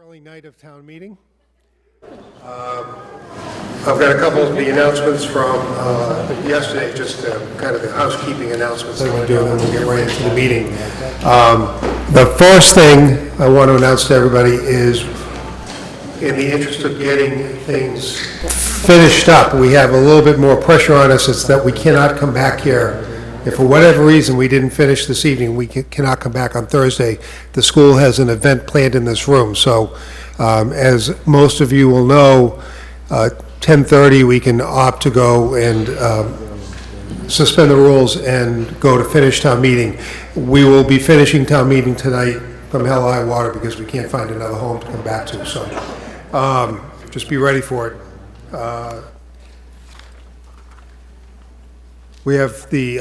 Early night of town meeting. I've got a couple of the announcements from yesterday, just kind of the housekeeping announcements I want to do, and then we'll get right into the meeting. The first thing I want to announce to everybody is, in the interest of getting things finished up, we have a little bit more pressure on us. It's that we cannot come back here. If for whatever reason we didn't finish this evening, we cannot come back on Thursday. The school has an event planned in this room. So as most of you will know, 10:30 we can opt to go and suspend the rules and go to finish town meeting. We will be finishing town meeting tonight from hell or high water because we can't find another home to come back to. So just be ready for it. We have the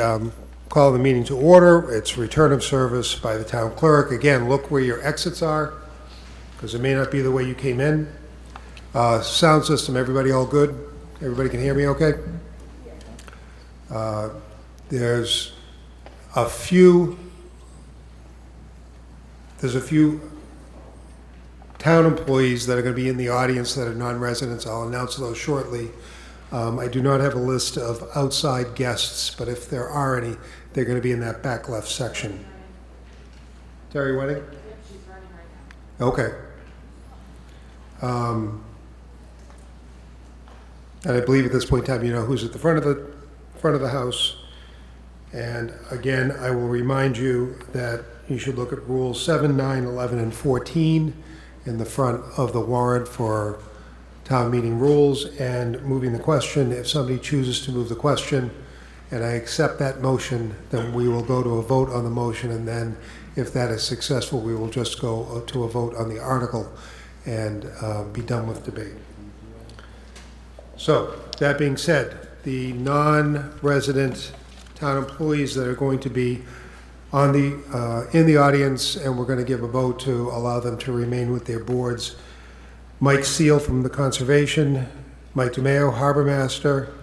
call the meeting to order. It's return of service by the town clerk. Again, look where your exits are, because it may not be the way you came in. Sound system, everybody all good? Everybody can hear me okay? There's a few town employees that are going to be in the audience that are non-residents. I'll announce those shortly. I do not have a list of outside guests, but if there are any, they're going to be in that back left section. Terry Wedding? She's running right now. Okay. And I believe at this point in time, you know who's at the front of the house. And again, I will remind you that you should look at rules 7, 9, 11, and 14 in the front of the warrant for town meeting rules and moving the question. If somebody chooses to move the question and I accept that motion, then we will go to a vote on the motion, and then if that is successful, we will just go to a vote on the article and be done with debate. So that being said, the non-resident town employees that are going to be on the in the audience, and we're going to give a vote to allow them to remain with their boards: Mike Seal from the Conservation, Mike DeMeo, Harbor Master,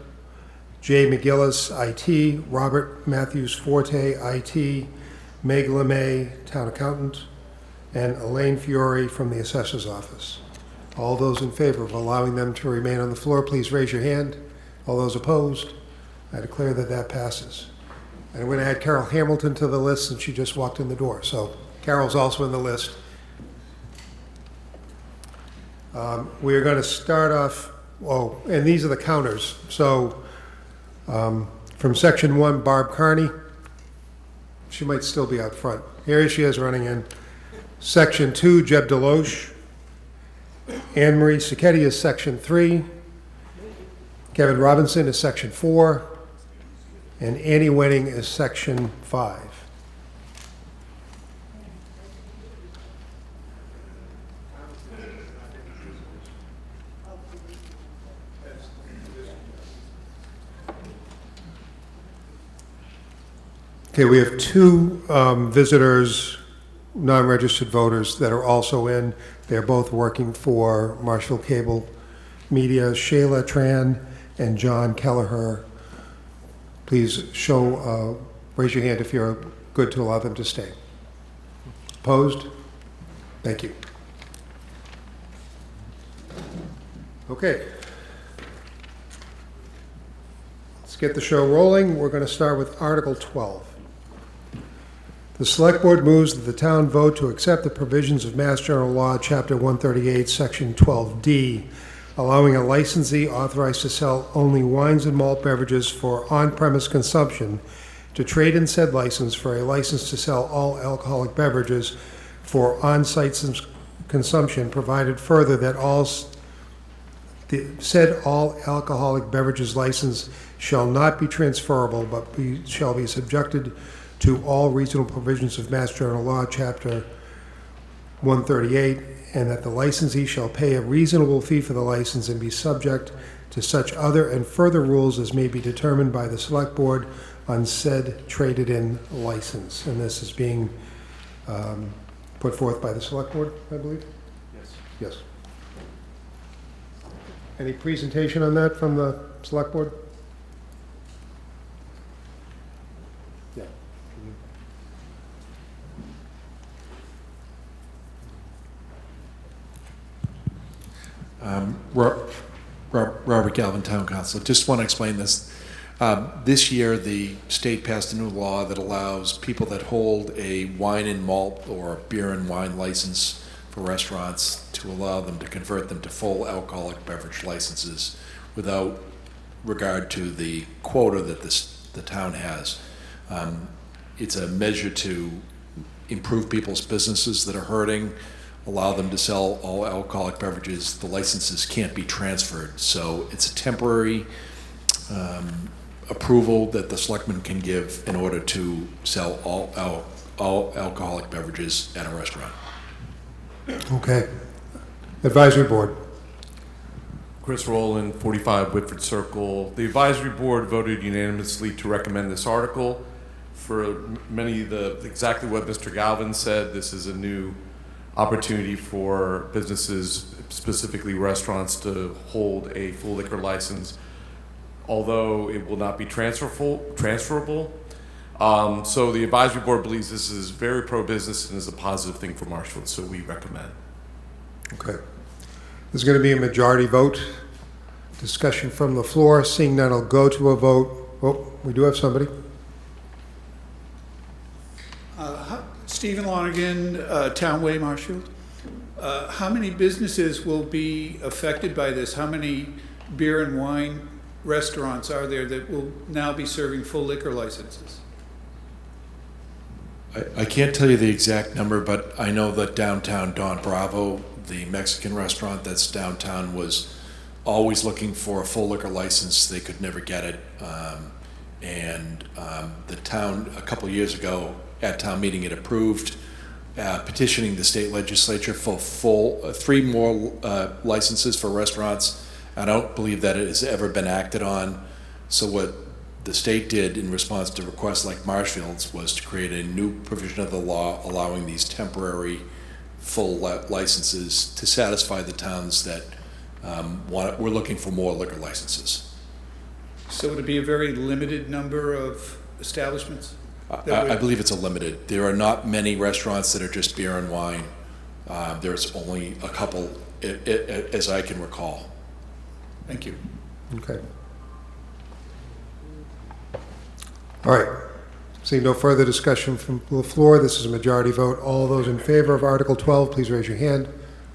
Jay McGillis, IT, Robert Matthews Forte, IT, Meg LeMay, Town Accountant, and Elaine Fiore from the Assessor's Office. All those in favor of allowing them to remain on the floor, please raise your hand. All those opposed? I declare that that passes. And I'm going to add Carol Hamilton to the list, since she just walked in the door. So Carol's also in the list. We are going to start off, and these are the counters. So from section 1, Barb Carney. She might still be out front. Here she is running in. Section 2, Jeb Deloche. Anne Marie Sacchetti is section 3. Kevin Robinson is section 4. And Annie Wedding is section 5. Okay, we have two visitors, non-registered voters, that are also in. They're both working for Marshfield Cable Media, Shayla Tran and John Kelleher. Please raise your hand if you're good to allow them to stay. Opposed? Thank you. Okay. Let's get the show rolling. We're going to start with Article 12. The Select Board moves that the town vote to accept the provisions of Mass General Law, Chapter 138, Section 12D, allowing a licensee authorized to sell only wines and malt beverages for on-premise consumption to trade in said license for a license to sell all alcoholic beverages for on-site consumption, provided further that said all alcoholic beverages license shall not be transferable, but shall be subjected to all reasonable provisions of Mass General Law, Chapter 138, and that the licensee shall pay a reasonable fee for the license and be subject to such other and further rules as may be determined by the Select Board on said traded-in license. And this is being put forth by the Select Board, I believe? Yes. Yes. Any presentation on that from the Select Board? Yeah. Robert Galvin, Town Council. Just want to explain this. This year, the state passed a new law that allows people that hold a wine and malt or beer and wine license for restaurants to allow them to convert them to full alcoholic beverage licenses without regard to the quota that the town has. It's a measure to improve people's businesses that are hurting, allow them to sell all alcoholic beverages. The licenses can't be transferred, so it's a temporary approval that the selectmen can give in order to sell all alcoholic beverages at a restaurant. Okay. Advisory Board. Chris Rowland, 45 Whitford Circle. The advisory board voted unanimously to recommend this article. For many of exactly what Mr. Galvin said, this is a new opportunity for businesses, specifically restaurants, to hold a full liquor license, although it will not be transferable. So the advisory board believes this is very pro-business and is a positive thing for Marshfield, so we recommend. Okay. There's going to be a majority vote. Discussion from the floor. Seeing none, I'll go to a vote. Oh, we do have somebody. Stephen Lonergan, Townway, Marshfield. How many businesses will be affected by this? How many beer and wine restaurants are there that will now be serving full liquor licenses? I can't tell you the exact number, but I know that downtown Don Bravo, the Mexican restaurant that's downtown, was always looking for a full liquor license. They could never get it. The town, a couple of years ago, at town meeting, it approved petitioning the state legislature for three more licenses for restaurants. I don't believe that it has ever been acted on. So what the state did in response to requests like Marshfield's was to create a new provision of the law allowing these temporary full licenses to satisfy the towns that we're looking for more liquor licenses. So would it be a very limited number of establishments? I believe it's a limited. There are not many restaurants that are just beer and wine. There's only a couple, as I can recall. Thank you. Okay. All right. Seeing no further discussion from the floor, this is a majority vote. All those in favor of Article 12, please raise your hand.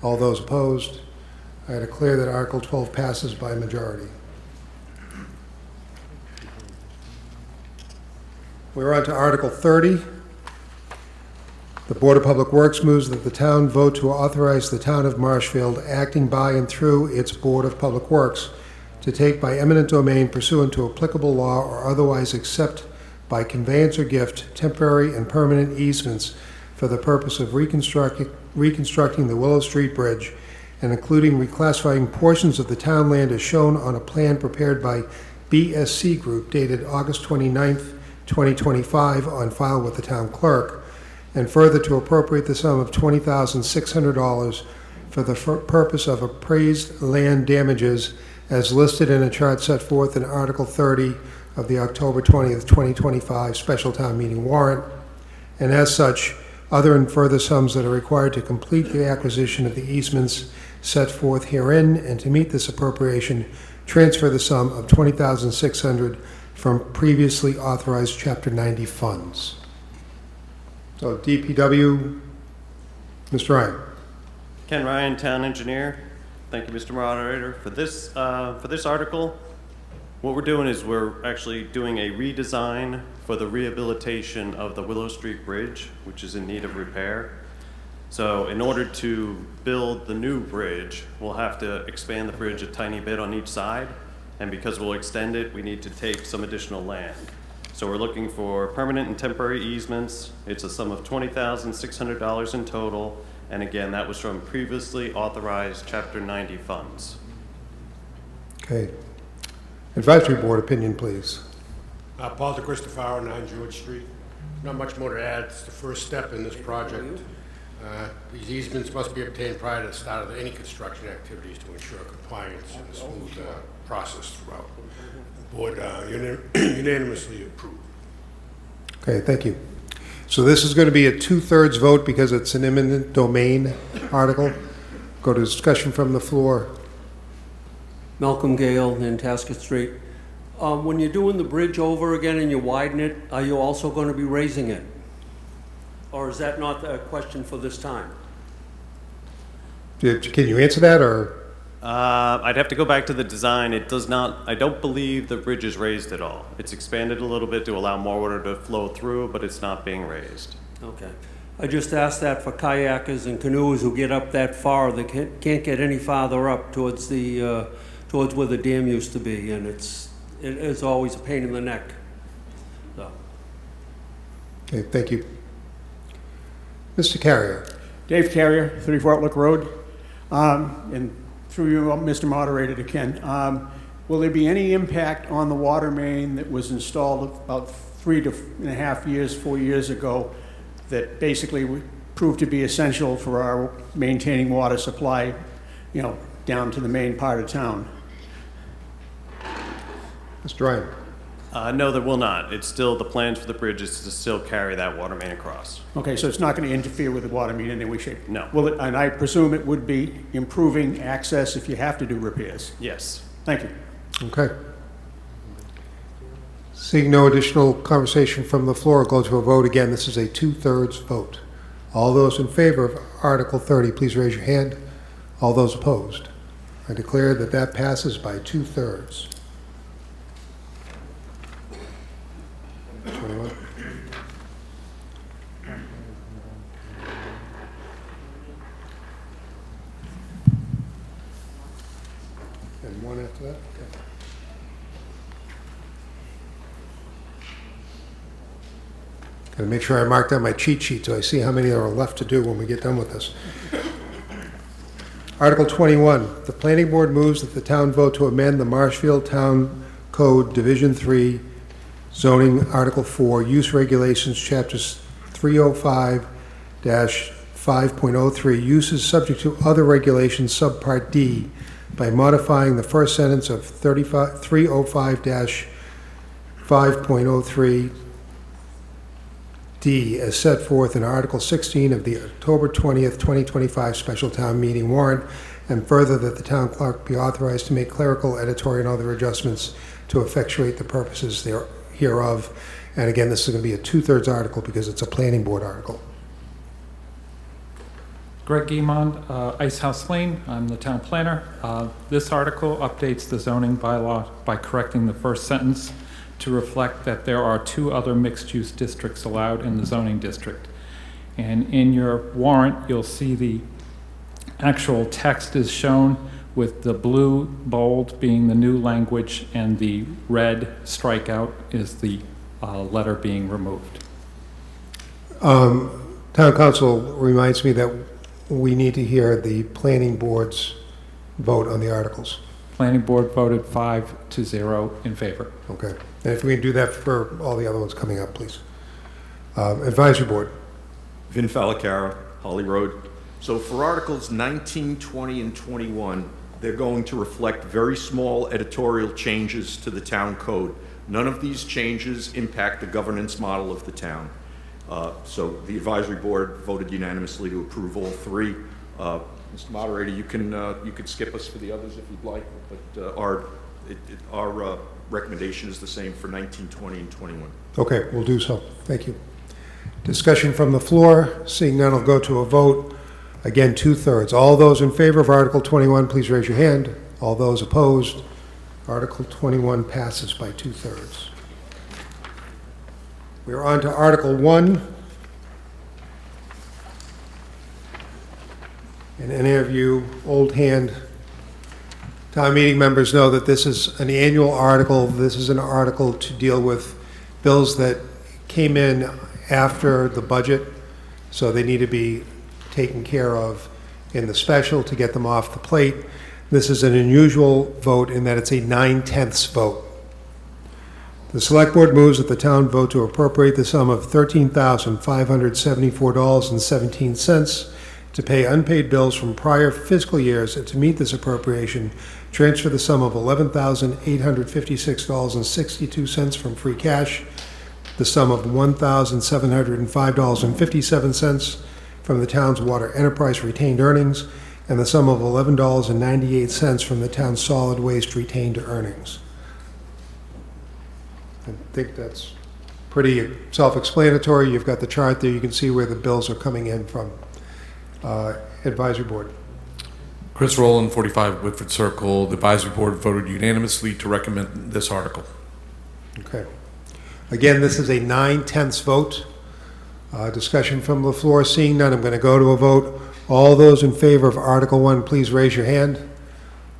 All those opposed? I declare that Article 12 passes by majority. We're on to Article 30. The Board of Public Works moves that the town vote to authorize the town of Marshfield, acting by and through its Board of Public Works, to take by eminent domain pursuant to applicable law or otherwise accept by conveyance or gift temporary and permanent easements for the purpose of reconstructing the Willow Street Bridge and including reclassifying portions of the town land as shown on a plan prepared by BSC Group dated August 29th, 2025 on file with the town clerk, and further to appropriate the sum of $20,600 for the purpose of appraised land damages as listed in a chart set forth in Article 30 of the October 20th, 2025 special town meeting warrant, and as such, other and further sums that are required to complete the acquisition of the easements set forth herein, and to meet this appropriation, transfer the sum of $20,600 from previously authorized Chapter 90 funds. So DPW, Mr. Ryan. Ken Ryan, Town Engineer. Thank you, Mr. Moderator. For this article, what we're doing is we're actually doing a redesign for the rehabilitation of the Willow Street Bridge, which is in need of repair. So in order to build the new bridge, we'll have to expand the bridge a tiny bit on each side. And because we'll extend it, we need to take some additional land. So we're looking for permanent and temporary easements. It's a sum of $20,600 in total. And again, that was from previously authorized Chapter 90 funds. Okay. Advisory Board opinion, please. Paul DeCristofaro, 9 George Street. Not much more to add. It's the first step in this project. These easements must be obtained prior to the start of any construction activities to ensure compliance and a smooth process throughout. The board unanimously approved. Okay, thank you. So this is going to be a 2/3 vote because it's an eminent domain article. Go to discussion from the floor. Malcolm Gale, Nantasket Street. When you're doing the bridge over again and you widen it, are you also going to be raising it? Or is that not a question for this time? Can you answer that, or? I'd have to go back to the design. It does not, I don't believe the bridge is raised at all. It's expanded a little bit to allow more water to flow through, but it's not being raised. Okay. I just asked that for kayakers and canoers who get up that far. They can't get any farther up towards the towards where the dam used to be, and it is always a pain in the neck. So. Okay, thank you. Mr. Carrier. Dave Carrier, 34 Outlook Road. And through you, Mr. Moderator, to Ken, will there be any impact on the water main that was installed about 3.5 years, 4 years ago, that basically would prove to be essential for our maintaining water supply, down to the main part of town? Mr. Ryan. No, there will not. It's still, the plans for the bridge is to still carry that water main across. Okay, so it's not going to interfere with the water main in any way, shape? No. Will it, and I presume it would be improving access if you have to do repairs? Yes. Thank you. Okay. Seeing no additional conversation from the floor, go to a vote again. This is a 2/3 vote. All those in favor of Article 30, please raise your hand. All those opposed. I declare that that passes by 2/3. 21. And one after that? Okay. Gotta make sure I mark down my cheat sheet so I see how many there are left to do when we get done with this. Article 21, the planning board moves that the town vote to amend the Marshfield Town Code Division 3 zoning Article 4 use regulations chapters 305-5.03 uses subject to other regulations subpart D by modifying the first sentence of 305-5.03 D as set forth in Article 16 of the October 20th, 2025 special town meeting warrant, and further that the town clerk be authorized to make clerical, editorial, and other adjustments to effectuate the purposes hereof. And again, this is going to be a 2/3 article because it's a planning board article. Greg Guimond, Ice House Lane. I'm the town planner. This article updates the zoning bylaw by correcting the first sentence to reflect that there are 2 other mixed-use districts allowed in the zoning district. And in your warrant, you'll see the actual text is shown with the blue bold being the new language and the red strikeout is the letter being removed. Town council reminds me that we need to hear the planning board's vote on the articles. Planning board voted 5-0 in favor. Okay. And if we can do that for all the other ones coming up, please. Advisory board. Vin Falacara, Holly Road. So for Articles 19, 20, and 21, they're going to reflect very small editorial changes to the town code. None of these changes impact the governance model of the town. So the advisory board voted unanimously to approve all 3. Mr. Moderator, you could skip us for the others if you'd like, but our recommendation is the same for 19, 20, and 21. Okay, we'll do so. Thank you. Discussion from the floor. Seeing none, I'll go to a vote. Again, 2/3. All those in favor of Article 21, please raise your hand. All those opposed. Article 21 passes by 2/3. We are on to Article 1. And any of you old hand town meeting members know that this is an annual article. This is an article to deal with bills that came in after the budget, so they need to be taken care of in the special to get them off the plate. This is an unusual vote in that it's a 9/10 vote. The select board moves that the town vote to appropriate the sum of $13,574.17 to pay unpaid bills from prior fiscal years, and to meet this appropriation, transfer the sum of $11,856.62 from free cash, the sum of $1,705.57 from the town's water enterprise retained earnings, and the sum of $11.98 from the town's solid waste retained earnings. I think that's pretty self-explanatory. You've got the chart there. You can see where the bills are coming in from. Advisory Board. Chris Rowland, 45 Whitford Circle. The advisory board voted unanimously to recommend this article. Okay. Again, this is a 9/10 vote. Discussion from the floor. Seeing none, I'm going to go to a vote. All those in favor of Article 1, please raise your hand.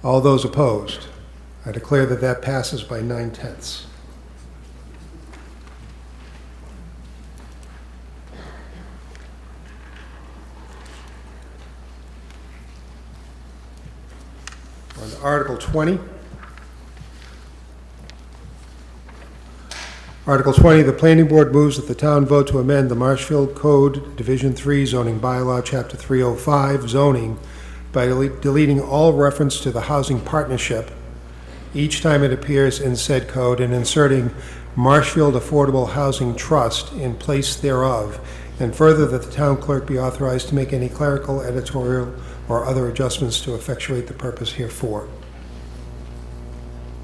All those opposed. I declare that that passes by 9/10. On to Article 20. Article 20, the Planning Board moves that the town vote to amend the Marshfield Code, Division 3 zoning bylaw, Chapter 305, zoning, by deleting all reference to the housing partnership each time it appears in said code and inserting Marshfield Affordable Housing Trust in place thereof, and further that the town clerk be authorized to make any clerical, editorial, or other adjustments to effectuate the purpose herefore.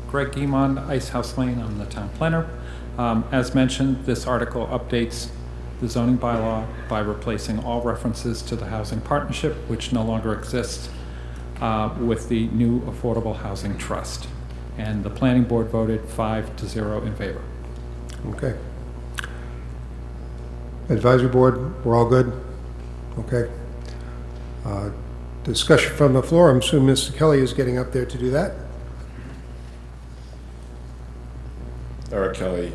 Greg Guimond, Ice House Lane, I'm the town planner. As mentioned, this article updates the zoning bylaw by replacing all references to the housing partnership, which no longer exists, with the new Affordable Housing Trust. And the planning board voted 5-0 in favor. Okay. Advisory Board, we're all good? Okay. Discussion from the floor. I'm assuming Mr. Kelly is getting up there to do that. Eric Kelly,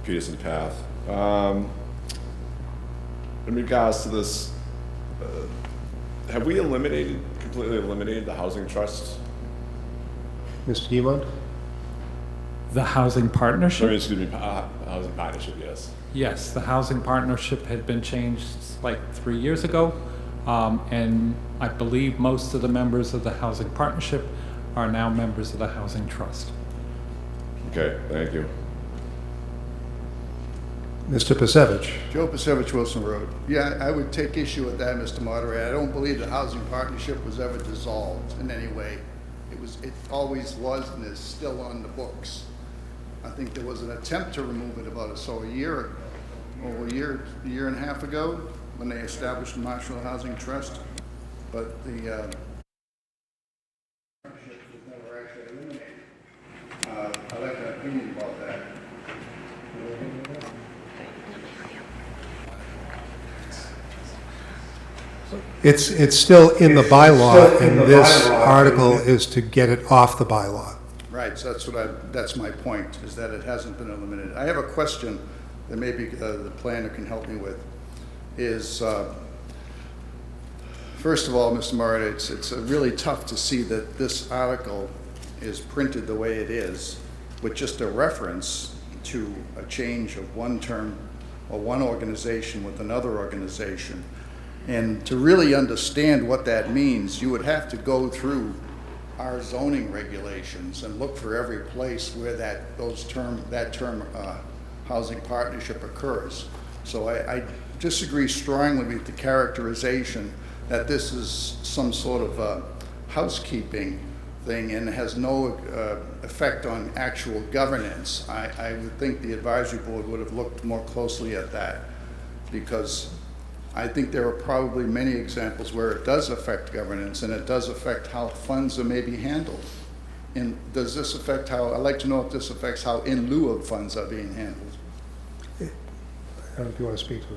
Peterson Path. In regards to this, have we completely eliminated the housing trust? Mr. Guimond? The housing partnership? Excuse me, housing partnership, yes. Yes, the housing partnership had been changed like 3 years ago. And I believe most of the members of the housing partnership are now members of the housing trust. Okay, thank you. Mr. Pasevich? Joe Pasevich, Wilson Road. Yeah, I would take issue with that, Mr. Moderator. I don't believe the housing partnership was ever dissolved in any way. It always was and is still on the books. I think there was an attempt to remove it about a year and a half ago when they established the Marshfield Housing Trust. But the partnership was never actually eliminated. I'd like an opinion about that. It's still in the bylaw, and this article is to get it off the bylaw. Right, so that's my point, is that it hasn't been eliminated. I have a question that maybe the planner can help me with, is, first of all, Mr. Murray, it's really tough to see that this article is printed the way it is, with just a reference to a change of one term or one organization with another organization. And to really understand what that means, you would have to go through our zoning regulations and look for every place where that term housing partnership occurs. So I disagree strongly with the characterization that this is some sort of a housekeeping thing and has no effect on actual governance. I would think the advisory board would have looked more closely at that, because I think there are probably many examples where it does affect governance and it does affect how funds are maybe handled. And does this affect how, I'd like to know if this affects how in lieu of funds are being handled. I don't know if you want to speak to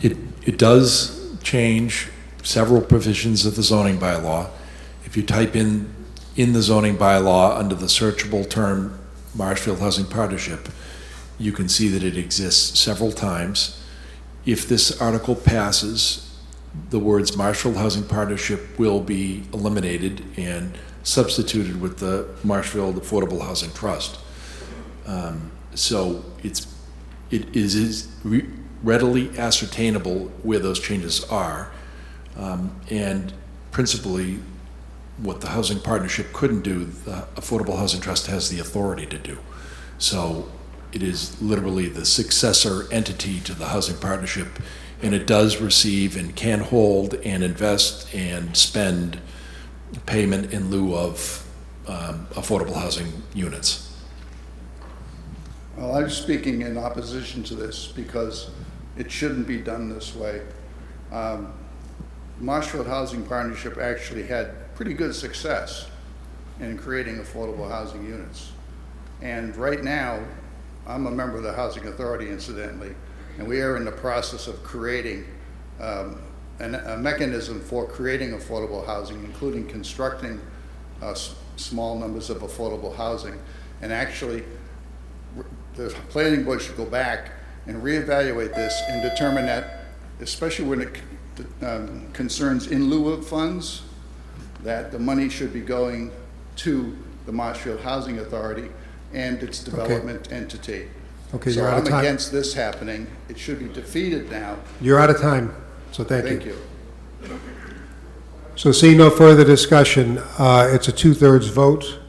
it. It does change several provisions of the zoning bylaw. If you type in the zoning bylaw under the searchable term Marshfield Housing Partnership, you can see that it exists several times. If this article passes, the words Marshfield Housing Partnership will be eliminated and substituted with the Marshfield Affordable Housing Trust. So it is readily ascertainable where those changes are, and principally what the housing partnership couldn't do, the Affordable Housing Trust has the authority to do. So it is literally the successor entity to the housing partnership and it does receive and can hold and invest and spend payment in lieu of affordable housing units. Well, I'm speaking in opposition to this because it shouldn't be done this way. Marshfield Housing Partnership actually had pretty good success in creating affordable housing units. And right now, I'm a member of the Housing Authority, incidentally, and we are in the process of creating a mechanism for creating affordable housing, including constructing small numbers of affordable housing. And actually, the planning board should go back and reevaluate this and determine that, especially when it concerns in lieu of funds, that the money should be going to the Marshfield Housing Authority and its development entity. Okay, so you're out of I'm time. against this happening. It should be defeated now. You're out of time, so thank you. Thank you. So seeing no further discussion, it's a 2/3 vote.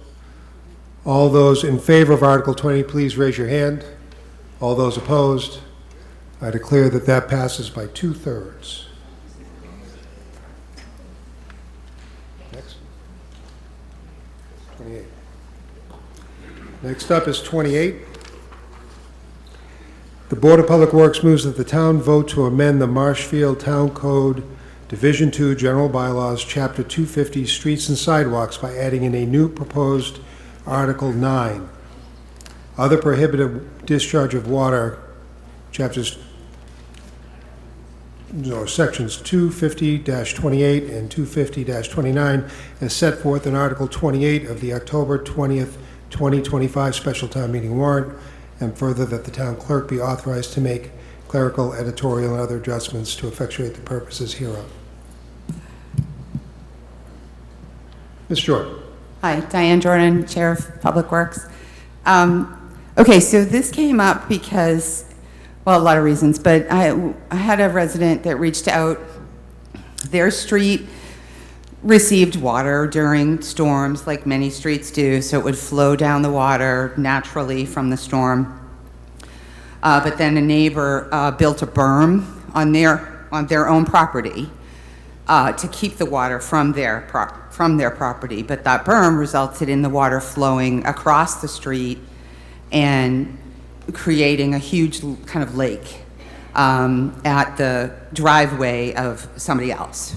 All those in favor of Article 20, please raise your hand. All those opposed, I declare that that passes by 2/3. Next. 28. Next up is 28. The Board of Public Works moves that the town vote to amend the Marshfield Town Code Division 2 General Bylaws, Chapter 250, Streets and Sidewalks, by adding in a new proposed Article 9. Other prohibited discharge of water, Sections 250-28 and 250-29, as set forth in Article 28 of the October 20th, 2025 Special Town Meeting warrant, and further that the town clerk be authorized to make clerical, editorial, and other adjustments to effectuate the purposes hereof. Ms. Jordan. Hi, Diane Jordan, Chair of Public Works. Okay, so this came up because, well, a lot of reasons, but I had a resident that reached out. Their street received water during storms, like many streets do, so it would flow down the water naturally from the storm. But then a neighbor built a berm on their own property to keep the water from their property. But that berm resulted in the water flowing across the street and creating a huge kind of lake at the driveway of somebody else.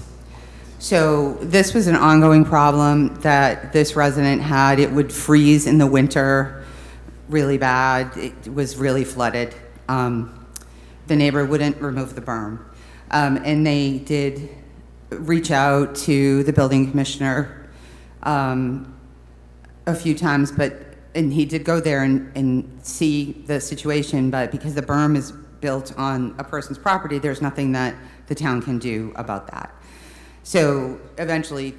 So this was an ongoing problem that this resident had. It would freeze in the winter really bad. It was really flooded. The neighbor wouldn't remove the berm. And they did reach out to the building commissioner a few times, and he did go there and see the situation, but because the berm is built on a person's property, there's nothing that the town can do about that. So eventually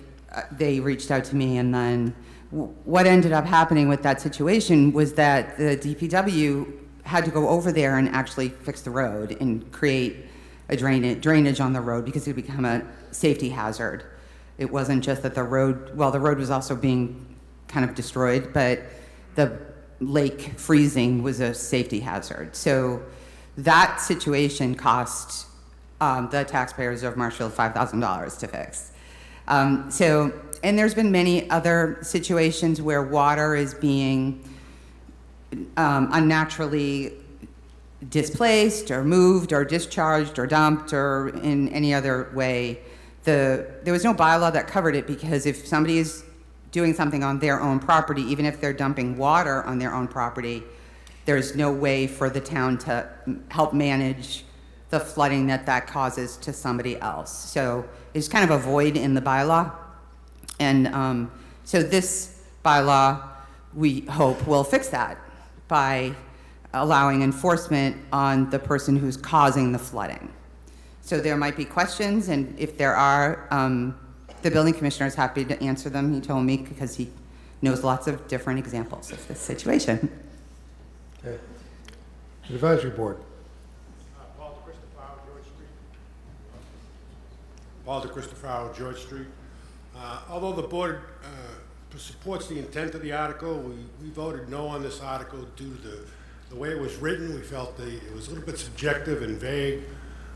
they reached out to me, and then what ended up happening with that situation was that the DPW had to go over there and actually fix the road and create a drainage on the road because it had become a safety hazard. It wasn't just that the road was also being kind of destroyed, but the lake freezing was a safety hazard. So that situation cost the taxpayers of Marshfield $5,000 to fix. And there's been many other situations where water is being unnaturally displaced or moved or discharged or dumped or in any other way. There was no bylaw that covered it because if somebody is doing something on their own property, even if they're dumping water on their own property, there's no way for the town to help manage the flooding that causes to somebody else. So it's kind of a void in the bylaw. And so this bylaw, we hope, will fix that by allowing enforcement on the person who's causing the flooding. So there might be questions, and if there are, the building commissioner is happy to answer them, he told me, because he knows lots of different examples of this situation. Okay. Advisory Board. Paul DeCristofaro, George Street. Although the board supports the intent of the article, we voted no on this article due to the way it was written. We felt it was a little bit subjective and vague.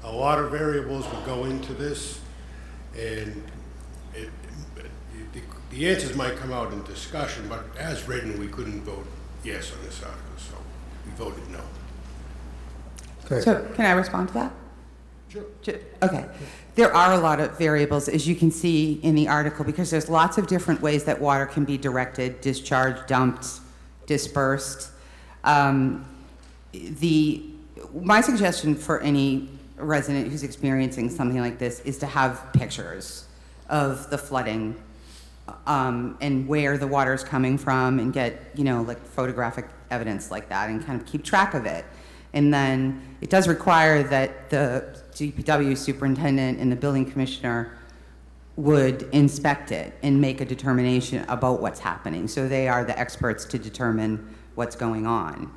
A lot of variables would go into this, and the answers might come out in discussion, but as written, we couldn't vote yes on this article, so we voted no. Okay. So can I respond to that? Sure. Okay. There are a lot of variables, as you can see in the article, because there's lots of different ways that water can be directed, discharged, dumped, dispersed. My suggestion for any resident who's experiencing something like this is to have pictures of the flooding and where the water is coming from, and get, like photographic evidence like that, and kind of keep track of it. And then it does require that the DPW superintendent and the building commissioner would inspect it and make a determination about what's happening. So they are the experts to determine what's going on.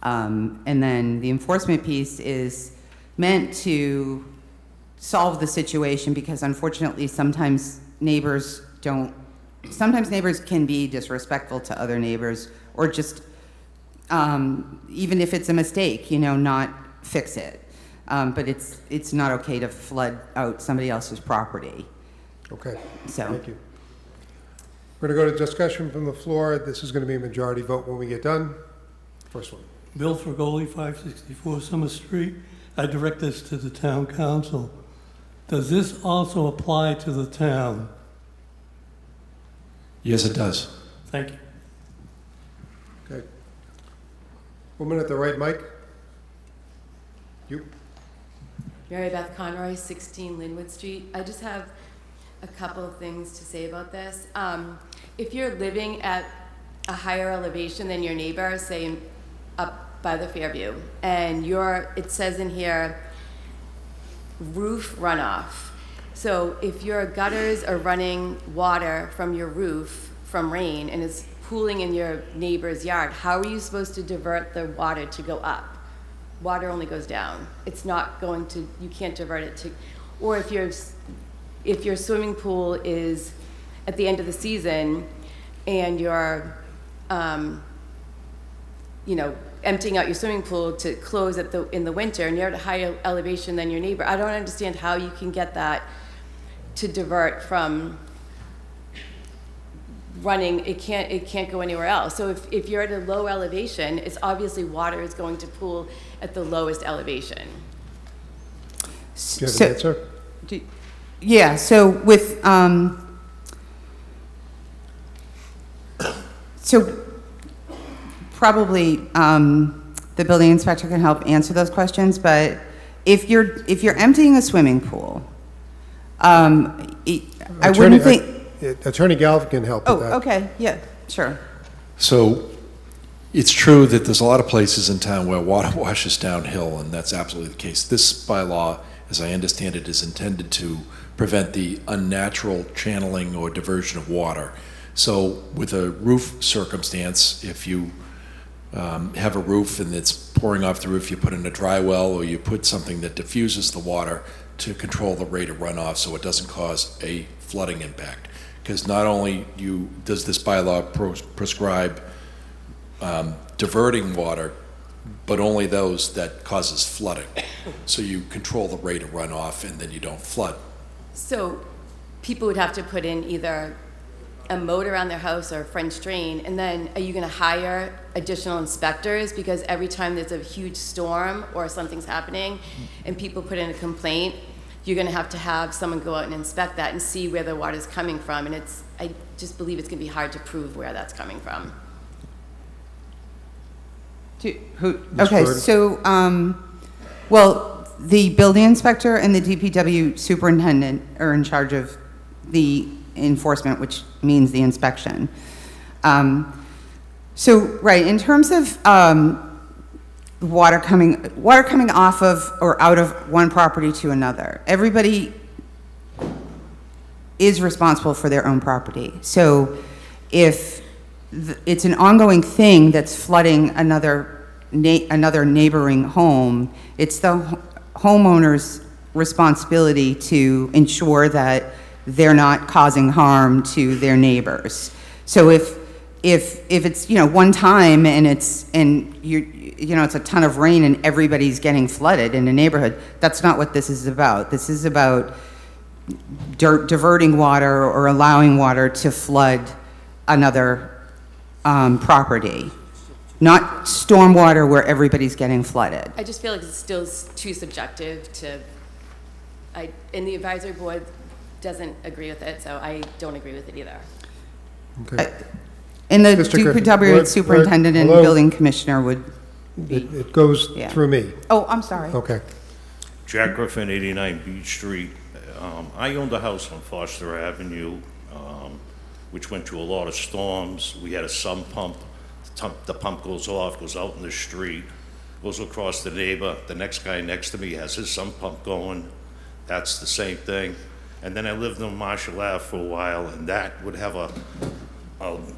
And then the enforcement piece is meant to solve the situation, because unfortunately sometimes neighbors can be disrespectful to other neighbors, or just even if it's a mistake, not fix it. But it's not okay to flood out somebody else's property. Okay, So. thank you. We're going to go to discussion from the floor. This is going to be a majority vote when we get done. First one. Bill Fragoli, 564 Summer Street. I direct this to the town council. Does this also apply to the town? Yes, it does. Thank you. Okay. Woman at the right mic. You. Mary Beth Conroy, 16 Linwood Street. I just have a couple of things to say about this. If you're living at a higher elevation than your neighbor, say up by the Fairview, and it says in here, roof runoff. So if your gutters are running water from your roof from rain and it's pooling in your neighbor's yard, how are you supposed to divert the water to go up? Water only goes down. It's not going to, you can't divert it to, or if your swimming pool is at the end of the season and you're, emptying out your swimming pool to close in the winter, and you're at a higher elevation than your neighbor, I don't understand how you can get that to divert from running. It can't go anywhere else. So if you're at a low elevation, it's obviously water is going to pool at the lowest elevation. Do you have an answer? Yeah, so with, probably the building inspector can help answer those questions, but if you're emptying a swimming pool, I wouldn't think. Attorney Galvin can help with that. Oh, okay, yeah, sure. So it's true that there's a lot of places in town where water washes downhill, and that's absolutely the case. This bylaw, as I understand it, is intended to prevent the unnatural channeling or diversion of water. So with a roof circumstance, if you have a roof and it's pouring off the roof, you put in a dry well, or you put something that diffuses the water to control the rate of runoff so it doesn't cause a flooding impact. Because not only does this bylaw prescribe diverting water, but only those that causes flooding. So you control the rate of runoff, and then you don't flood. So people would have to put in either a moat around their house or a French drain, and then are you going to hire additional inspectors? Because every time there's a huge storm or something's happening and people put in a complaint, you're going to have someone go out and inspect that and see where the water's coming from. And I just believe it's going to be hard to prove where that's coming from. Okay, so, well, the building inspector and the DPW superintendent are in charge of the enforcement, which means the inspection. So, right, in terms of water coming off of or out of one property to another, everybody is responsible for their own property. So if it's an ongoing thing that's flooding another neighboring home, it's the homeowner's responsibility to ensure that they're not causing harm to their neighbors. So if if it's, one time and it's a ton of rain and everybody's getting flooded in a neighborhood, that's not what this is about. This is about diverting water or allowing water to flood another property, not stormwater where everybody's getting flooded. I just feel like it's still too subjective to, and the advisory board doesn't agree with it, so I don't agree with it either. Okay. And the Mr. Griffin, DPW superintendent and although building commissioner would be. It goes Yeah. through me. Oh, I'm sorry. Okay. Jack Griffin, 89 Beach Street. I owned a house on Foster Avenue, which went through a lot of storms. We had a sump pump. The pump goes off, goes out in the street, goes across the neighbor. The next guy next to me has his sump pump going. That's the same thing. And then I lived on Marshall Ave for a while, and that would have a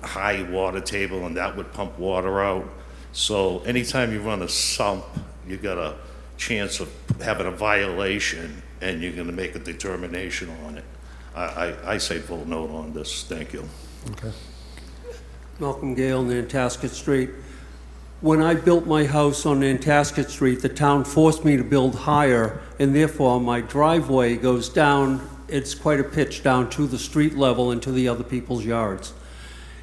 high water table, and that would pump water out. So anytime you run a sump, you got a chance of having a violation, and you're going to make a determination on it. I say vote no on this. Thank you. Okay. Malcolm Gale, Nantasket Street. When I built my house on Nantasket Street, the town forced me to build higher, and therefore my driveway goes down, it's quite a pitch down to the street level and to the other people's yards.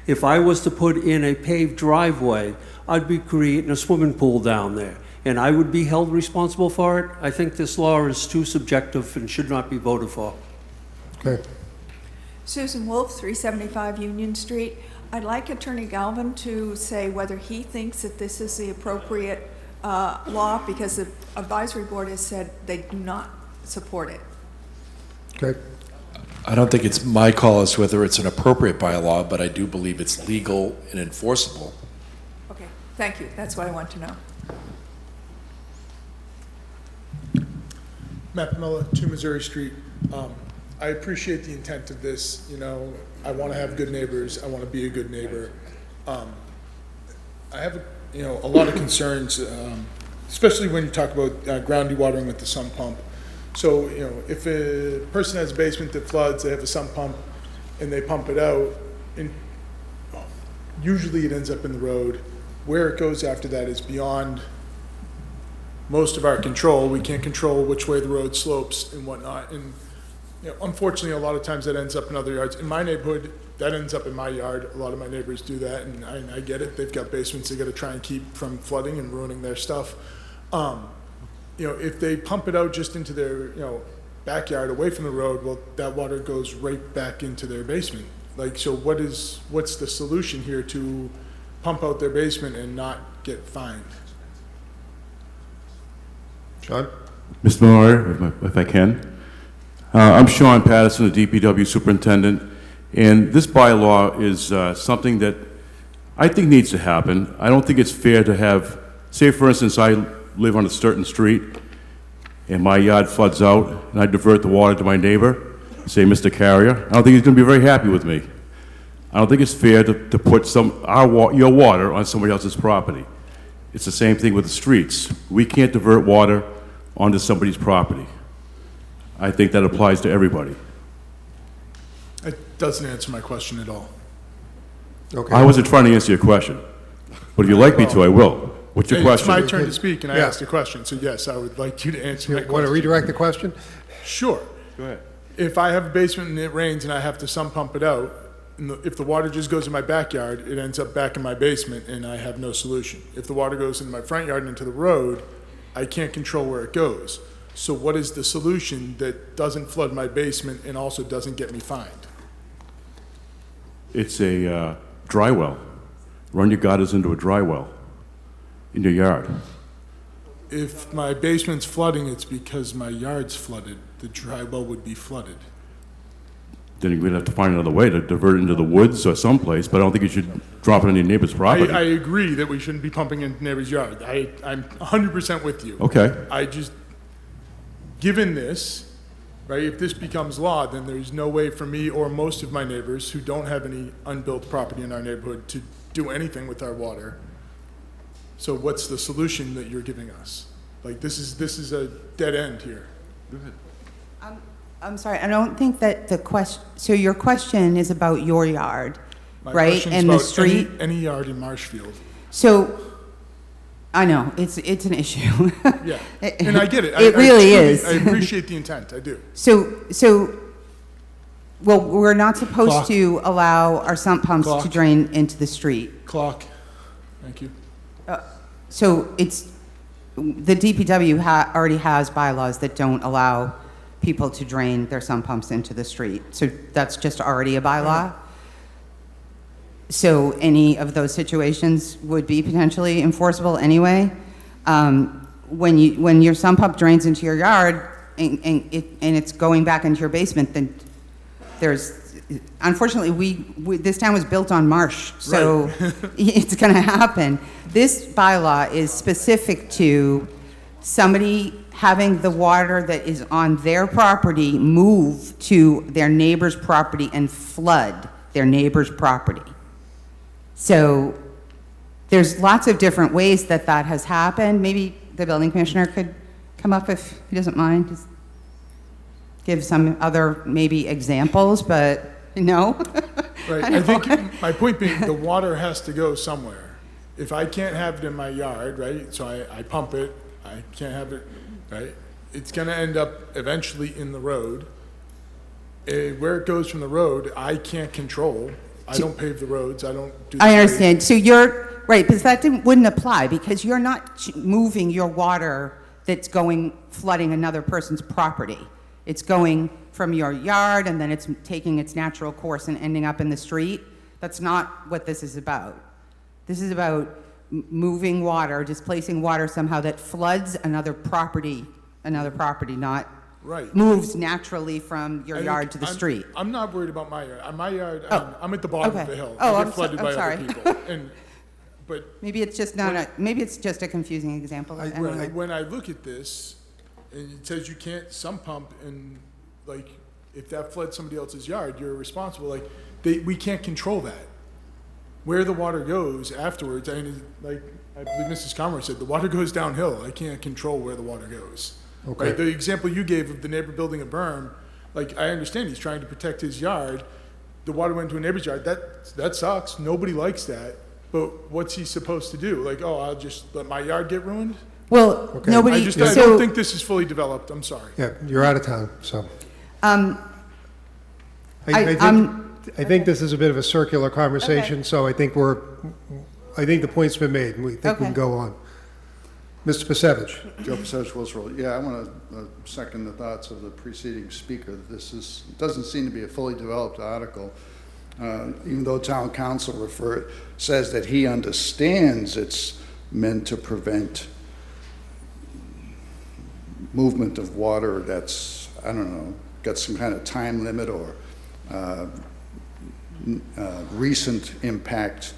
If I was to put in a paved driveway, I'd be creating a swimming pool down there, and I would be held responsible for it. I think this law is too subjective and should not be voted for. Okay. Susan Wolf, 375 Union Street. I'd like Attorney Galvin to say whether he thinks that this is the appropriate law, because the advisory board has said they do not support it. Okay. I don't think it's my call as to whether it's an appropriate bylaw, but I do believe it's legal and enforceable. Okay, thank you. That's what I want to know. Matt Pamela, 2 Missouri Street. I appreciate the intent of this. I want to have good neighbors. I want to be a good neighbor. I have, a lot of concerns, especially when you talk about ground dewatering with the sump pump. So, if a person has a basement that floods, they have a sump pump, and they pump it out, and usually it ends up in the road. Where it goes after that is beyond most of our control. We can't control which way the road slopes and whatnot. And unfortunately, a lot of times that ends up in other yards. In my neighborhood, that ends up in my yard. A lot of my neighbors do that, and I get it. They've got basements they got to try and keep from flooding and ruining their stuff. If they pump it out just into their, backyard away from the road, well, that water goes right back into their basement. So what's the solution here to pump out their basement and not get fined? Sean? Mr. Miller, if I can. I'm Sean Patterson, the DPW superintendent, and this bylaw is something that I think needs to happen. I don't think it's fair to have, say for instance, I live on a certain street and my yard floods out and I divert the water to my neighbor, say Mr. Carrier. I don't think he's going to be very happy with me. I don't think it's fair to put your water on somebody else's property. It's the same thing with the streets. We can't divert water onto somebody's property. I think that applies to everybody. It doesn't answer my question at all. Okay. I wasn't trying to answer your question, but if you'd like me to, I will. What's your question? It's my turn to speak, and I asked a question, so yes, I would like you to answer my question. Want to redirect the question? Sure. Go ahead. If I have a basement and it rains and I have to sump pump it out, and if the water just goes in my backyard, it ends up back in my basement and I have no solution. If the water goes into my front yard and into the road, I can't control where it goes. So what is the solution that doesn't flood my basement and also doesn't get me fined? It's a dry well. Run your gutters into a dry well in your yard. If my basement's flooding, it's because my yard's flooded. The dry well would be flooded. Then you're going to have to find another way to divert it into the woods or someplace, but I don't think you should drop it on your neighbor's property. I agree that we shouldn't be pumping into neighbor's yard. I'm 100% with you. Okay. Given this, right, if this becomes law, then there's no way for me or most of my neighbors who don't have any unbuilt property in our neighborhood to do anything with our water. So what's the solution that you're giving us? This is a dead end here. Go ahead. I'm sorry, I don't think that the question, so your question is about your yard, My right? question's And the about street. any yard in Marshfield. So, I know, it's an issue. Yeah, and I get it. It really truly- is. I appreciate the intent, I do. Well, we're not supposed Clock. to allow our sump pumps to Clock. drain into the street. Clock, thank you. So it's, the DPW already has bylaws that don't allow people to drain their sump pumps into the street. So that's just already a bylaw. So any of those situations would be potentially enforceable anyway. When your sump pump drains into your yard and it's going back into your basement, then unfortunately, this town was built on marsh, so it's going to happen. This bylaw is specific to somebody having the water that is on their property move to their neighbor's property and flood their neighbor's property. So there's lots of different ways that has happened. Maybe the building commissioner could come up if he doesn't mind. Just give some other maybe examples, but no. Right, I think my point being, the water has to go somewhere. If I can't have it in my yard, right, so I pump it, I can't have it, right, it's gonna end up eventually in the road. Where it goes from the road, I can't control. I don't pave the roads, I don't do the I understand. So you're, right, because that wouldn't apply, because you're not moving your water that's flooding another person's property. It's going from your yard, and then it's taking its natural course and ending up in the street. That's not what this is about. This is about moving water, displacing water somehow that floods another property, not Right. moves naturally from your yard to the street. I'm not worried about my yard. My yard, I'm at the bottom of the hill. Oh, I I'm get flooded by sorry. other people. But Maybe it's just maybe it's just a confusing example. Anyway. when I look at this, and it says you can't sump pump, and like, if that floods somebody else's yard, you're responsible. Like, we can't control that. Where the water goes afterwards, I mean, like I believe Mrs. Conroy said, the water goes downhill. I can't control where the water goes. Okay. Right? The example you gave of the neighbor building a berm, like, I understand he's trying to protect his yard. The water went to a neighbor's yard. That sucks. Nobody likes that. But what's he supposed to do? Like, oh, I'll just let my yard get ruined? Well, nobody. I don't think this is fully developed. I'm sorry. Yeah, you're out of town, so. I'm I think this is a bit of a circular conversation, so I think the point's been made, and we think we can go on. Mr. Pasevich. Joe Pasevich, Wills Road. Yeah, I want to second the thoughts of the preceding speaker. It doesn't seem to be a fully developed article, even though town council says that he understands it's meant to prevent movement of water that's, I don't know, got some kind of time limit or recent impact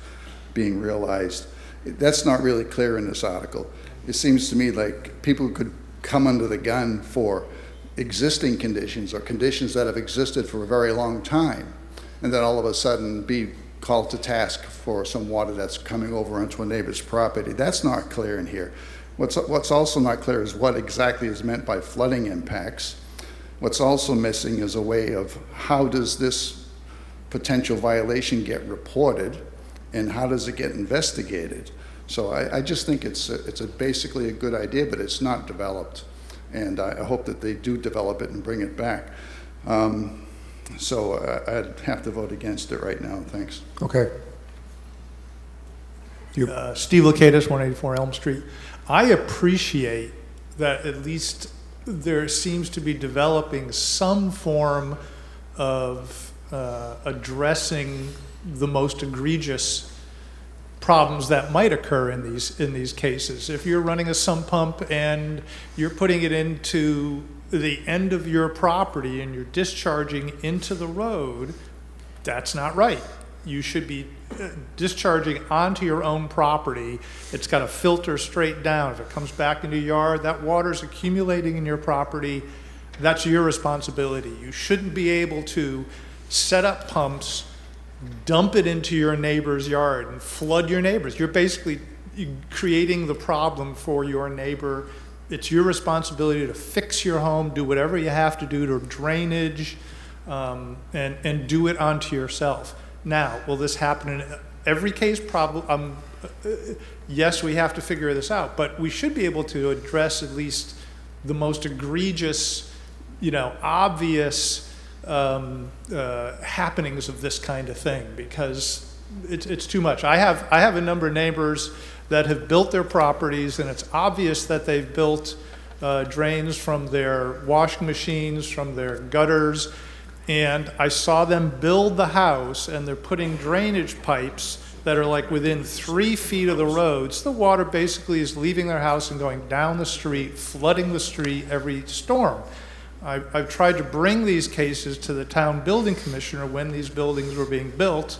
being realized. That's not really clear in this article. It seems to me like people could come under the gun for existing conditions or conditions that have existed for a very long time, and then all of a sudden be called to task for some water that's coming over onto a neighbor's property. That's not clear in here. What's also not clear is what exactly is meant by flooding impacts. What's also missing is a way of how does this potential violation get reported, and how does it get investigated? So I just think it's basically a good idea, but it's not developed, and I hope that they do develop it and bring it back. So I'd have to vote against it right now. Thanks. Okay. Steve Lakatos, 184 Elm Street. I appreciate that at least there seems to be developing some form of addressing the most egregious problems that might occur in these cases. If you're running a sump pump and you're putting it into the end of your property and you're discharging into the road, that's not right. You should be discharging onto your own property. It's got to filter straight down. If it comes back into your yard, that water's accumulating in your property. That's your responsibility. You shouldn't be able to set up pumps, dump it into your neighbor's yard and flood your neighbors. You're basically creating the problem for your neighbor. It's your responsibility to fix your home, do whatever you have to do to drainage, and do it onto yourself. Now, will this happen in every case? Probably. Yes, we have to figure this out, but we should be able to address at least the most egregious, obvious happenings of this kind of thing, because it's too much. I have a number of neighbors that have built their properties, and it's obvious that they've built drains from their washing machines, from their gutters, and I saw them build the house, and they're putting drainage pipes that are like within 3 feet of the roads. The water basically is leaving their house and going down the street, flooding the street every storm. I've tried to bring these cases to the town building commissioner when these buildings were being built.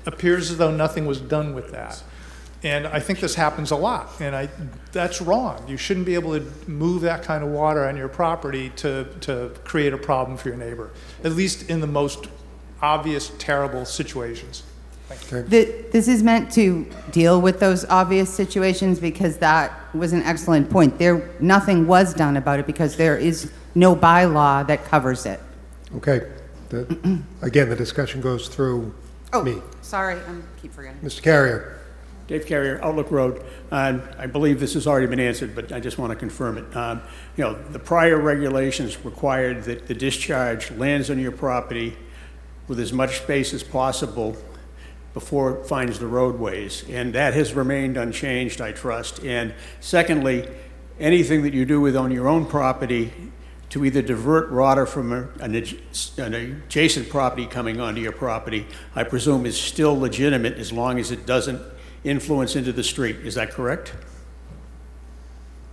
Appears as though nothing was done with that. And I think this happens a lot, and that's wrong. You shouldn't be able to move that kind of water on your property to create a problem for your neighbor, at least in the most obvious, terrible situations. This is meant to deal with those obvious situations, because that was an excellent point. Nothing was done about it because there is no bylaw that covers it. Okay. Again, the discussion goes through me. Sorry, I keep forgetting. Mr. Carrier. Dave Carrier, Outlook Road. I believe this has already been answered, but I just want to confirm it. The prior regulations required that the discharge lands on your property with as much space as possible before it finds the roadways, and that has remained unchanged, I trust. And secondly, anything that you do on your own property to either divert water from an adjacent property coming onto your property, I presume is still legitimate as long as it doesn't influence into the street. Is that correct?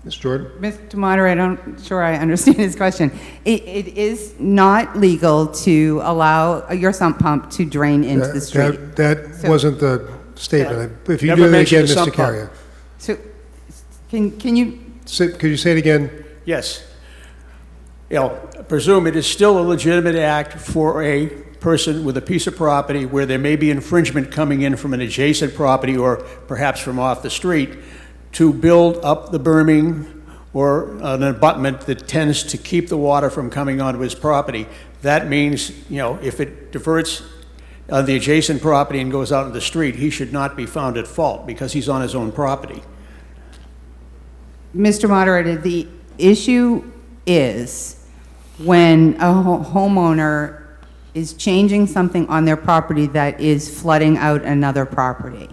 Ms. Jordan? Mr. Moderator, I'm sure I understand his question. It is not legal to allow your sump pump to drain into the street. That wasn't the statement. If you Never do that mentioned again, a Mr. sump Carrier. pump. So, can you? Could you say it again? Yes. Presume it is still a legitimate act for a person with a piece of property where there may be infringement coming in from an adjacent property or perhaps from off the street to build up the berming or an abutment that tends to keep the water from coming onto his property. That means, if it diverts on the adjacent property and goes out in the street, he should not be found at fault because he's on his own property. Mr. Moderator, the issue is when a homeowner is changing something on their property that is flooding out another property.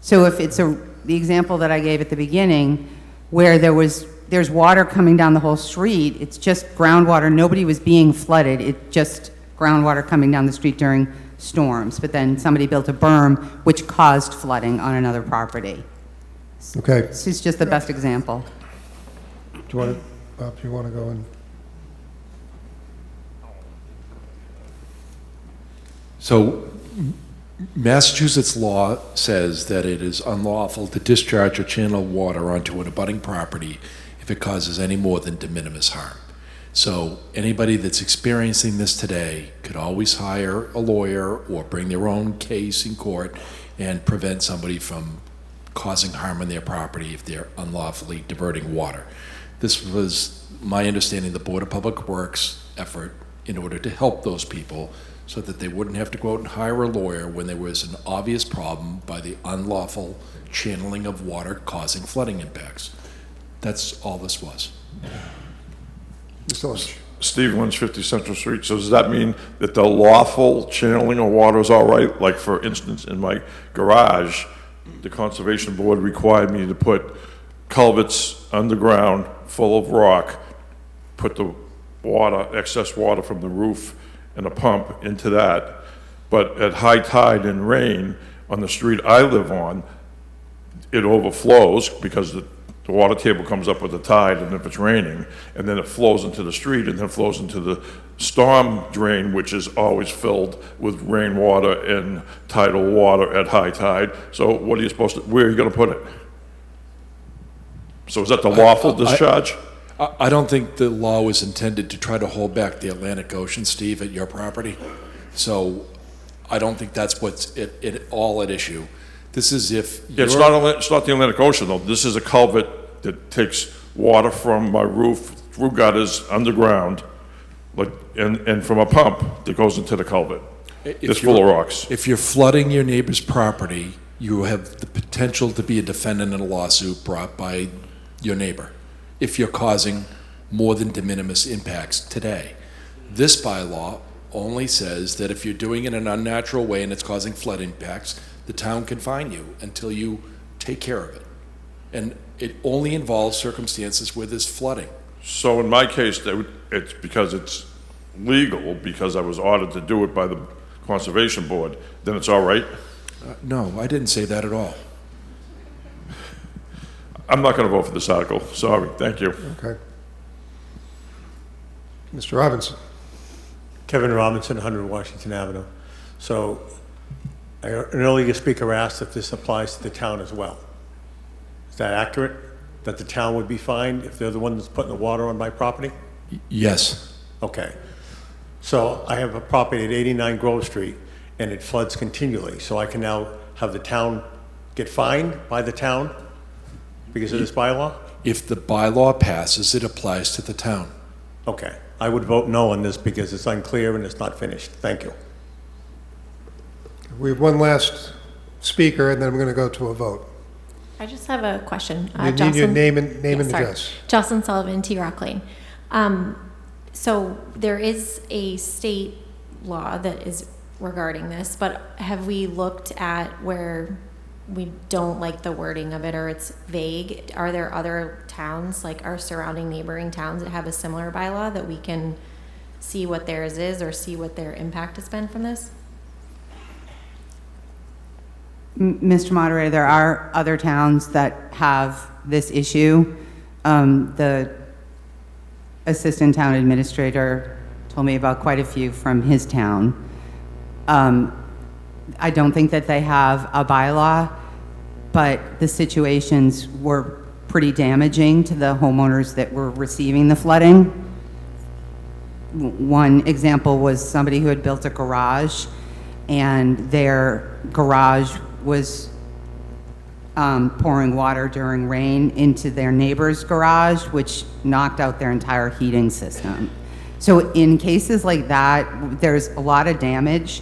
So if it's the example that I gave at the beginning, where there's water coming down the whole street, it's just groundwater, nobody was being flooded, it's just groundwater coming down the street during storms, but then somebody built a berm which caused flooding on another property. Okay. This is just the best example. Bob, do you want to go in? So Massachusetts law says that it is unlawful to discharge or channel water onto an abutting property if it causes any more than de minimis harm. So anybody that's experiencing this today could always hire a lawyer or bring their own case in court and prevent somebody from causing harm on their property if they're unlawfully diverting water. This was my understanding, the Board of Public Works effort in order to help those people so that they wouldn't have to go out and hire a lawyer when there was an obvious problem by the unlawful channeling of water causing flooding impacts. That's all this was. Mr. Lynch. Steve Lynch, 50 Central Street. So does that mean that the lawful channeling of water is all right? Like, for instance, in my garage, the Conservation Board required me to put culverts underground full of rock, put the water, excess water from the roof and a pump into that. But at high tide and rain on the street I live on, it overflows because the water table comes up with the tide, and if it's raining, and then it flows into the street and then flows into the storm drain, which is always filled with rainwater and tidal water at high tide. So what are you supposed to, where are you going to put it? So is that the lawful discharge? I don't think the law was intended to try to hold back the Atlantic Ocean, Steve, at your property. So I don't think that's what's all at issue. This is if it's not the Atlantic Ocean, though. This is a culvert that takes water from my roof through gutters underground, and from a pump that goes into the culvert. It's full of rocks. If you're flooding your neighbor's property, you have the potential to be a defendant in a lawsuit brought by your neighbor if you're causing more than de minimis impacts today. This bylaw only says that if you're doing it in an unnatural way and it's causing flood impacts, the town can fine you until you take care of it. And it only involves circumstances where there's flooding. So in my case, it's because it's legal, because I was ordered to do it by the Conservation Board, then it's all right? No, I didn't say that at all. I'm not going to vote for this article. Sorry. Thank you. Okay. Mr. Robinson. Kevin Robinson, 100 Washington Avenue. So an earlier speaker asked if this applies to the town as well. Is that accurate? That the town would be fined if they're the one that's putting the water on my property? Yes. Okay. So I have a property at 89 Grove Street, and it floods continually. So I can now have the town get fined by the town because of this bylaw? If the bylaw passes, it applies to the town. Okay. I would vote no on this because it's unclear and it's not finished. Thank you. We have one last speaker, and then we're going to go to a vote. I just have a question. You need your name and address. Jocelyn Sullivan, T. Rock Lane. So there is a state law that is regarding this, but have we looked at where we don't like the wording of it or it's vague? Are there other towns, like our surrounding neighboring towns, that have a similar bylaw that we can see what theirs is or see what their impact has been from this? Mr. Moderator, there are other towns that have this issue. The assistant town administrator told me about quite a few from his town. I don't think that they have a bylaw, but the situations were pretty damaging to the homeowners that were receiving the flooding. One example was somebody who had built a garage, and their garage was pouring water during rain into their neighbor's garage, which knocked out their entire heating system. So in cases like that, there's a lot of damage.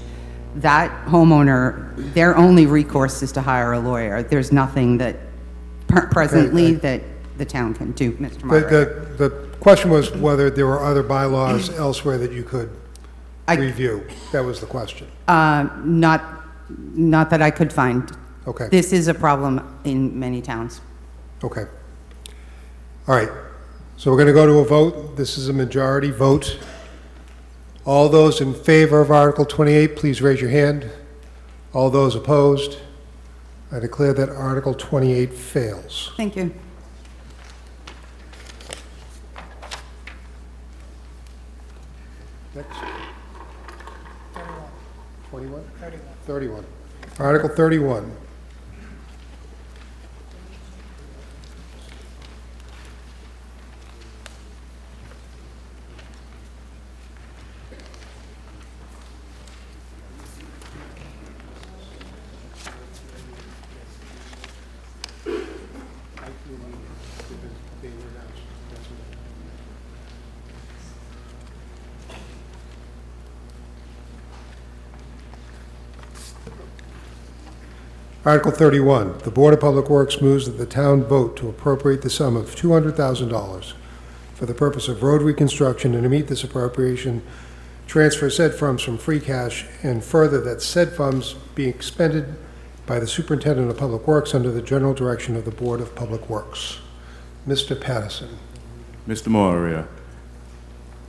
That homeowner, their only recourse is to hire a lawyer. There's nothing that presently that the town can do, Mr. Moderator. The question was whether there were other bylaws elsewhere that you could review. That was the question. Not that I could find. Okay. This is a problem in many towns. Okay. All right. So we're going to go to a vote. This is a majority vote. All those in favor of Article 28, please raise your hand. All those opposed? I declare that Article 28 fails. Thank you. Next. 21? 31. Article 31. Article 31, the Board of Public Works moves that the town vote to appropriate the sum of $200,000 for the purpose of road reconstruction, and to meet this appropriation, transfer said funds from free cash, and further that said funds be expended by the Superintendent of Public Works under the general direction of the Board of Public Works. Mr. Patterson. Mr. Moderator,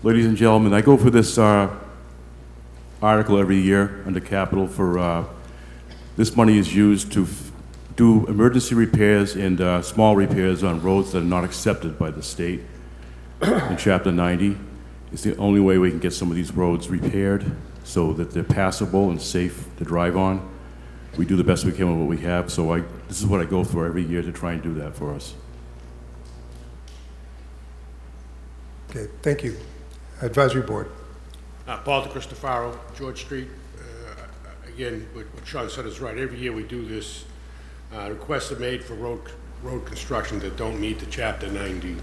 ladies and gentlemen, I go for this article every year under capital for this money is used to do emergency repairs and small repairs on roads that are not accepted by the state in Chapter 90. It's the only way we can get some of these roads repaired so that they're passable and safe to drive on. We do the best we can with what we have, so this is what I go for every year to try and do that for us. Okay, thank you. Advisory Board. Paul DeCristofaro, George Street. Again, what Sean said is right. Every year we do this. Requests are made for road construction that don't meet the Chapter 90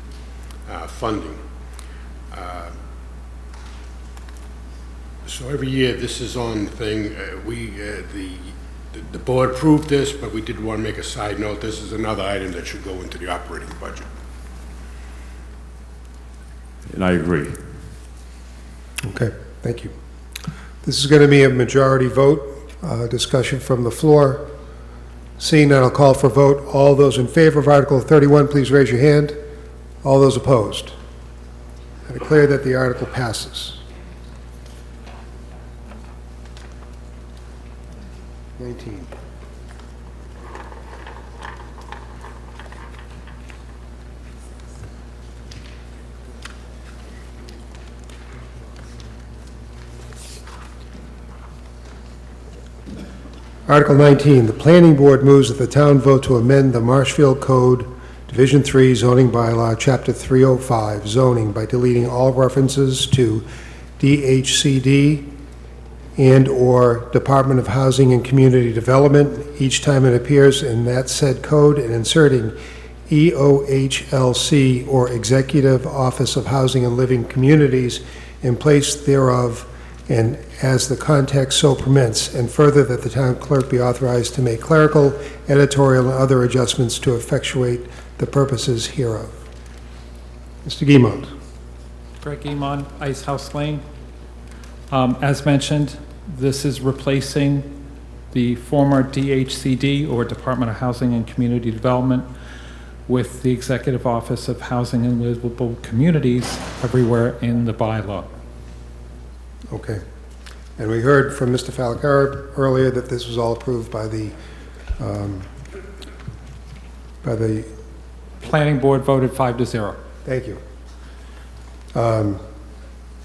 So every year, this is on the thing, the board approved this, but we did want to make a side note. This is another item that should go into the operating budget. And I agree. Okay, thank you. This is going to be a majority vote, discussion from the floor. Seeing none, I'll call for a vote. All those in favor of Article 31, please raise your hand. All those opposed? I declare that the article passes. 19. Article 19, the Planning Board moves that the town vote to amend the Marshfield Code, Division 3 zoning bylaw, Chapter 305, zoning, by deleting all references to DHCD and/or Department of Housing and Community Development each time it appears in that said code, and inserting EOHLC, or Executive Office of Housing and Living Communities, in place thereof, and as the context so permits, and further that the town clerk be authorized to make clerical, editorial, and other adjustments to effectuate the purposes hereof. Mr. Guimond. Greg Guimond, Ice House Lane. As mentioned, this is replacing the former DHCD, or Department of Housing and Community Development, with the Executive Office of Housing and Livable Communities everywhere in the bylaw. Okay. And we heard from Mr. Falcara earlier that this was all approved by the Planning Board voted 5-0. Thank you.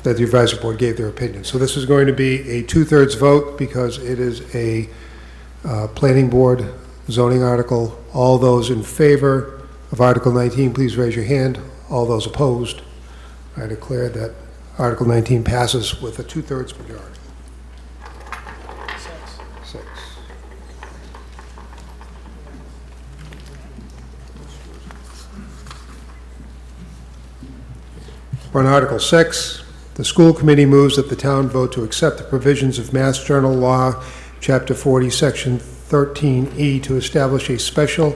That the advisory board gave their opinion. So this is going to be a 2/3 vote because it is a Planning Board zoning article. All those in favor of Article 19, please raise your hand. All those opposed? I declare that Article 19 passes with a 2/3 majority. 6. On Article 6, the school committee moves that the town vote to accept the provisions of Mass General Law, Chapter 40, Section 13E, to establish a special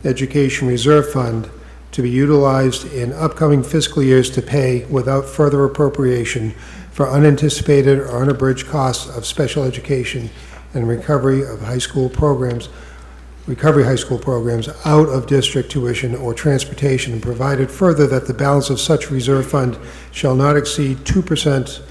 education reserve fund to be utilized in upcoming fiscal years to pay, without further appropriation, for unanticipated or unabridged costs of special education and recovery high school programs out of district tuition or transportation, and provided further that the balance of such reserve fund shall not exceed 2%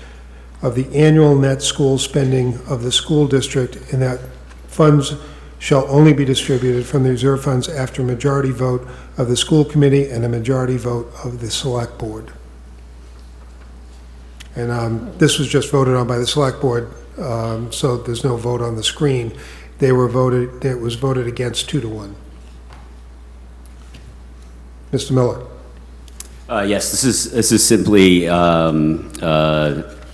of the annual net school spending of the school district, and that funds shall only be distributed from the reserve funds after a majority vote of the school committee and a majority vote of the select board. And this was just voted on by the select board, so there's no vote on the screen. It was voted against 2-1. Mr. Miller. Yes, this is simply an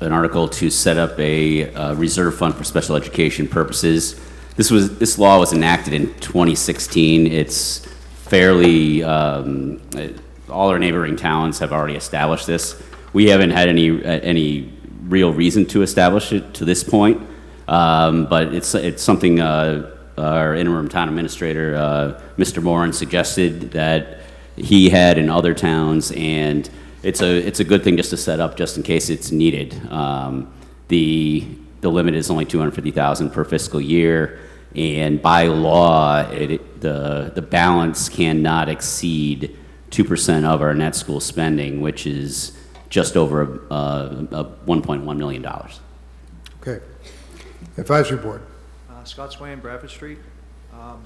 article to set up a reserve fund for special education purposes. This law was enacted in 2016. It's fairly, all our neighboring towns have already established this. We haven't had any real reason to establish it to this point, but it's something our interim town administrator, Mr. Moran, suggested that he had in other towns, and it's a good thing just to set up just in case it's needed. The limit is only $250,000 per fiscal year, and by law, the balance cannot exceed 2% of our net school spending, which is just over $1.1 million. Okay. Advisory Board. Scott Swain, Bradford Street.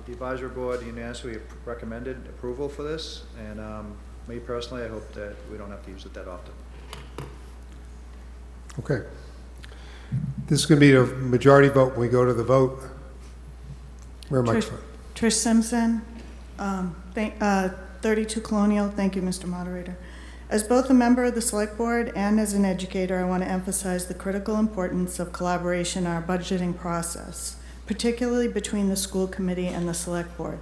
The advisory board unanimously recommended approval for this, and me personally, I hope that we don't have to use it that often. Okay. This is going to be a majority vote when we go to the vote. Where am I? Trish Simpson, 32 Colonial. Thank you, Mr. Moderator. As both a member of the Select Board and as an educator, I want to emphasize the critical importance of collaboration in our budgeting process, particularly between the school committee and the Select Board.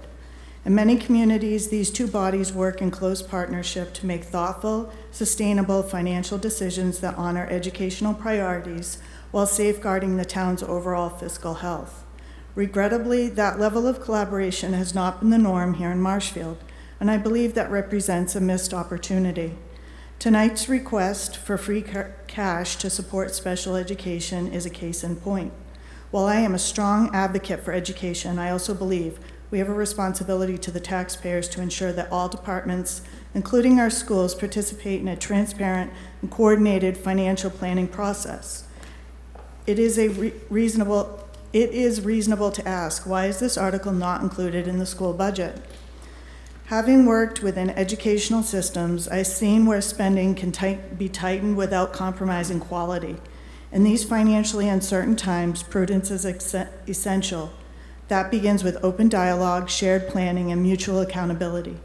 In many communities, these two bodies work in close partnership to make thoughtful, sustainable financial decisions that honor educational priorities while safeguarding the town's overall fiscal health. Regrettably, that level of collaboration has not been the norm here in Marshfield, and I believe that represents a missed opportunity. Tonight's request for free cash to support special education is a case in point. While I am a strong advocate for education, I also believe we have a responsibility to the taxpayers to ensure that all departments, including our schools, participate in a transparent and coordinated financial planning process. It is reasonable to ask, why is this article not included in the school budget? Having worked within educational systems, I've seen where spending can be tightened without compromising quality. In these financially uncertain times, prudence is essential. That begins with open dialogue, shared planning, and mutual accountability.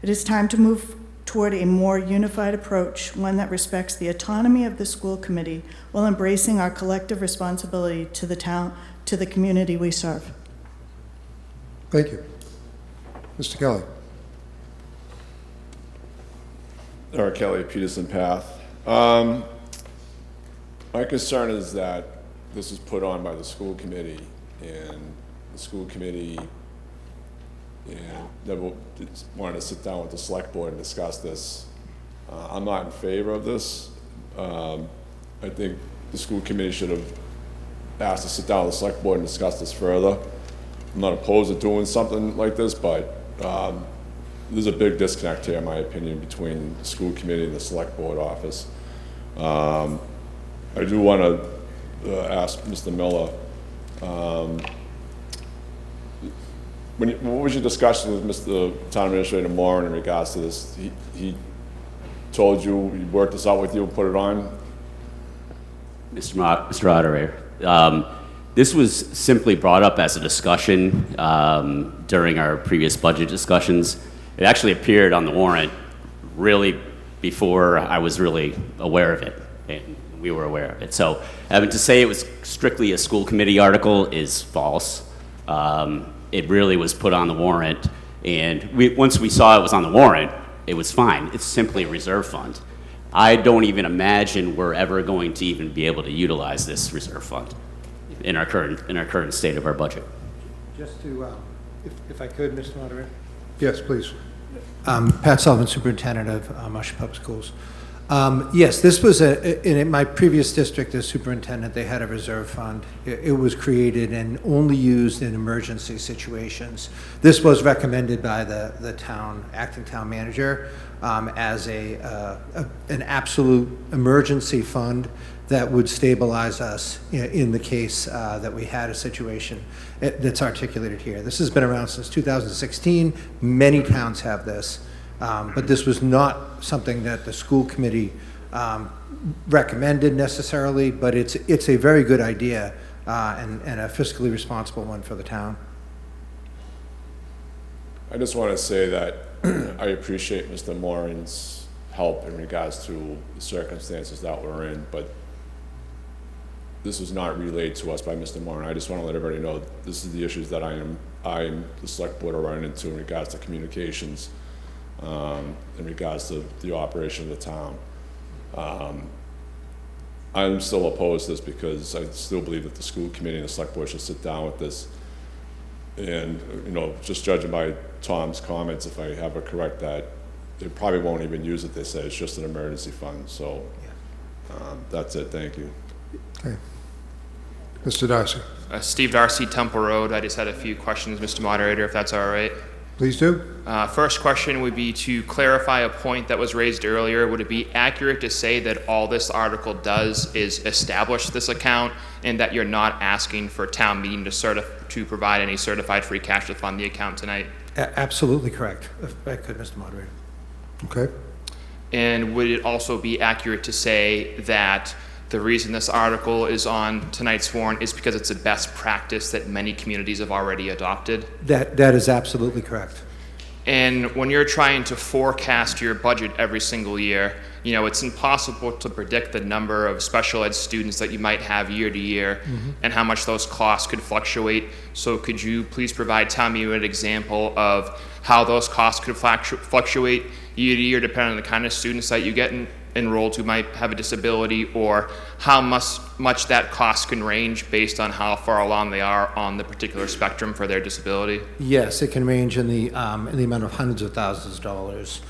It is time to move toward a more unified approach, one that respects the autonomy of the school committee while embracing our collective responsibility to the town, to the community we serve. Thank you. Mr. Kelly. Eric Kelly, Peterson Path. My concern is that this was put on by the school committee, and the school committee never wanted to sit down with the select board and discuss this. I'm not in favor of this. I think the school committee should have asked to sit down with the select board and discuss this further. I'm not opposed to doing something like this, but there's a big disconnect here, in my opinion, between the school committee and the select board office. I do want to ask Mr. Miller, what was your discussion with Mr. Town Administrator Moran in regards to this? He told you, he worked this out with you, put it on? Mr. Moderator, this was simply brought up as a discussion during our previous budget discussions. It actually appeared on the warrant really before I was really aware of it, and we were aware of it. So having to say it was strictly a school committee article is false. It really was put on the warrant, and once we saw it was on the warrant, it was fine. It's simply a reserve fund. I don't even imagine we're ever going to even be able to utilize this reserve fund in our current state of our budget. Just to, if I could, Mr. Moderator. Yes, please. Pat Sullivan, Superintendent of Marshfield Public Schools. Yes, this was in my previous district as superintendent, they had a reserve fund. It was created and only used in emergency situations. This was recommended by the acting town manager as an absolute emergency fund that would stabilize us in the case that we had a situation that's articulated here. This has been around since 2016. Many towns have this, but this was not something that the school committee recommended necessarily, but it's a very good idea and a fiscally responsible one for the town. I just want to say that I appreciate Mr. Moran's help in regards to the circumstances that we're in, but this was not relayed to us by Mr. Moran. I just want to let everybody know this is the issues that I'm the select board are running into in regards to communications, in regards to the operation of the town. I'm still opposed to this because I still believe that the school committee and the select board should sit down with this. And, just judging by Tom's comments, if I have it correct, that they probably won't even use it. They say it's just an emergency fund. So that's it. Thank you. Okay. Mr. Darcy. Steve Darcy, Temple Road. I just had a few questions, Mr. Moderator, if that's all right. Please do. First question would be to clarify a point that was raised earlier. Would it be accurate to say that all this article does is establish this account and that you're not asking for town meeting to provide any certified free cash to fund the account tonight? Absolutely correct, if I could, Mr. Moderator. Okay. And would it also be accurate to say that the reason this article is on tonight's warrant is because it's a best practice that many communities have already adopted? That is absolutely correct. And when you're trying to forecast your budget every single year, it's impossible to predict the number of special ed students that you might have year to year and how much those costs could fluctuate. So could you please provide Tommy an example of how those costs could fluctuate year to year depending on the kind of students that you get enrolled who might have a disability, or how much that cost can range based on how far along they are on the particular spectrum for their disability? Yes, it can range in the amount of hundreds of thousands of dollars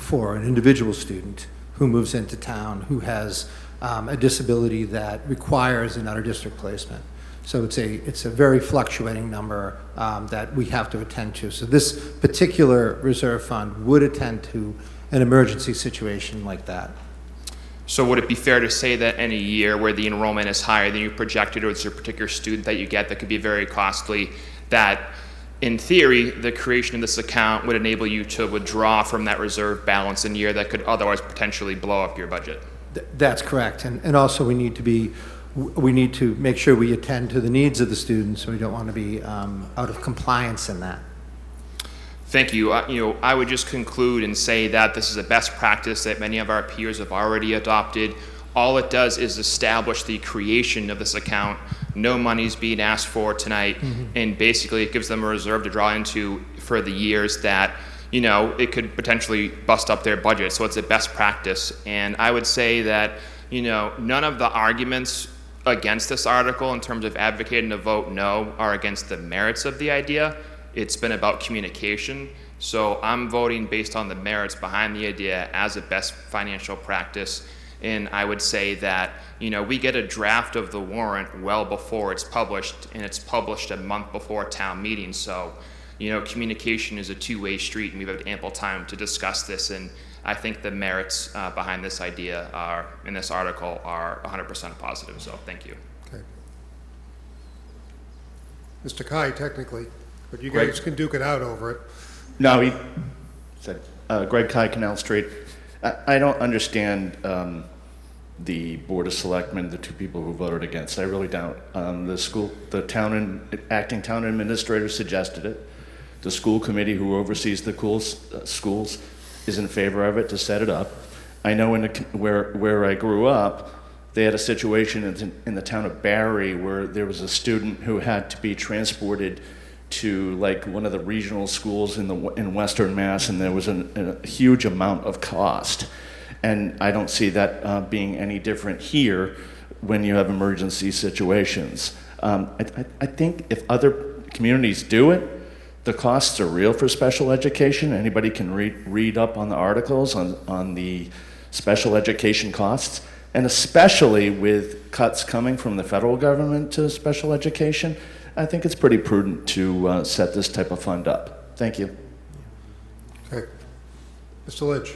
for an individual student who moves into town who has a disability that requires an out-of-district placement. So it's a very fluctuating number that we have to attend to. So this particular reserve fund would attend to an emergency situation like that. So would it be fair to say that any year where the enrollment is higher than you projected, or it's a particular student that you get that could be very costly, that in theory, the creation of this account would enable you to withdraw from that reserve balance in a year that could otherwise potentially blow up your budget? That's correct. And also we need to make sure we attend to the needs of the students. We don't want to be out of compliance in that. Thank you. I would just conclude and say that this is a best practice that many of our peers have already adopted. All it does is establish the creation of this account. No money's being asked for tonight, and basically it gives them a reserve to draw into for the years that, it could potentially bust up their budget. So it's a best practice. And I would say that, none of the arguments against this article in terms of advocating to vote no are against the merits of the idea. It's been about communication. So I'm voting based on the merits behind the idea as a best financial practice. And I would say that, we get a draft of the warrant well before it's published, and it's published a month before town meeting. So, communication is a two-way street, and we've had ample time to discuss this. And I think the merits behind this idea in this article are 100% positive. So thank you. Okay. Mr. Kai, technically, but you guys can duke it out over it. No, he said, Greg Kai, Canal Street. I don't understand the Board of Selectmen, the two people who voted against. I really don't. The acting town administrator suggested it. The school committee who oversees the schools is in favor of it to set it up. I know where I grew up, they had a situation in the town of Barry where there was a student who had to be transported to like one of the regional schools in Western Mass, and there was a huge amount of cost. And I don't see that being any different here when you have emergency situations. I think if other communities do it, the costs are real for special education. Anybody can read up on the articles on the special education costs, and especially with cuts coming from the federal government to special education, I think it's pretty prudent to set this type of fund up. Thank you. Okay. Mr. Lynch.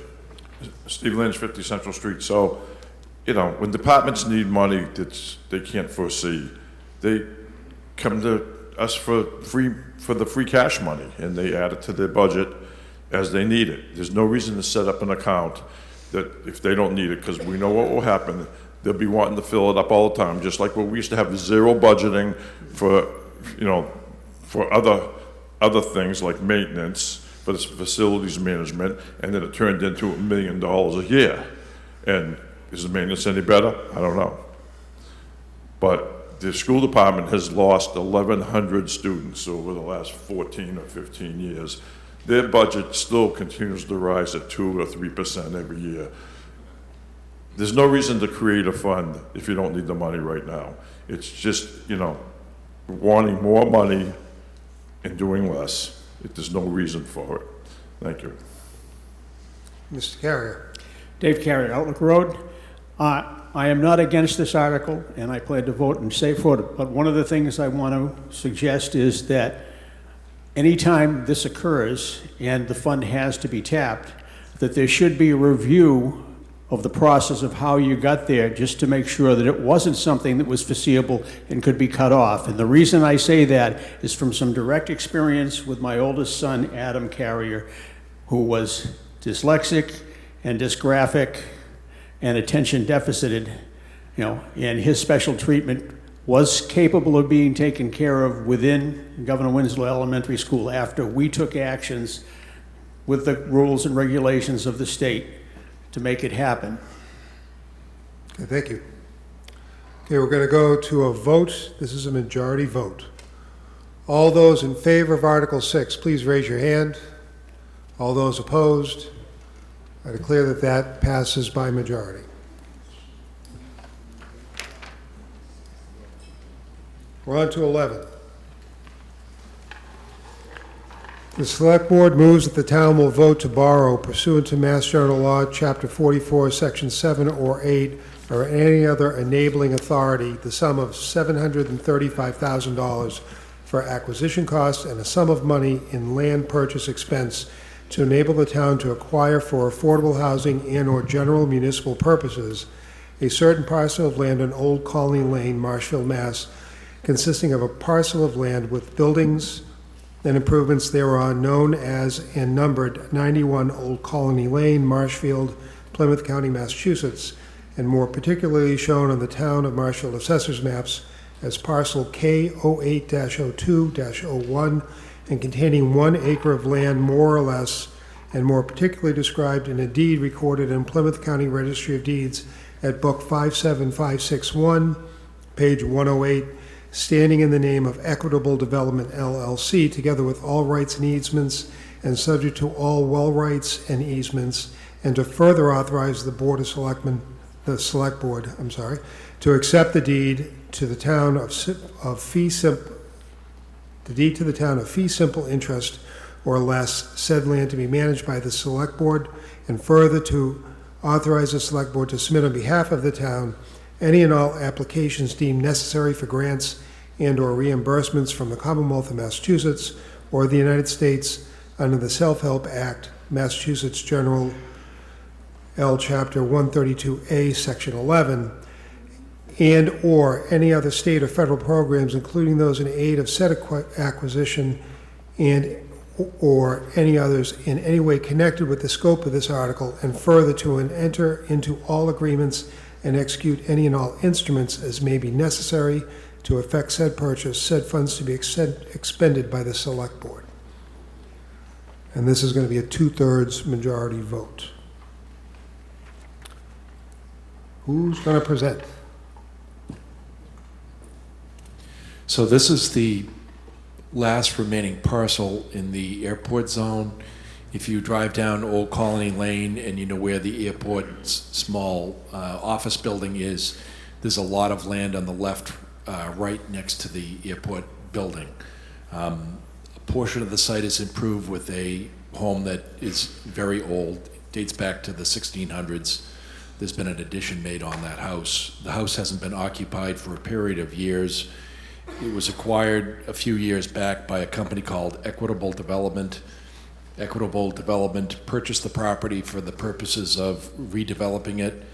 Steve Lynch, 50 Central Street. So, when departments need money that they can't foresee, they come to us for the free cash money, and they add it to their budget as they need it. There's no reason to set up an account that if they don't need it, because we know what will happen. They'll be wanting to fill it up all the time, just like when we used to have zero budgeting for, for other things like maintenance, for this facilities management, and then it turned into $1 million a year. And is the maintenance any better? I don't know. But the school department has lost 1,100 students over the last 14 or 15 years. Their budget still continues to rise at 2 or 3% every year. There's no reason to create a fund if you don't need the money right now. It's just, wanting more money and doing less. There's no reason for it. Thank you. Mr. Carrier. Dave Carrier, Outlook Road. I am not against this article, and I plan to vote and say for it. But one of the things I want to suggest is that anytime this occurs and the fund has to be tapped, that there should be a review of the process of how you got there, just to make sure that it wasn't something that was foreseeable and could be cut off. And the reason I say that is from some direct experience with my oldest son, Adam Carrier, who was dyslexic and dysgraphic and attention deficited, and his special treatment was capable of being taken care of within Governor Winslow Elementary School after we took actions with the rules and regulations of the state to make it happen. Okay, thank you. Okay, we're going to go to a vote. This is a majority vote. All those in favor of Article 6, please raise your hand. All those opposed? I declare that that passes by majority. We're on to 11. The Select Board moves that the town will vote to borrow pursuant to Mass General Law, Chapter 44, Section 7 or 8, or any other enabling authority, the sum of $735,000 for acquisition costs and a sum of money in land purchase expense to enable the town to acquire for affordable housing and/or general municipal purposes a certain parcel of land on Old Colony Lane, Marshfield, Mass., consisting of a parcel of land with buildings and improvements thereon known as and numbered 91 Old Colony Lane, Marshfield, Plymouth County, Massachusetts, and more particularly shown on the Town of Marshfield Assessors Maps as parcel K08-02-01 and containing 1 acre of land more or less, and more particularly described in a deed recorded in Plymouth County Registry of Deeds at Book 57561, page 108, standing in the name of Equitable Development LLC, together with all rights and easements and subject to all well rights and easements, and to further authorize the Board of Selectmen, the Select Board, to accept the deed to the town of fee simple interest or less, said land to be managed by the Select Board, and further to authorize the Select Board to submit on behalf of the town any and all applications deemed necessary for grants and/or reimbursements from the Commonwealth of Massachusetts or the United States under the Self-Help Act, Massachusetts General L. Chapter 132A, Section 11, and/or any other state or federal programs, including those in aid of said acquisition and/or any others in any way connected with the scope of this article, and further to enter into all agreements and execute any and all instruments as may be necessary to effect said purchase, said funds to be expended by the Select Board. And this is going to be a 2/3 majority vote. Who's going to present? So this is the last remaining parcel in the airport zone. If you drive down Old Colony Lane and you know where the airport's small office building is, there's a lot of land on the left, right next to the airport building. A portion of the site is improved with a home that is very old, dates back to the 1600s. There's been an addition made on that house. The house hasn't been occupied for a period of years. It was acquired a few years back by a company called Equitable Development. Equitable Development purchased the property for the purposes of redeveloping it.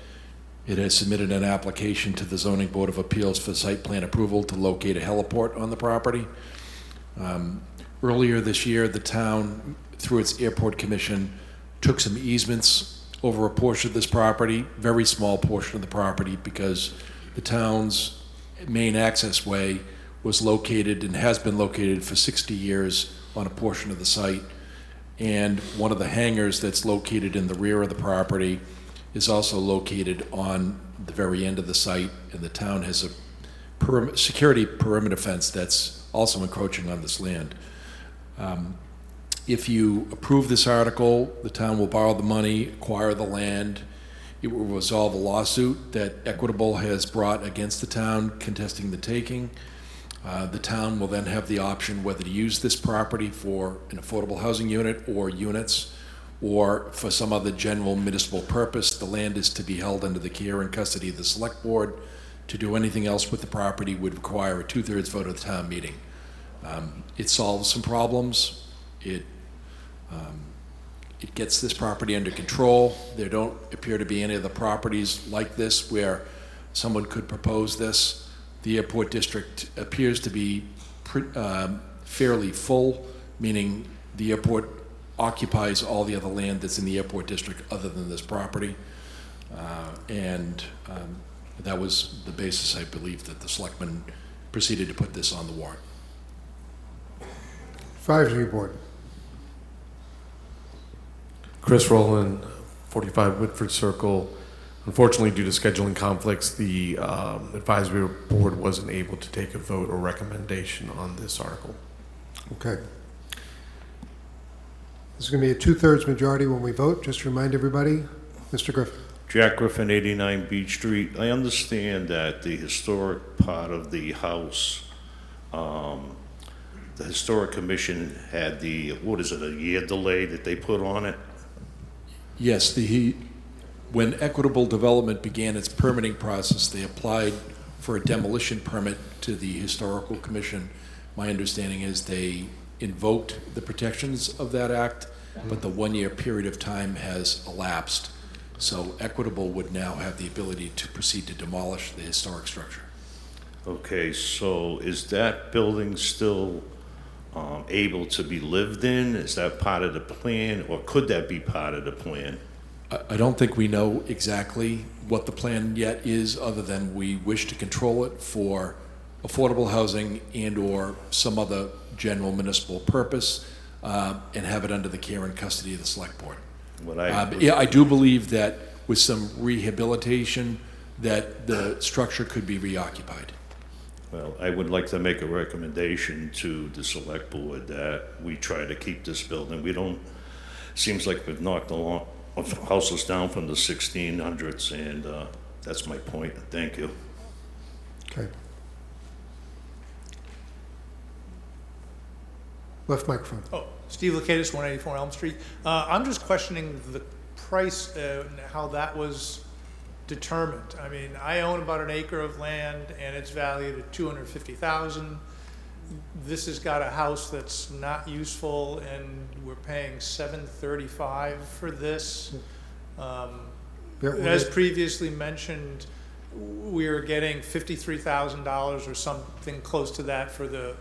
It has submitted an application to the Zoning Board of Appeals for site plan approval to locate a heliport on the property. Earlier this year, the town, through its airport commission, took some easements over a portion of this property, very small portion of the property, because the town's main access way was located and has been located for 60 years on a portion of the site. And one of the hangars that's located in the rear of the property is also located on the very end of the site, and the town has a security perimeter fence that's also encroaching on this land. If you approve this article, the town will borrow the money, acquire the land. It will resolve a lawsuit that Equitable has brought against the town contesting the taking. The town will then have the option whether to use this property for an affordable housing unit or units, or for some other general municipal purpose. The land is to be held under the care and custody of the Select Board. To do anything else with the property would require a 2/3 vote of the town meeting. It solves some problems. It gets this property under control. There don't appear to be any other properties like this where someone could propose this. The airport district appears to be fairly full, meaning the airport occupies all the other land that's in the airport district other than this property. That was the basis, I believe, that the selectmen proceeded to put this on the warrant. Advisory Board. Chris Rowland, 45 Whitford Circle. Unfortunately, due to scheduling conflicts, the advisory board wasn't able to take a vote or recommendation on this article. Okay. This is going to be a two-thirds majority when we vote. Just to remind everybody, Mr. Griffin. Jack Griffin, 89 Beach Street. I understand that the historic part of the house, the Historic Commission had the, what is it, a year delay that they put on it? Yes, when Equitable Development began its permitting process, they applied for a demolition permit to the Historical Commission. My understanding is they invoked the protections of that act, but the one-year period of time has elapsed. So Equitable would now have the ability to proceed to demolish the historic structure. Okay, so is that building still able to be lived in? Is that part of the plan, or could that be part of the plan? I don't think we know exactly what the plan yet is, other than we wish to control it for affordable housing and/or some other general municipal purpose, and have it under the care and custody of the Select Board. Yeah, I do believe that with some rehabilitation, that the structure could be reoccupied. Well, I would like to make a recommendation to the Select Board that we try to keep this building. We don't, seems like we've knocked a lot of houses down from the 1600s, and that's my point. Thank you. Okay. Left microphone. Oh, Steve Lakatos, 184 Elm Street. I'm just questioning the price and how that was determined. I mean, I own about an acre of land and it's valued at $250,000. This has got a house that's not useful and we're paying $735 for this. As previously mentioned, we are getting $53,000 or something close to that for the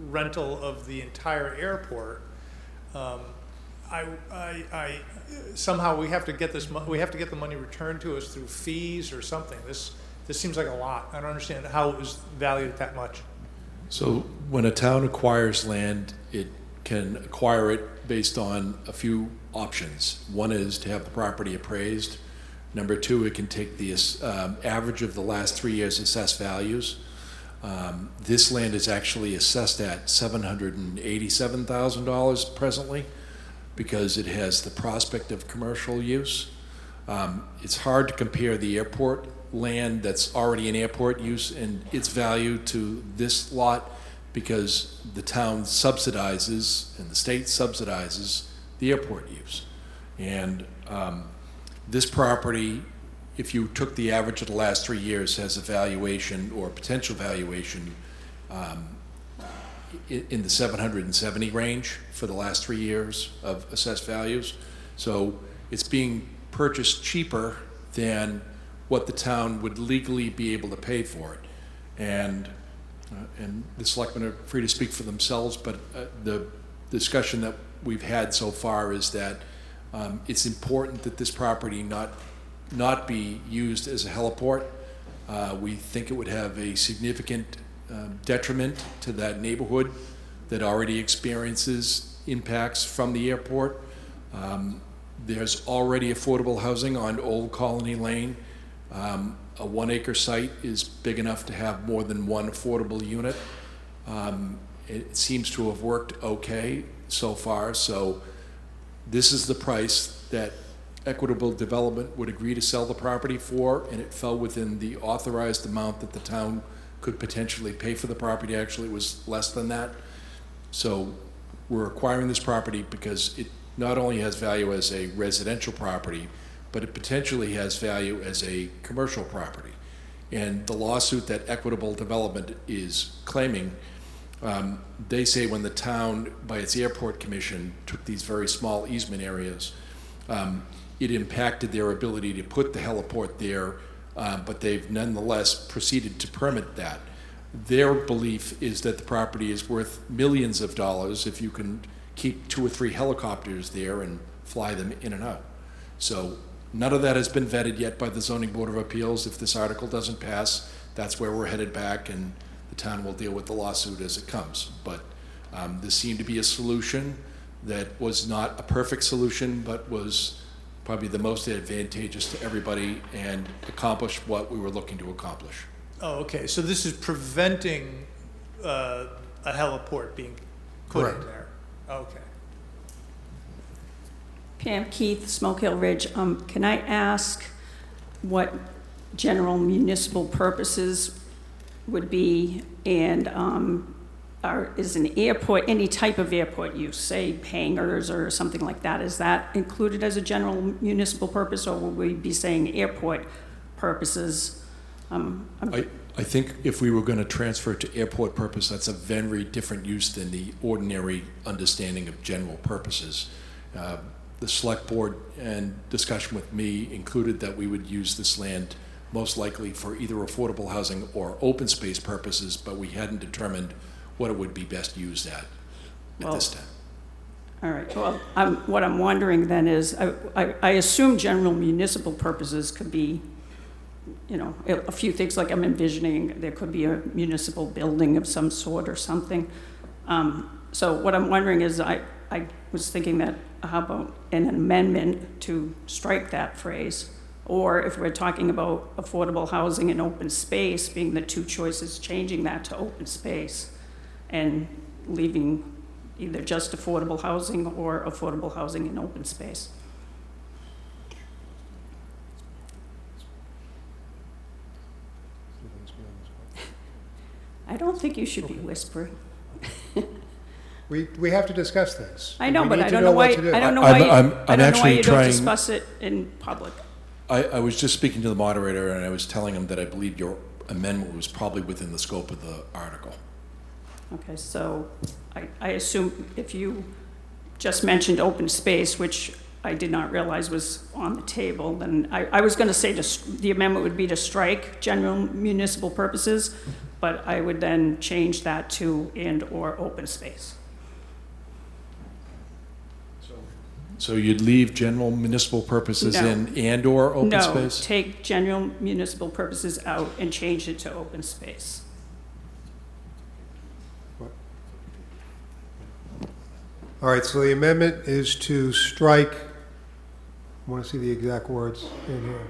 rental of the entire airport. Somehow we have to get this. We have to get the money returned to us through fees or something. This seems like a lot. I don't understand how it was valued at that much. So when a town acquires land, it can acquire it based on a few options. One is to have the property appraised. Number two, it can take the average of the last 3 years' assessed values. This land is actually assessed at $787,000 presently, because it has the prospect of commercial use. It's hard to compare the airport land that's already in airport use and its value to this lot, because the town subsidizes and the state subsidizes the airport use. And this property, if you took the average of the last 3 years, has a valuation or potential valuation in the 770 range for the last 3 years of assessed values. So it's being purchased cheaper than what the town would legally be able to pay for it. And the selectmen are free to speak for themselves, but the discussion that we've had so far is that it's important that this property not be used as a heliport. We think it would have a significant detriment to that neighborhood that already experiences impacts from the airport. There's already affordable housing on Old Colony Lane. A 1 acre site is big enough to have more than one affordable unit. It seems to have worked okay so far, so this is the price that Equitable Development would agree to sell the property for, and it fell within the authorized amount that the town could potentially pay for the property. Actually, it was less than that. So we're acquiring this property because it not only has value as a residential property, but it potentially has value as a commercial property. And the lawsuit that Equitable Development is claiming, they say when the town, by its airport commission, took these very small easement areas, it impacted their ability to put the heliport there, but they've nonetheless proceeded to permit that. Their belief is that the property is worth millions of dollars if you can keep 2 or 3 helicopters there and fly them in and out. So none of that has been vetted yet by the Zoning Board of Appeals. If this article doesn't pass, that's where we're headed back, and the town will deal with the lawsuit as it comes. But this seemed to be a solution that was not a perfect solution, but was probably the most advantageous to everybody and accomplished what we were looking to accomplish. Oh, okay. So this is preventing a heliport being put in there. Okay. Pam Keith, Smoke Hill Ridge. Can I ask what general municipal purposes would be, and is an airport, any type of airport use, say hangars or something like that, is that included as a general municipal purpose, or will we be saying airport purposes? I think if we were going to transfer it to airport purpose, that's a very different use than the ordinary understanding of general purposes. The select board and discussion with me included that we would use this land most likely for either affordable housing or open space purposes, but we hadn't determined what it would be best used at this time. All right, well, what I'm wondering then is, I assume general municipal purposes could be, you know, a few things like I'm envisioning. There could be a municipal building of some sort or something. So what I'm wondering is, I was thinking that, how about an amendment to strike that phrase? Or if we're talking about affordable housing and open space being the two choices, changing that to open space and leaving either just affordable housing or affordable housing in open space. I don't think you should be whispering. We have to discuss things. I know, We but need I to don't know why. what to do. I don't know why. I don't know why you don't trying- discuss it in public. I was just speaking to the moderator, and I was telling him that I believe your amendment was probably within the scope of the article. Okay, so I assume if you just mentioned open space, which I did not realize was on the table, then I was going to say the amendment would be to strike general municipal purposes, but I would then change that to and/or open space. So you'd leave general municipal purposes No. in and/or open No, space? take general municipal purposes out and change it to open space. All right, so the amendment is to strike, I want to see the exact words in here.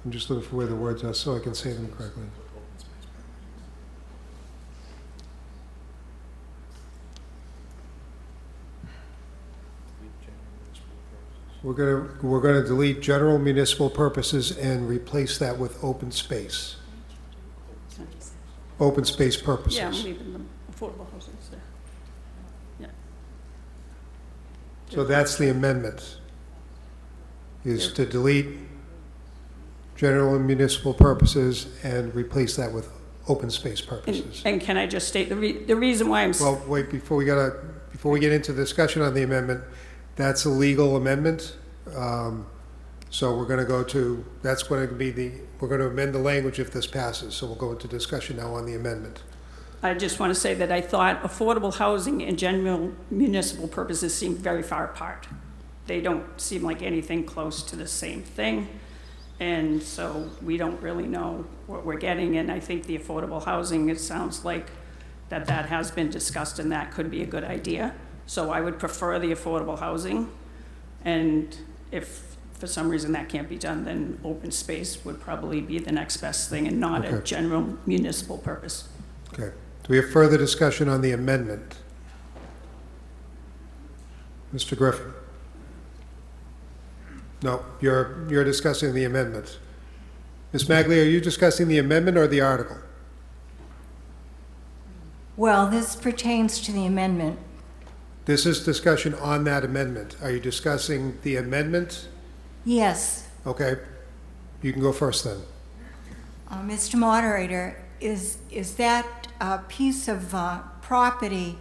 I'm just looking for where the words are so I can say them correctly. We're gonna delete general municipal purposes and replace that with open space. Open space purposes. Yeah, I'm leaving the affordable housing there. Yeah. So that's the amendment, is to delete general and municipal purposes and replace that with open space purposes. And can I just state the reason why I'm... Well, wait, before we get into the discussion on the amendment, that's a legal amendment. So we're going to go to, that's going to be we're going to amend the language if this passes. So we'll go into discussion now on the amendment. I just want to say that I thought affordable housing and general municipal purposes seem very far apart. They don't seem like anything close to the same thing. And so we don't really know what we're getting. And I think the affordable housing, it sounds like that has been discussed and that could be a good idea. So I would prefer the affordable housing. And if for some reason that can't be done, then open space would probably be the next best thing and not a general municipal purpose. Okay. Do we have further discussion on the amendment? Mr. Griffin? No, you're discussing the amendment. Ms. Magley, are you discussing the amendment or the article? Well, this pertains to the amendment. This is discussion on that amendment. Are you discussing the amendment? Yes. Okay. You can go first then. Mr. Moderator, is that piece of property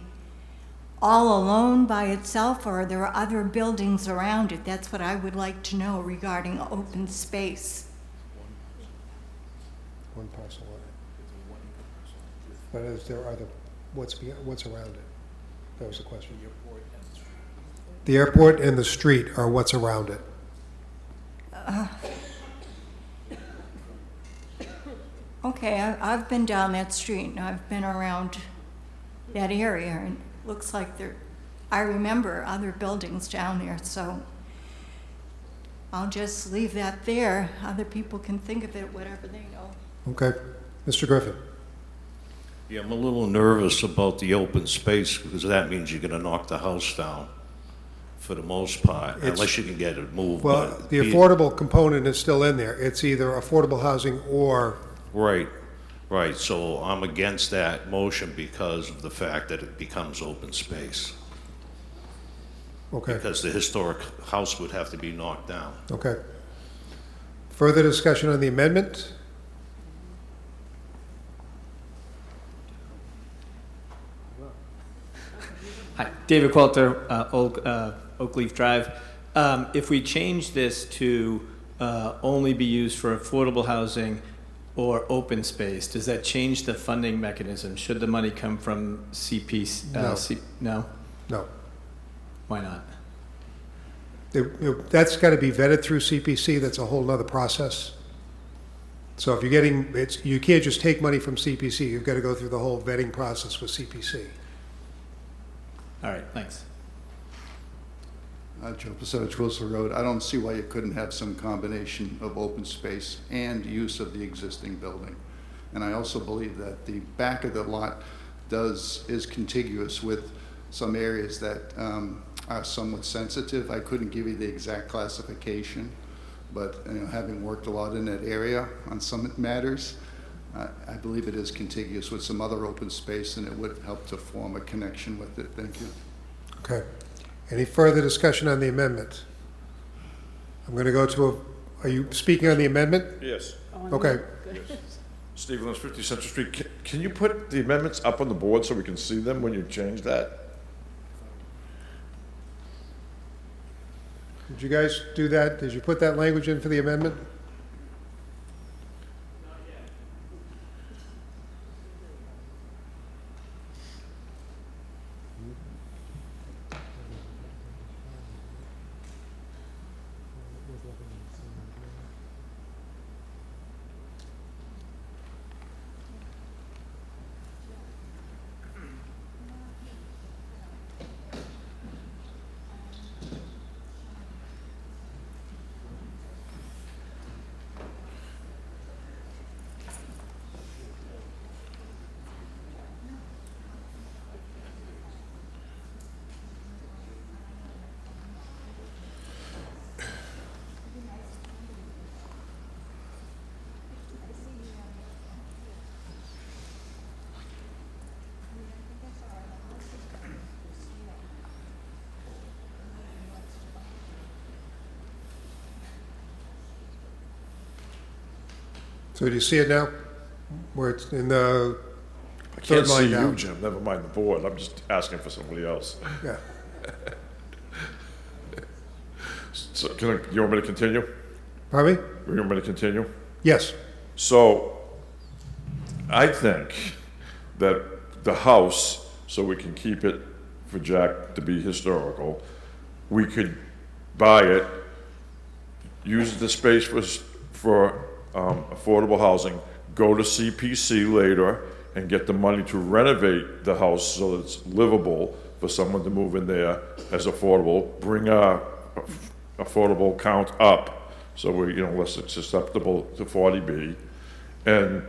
all alone by itself, or are there other buildings around it? That's what I would like to know regarding open space. One parcel. But is there other, what's around it? That was the question. The airport and the street are what's around it. Okay, I've been down that street, and I've been around that area, and it looks like I remember other buildings down there, so I'll just leave that there. Other people can think of it whatever they know. Okay. Mr. Griffin? Yeah, I'm a little nervous about the open space because that means you're going to knock the house down. for the most part, It's- unless you can get it moved. Well, but the affordable component is still in there. It's either affordable housing or, Right, right. So I'm against that motion because of the fact that it becomes open space. okay, Because the historic house would have to be knocked down. okay. Further discussion on the amendment? Hi, David Qualter, Oak Leaf Drive. If we change this to only be used for affordable housing or open space, does that change the funding mechanism? Should the money come from CPC? No. No? No. Why not? That's got to be vetted through CPC. That's a whole nother process. So if you're getting, you can't just take money from CPC. You've got to go through the whole vetting process with CPC. All right, thanks. Joe Pasevich, Wilson Road. I don't see why you couldn't have some combination of open space and use of the existing building. And I also believe that the back of the lot is contiguous with some areas that are somewhat sensitive. I couldn't give you the exact classification, but having worked a lot in that area on some matters, I believe it is contiguous with some other open space, and it would help to form a connection with it. Thank you. Okay. Any further discussion on the amendment? I'm going to go to are you speaking on the amendment? Yes. Okay. Yes. Steve, on 50 Central Street, can you put the amendments up on the board so we can see them when you change that? Did you guys do that? Did you put that language in for the amendment? So do you see it now? Where it's in the I third can't see line you, down? Jim, never mind the board. I'm just asking for somebody else. Yeah. So you want me to continue? Pardon me? You want me to continue? Yes. So I think that the house, so we can keep it for Jack to be historical, we could buy it, use the space for affordable housing, go to CPC later and get the money to renovate the house so that it's livable for someone to move in there as affordable, bring our affordable count up so we're less susceptible to 40B. And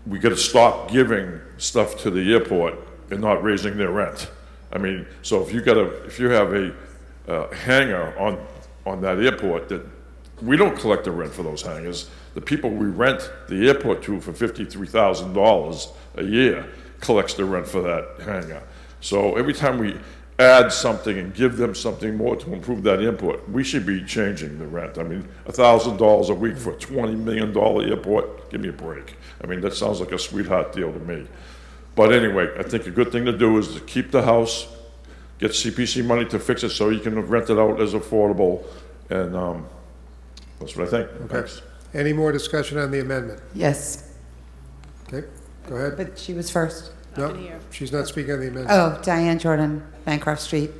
we got to stop giving stuff to the airport and not raising their rent. I mean, so if you have a hangar on that airport, that we don't collect the rent for those hangars. The people we rent the airport to for $53,000 a year collects the rent for that hangar. So every time we add something and give them something more to improve that input, we should be changing the rent. I mean, $1,000 a week for a $20 million airport, give me a break. I mean, that sounds like a sweetheart deal to me. But anyway, I think a good thing to do is to keep the house, get CPC money to fix it so you can rent it out as affordable, and that's what I think. Okay. Thanks. Any more discussion on the amendment? Yes. Okay, go ahead. But she was first. No, she's not speaking on the amendment. Oh, Diane Jordan, Bancroft Street.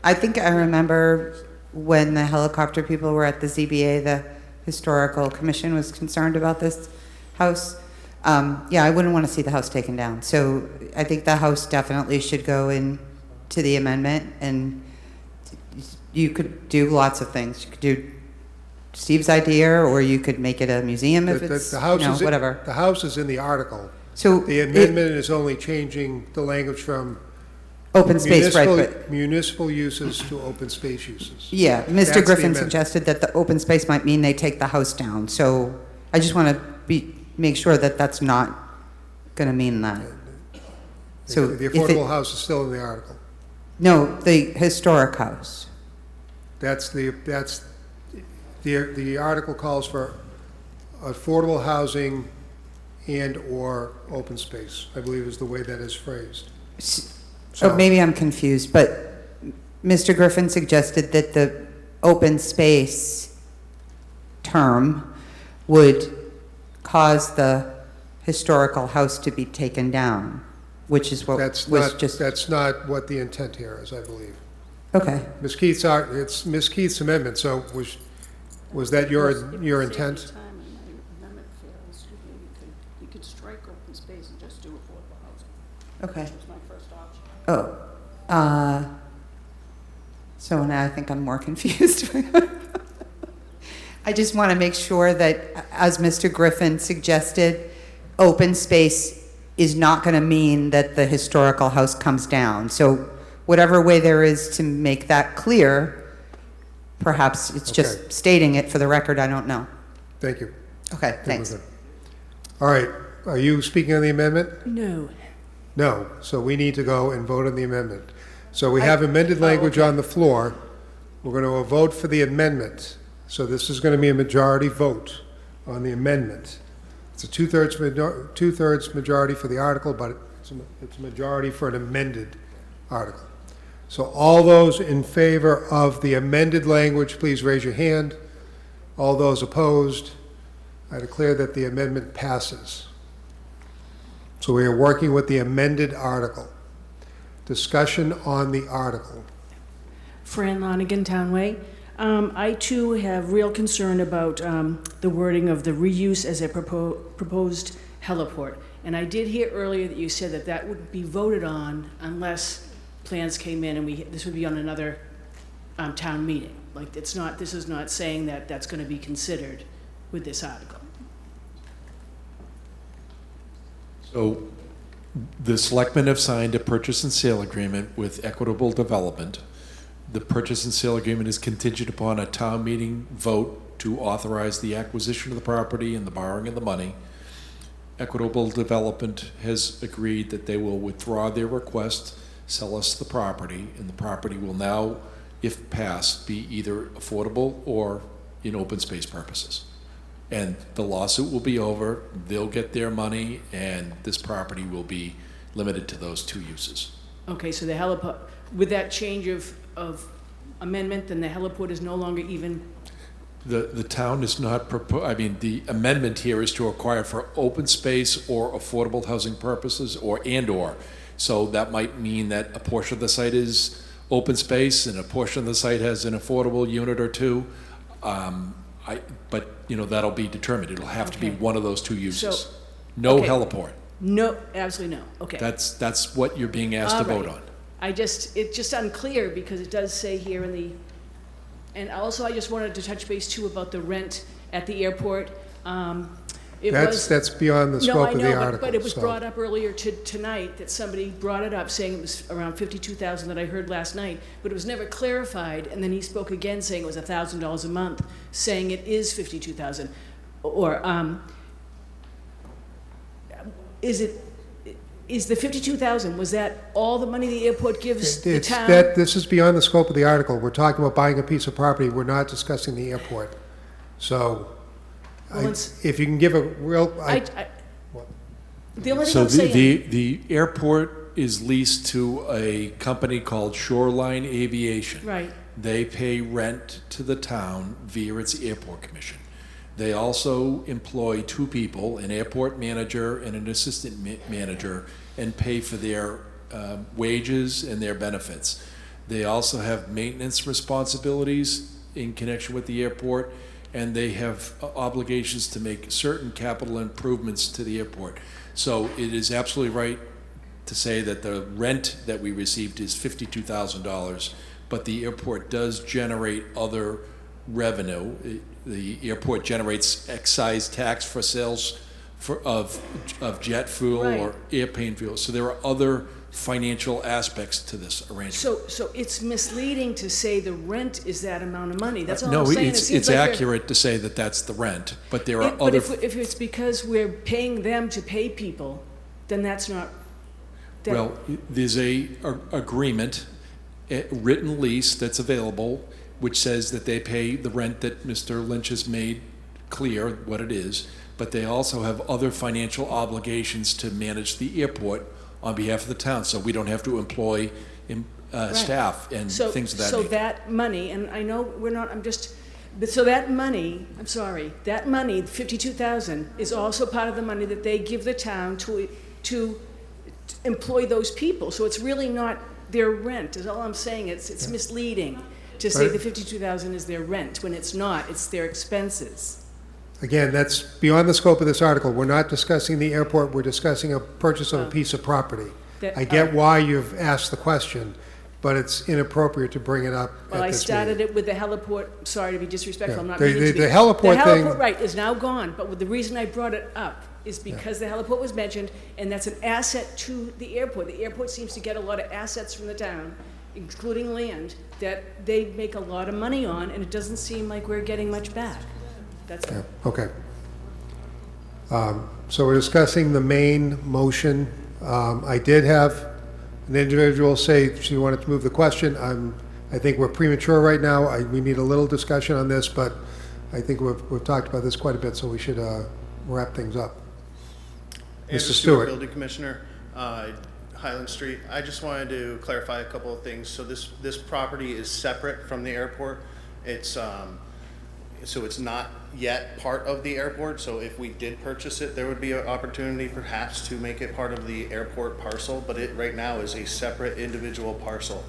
I think I remember when the helicopter people were at the ZBA, the Historical Commission was concerned about this house. Yeah, I wouldn't want to see the house taken down. So I think the house definitely should go in to the amendment, and you could do lots of things. You could do Steve's idea, or you could make it a museum if it's, The house is whatever. The house is in the article. So the amendment is only changing the language from Open space, right, but, Municipal uses to open space uses. yeah, That's Mr. the Griffin amendment. suggested that the open space might mean they take the house down. So I just want to make sure that that's not going to mean that. So The if affordable it, house is still in the article. no, the historic house. The article calls for affordable housing and/or open space, I believe is the way that is phrased. Oh, maybe I'm confused, but Mr. Griffin suggested that the open space term would cause the historical house to be taken down, which is what That's not what the intent here is, I believe. Okay. It's Ms. Keith's amendment, so was that your intent? You could strike open space and just do affordable housing. Okay. Which was my first option. Oh, so now I think I'm more confused. I just want to make sure that, as Mr. Griffin suggested, open space is not going to mean that the historical house comes down. So whatever way there is to make that clear, perhaps it's just stating it for the record, I don't know. Thank you. Okay, thanks. All right, are you speaking on the amendment? No. No, so we need to go and vote on the amendment. So we have amended language on the floor. We're going to vote for the amendment. So this is going to be a majority vote on the amendment. It's a two-thirds majority for the article, but it's a majority for an amended article. So all those in favor of the amended language, please raise your hand. All those opposed, I declare that the amendment passes. So we are working with the amended article. Discussion on the article. Fran Lonigan, Townway. I too have real concern about the wording of the reuse as a proposed heliport. And I did hear earlier that you said that that would be voted on unless plans came in and this would be on another town meeting. Like this is not saying that that's going to be considered with this article. So the selectmen have signed a purchase and sale agreement with Equitable Development. The purchase and sale agreement is contingent upon a town meeting vote to authorize the acquisition of the property and the borrowing of the money. Equitable Development has agreed that they will withdraw their request, sell us the property, and the property will now, if passed, be either affordable or in open space purposes. And the lawsuit will be over, they'll get their money, and this property will be limited to those two uses. Okay, so the heliport, with that change of amendment, then the heliport is no longer even, The town is not the amendment here is to acquire for open space or affordable housing purposes or. So that might mean that a portion of the site is open space and a portion of the site has an affordable unit or two. But that'll be determined. It'll have to be one of those two uses. So, no okay. heliport. no, absolutely no, okay. That's what you're being asked to vote on. It's just unclear because it does say here and also I just wanted to touch base too about the rent at the airport. That's beyond the scope of the article. But it was brought up earlier tonight that somebody brought it up saying it was around $52,000 that I heard last night, but it was never clarified. And then he spoke again saying it was $1,000 a month, saying it is $52,000. Or is the $52,000, was that all the money the airport gives the town? This is beyond the scope of the article. We're talking about buying a piece of property. We're not discussing the airport. So if you can give a real... The only thing So I'm saying... the airport is leased to a company called Shoreline Aviation. Right. They pay rent to the town via its airport commission. They also employ two people, an airport manager and an assistant manager, and pay for their wages and their benefits. They also have maintenance responsibilities in connection with the airport, and they have obligations to make certain capital improvements to the airport. So it is absolutely right to say that the rent that we received is $52,000, but the airport does generate other revenue. The airport generates excise tax for sales of jet fuel or Right. airplane fuel. So there are other financial aspects to this arrangement. So it's misleading to say the rent is that amount of money. That's all No, I'm saying. It it's seems like we're- accurate to say that that's the rent, but there are But other. if it's because we're paying them to pay people, then that's not. that- Well, there's a agreement, a written lease that's available, which says that they pay the rent that Mr. Lynch has made clear what it is, but they also have other financial obligations to manage the airport on behalf of the town, so we don't have to employ Right. staff and So- things of that So nature. that money, and I know we're not, but so that money, I'm sorry, that money, 52,000, is also part of the money that they give the town to employ those people. So it's really not their rent, is all I'm saying. It's misleading to say Right. the 52,000 is their rent, when it's not, it's their expenses. Again, that's beyond the scope of this article. We're not discussing the airport, we're discussing a purchase of a piece of property. That- I get why you've asked the question, but it's inappropriate to bring it up Well, at I this started meeting. it with the heliport, sorry to be disrespectful, Yeah. I'm not The- meaning to the- be. the heliport thing- Right, is now gone, but the reason I brought it up is because the heliport was mentioned, and that's an asset to the airport. The airport seems to get a lot of assets from the town, including land, that they make a lot of money on, and it doesn't seem like we're getting much back. That's Yeah, okay. So we're discussing the main motion. I did have an individual say she wanted to move the question. I think we're premature right now. We need a little discussion on this, but I think we've talked about this quite a bit, so we should wrap things up. Mr. Stewart. Building Commissioner, Highland Street. I just wanted to clarify a couple of things. So this property is separate from the airport. It's so it's not yet part of the airport. So if we did purchase it, there would be an opportunity perhaps to make it part of the airport parcel, but it right now is a separate individual parcel.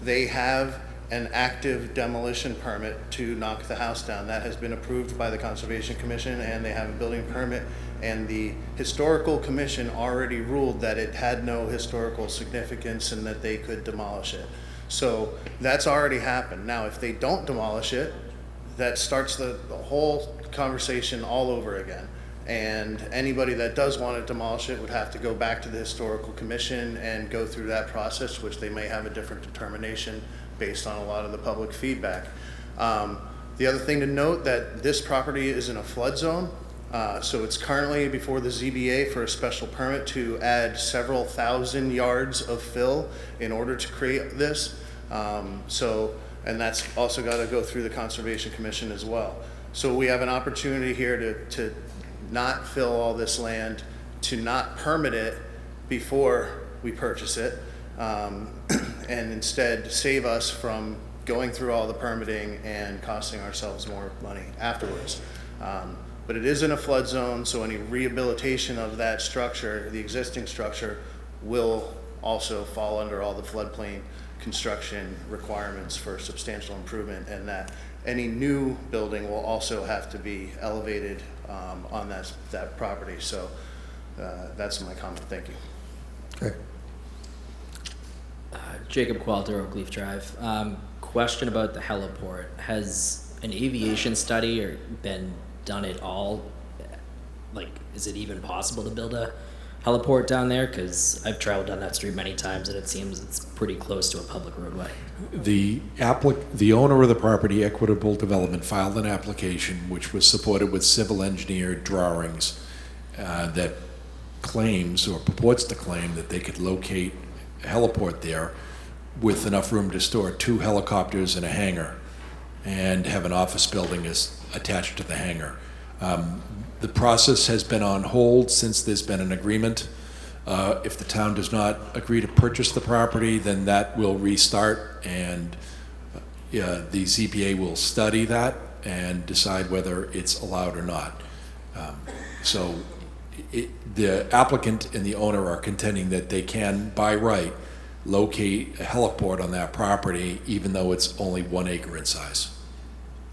They have an active demolition permit to knock the house down. That has been approved by the Conservation Commission, and they have a building permit. And the Historical Commission already ruled that it had no historical significance and that they could demolish it. So that's already happened. Now, if they don't demolish it, that starts the whole conversation all over again. And anybody that does want to demolish it would have to go back to the Historical Commission and go through that process, which they may have a different determination based on a lot of the public feedback. The other thing to note that this property is in a flood zone. So it's currently before the ZBA for a special permit to add several thousand yards of fill in order to create this. And that's also got to go through the Conservation Commission as well. So we have an opportunity here to not fill all this land, to not permit it before we purchase it, and instead save us from going through all the permitting and costing ourselves more money afterwards. But it is in a flood zone, so any rehabilitation of that structure, the existing structure, will also fall under all the floodplain construction requirements for substantial improvement, and that any new building will also have to be elevated on that property. So that's my comment. Thank you. Okay. Jacob Qualter, Oakleaf Drive. Question about the heliport. Has an aviation study been done at all? Like, is it even possible to build a heliport down there? Because I've traveled down that street many times and it seems it's pretty close to a public roadway. The owner of the property, Equitable Development, filed an application which was supported with civil engineered drawings that claims or purports to claim that they could locate a heliport there with enough room to store 2 helicopters and a hangar and have an office building attached to the hangar. The process has been on hold since there's been an agreement. If the town does not agree to purchase the property, then that will restart, and the ZBA will study that and decide whether it's allowed or not. So the applicant and the owner are contending that they can, by right, locate a heliport on that property, even though it's only 1 acre in size.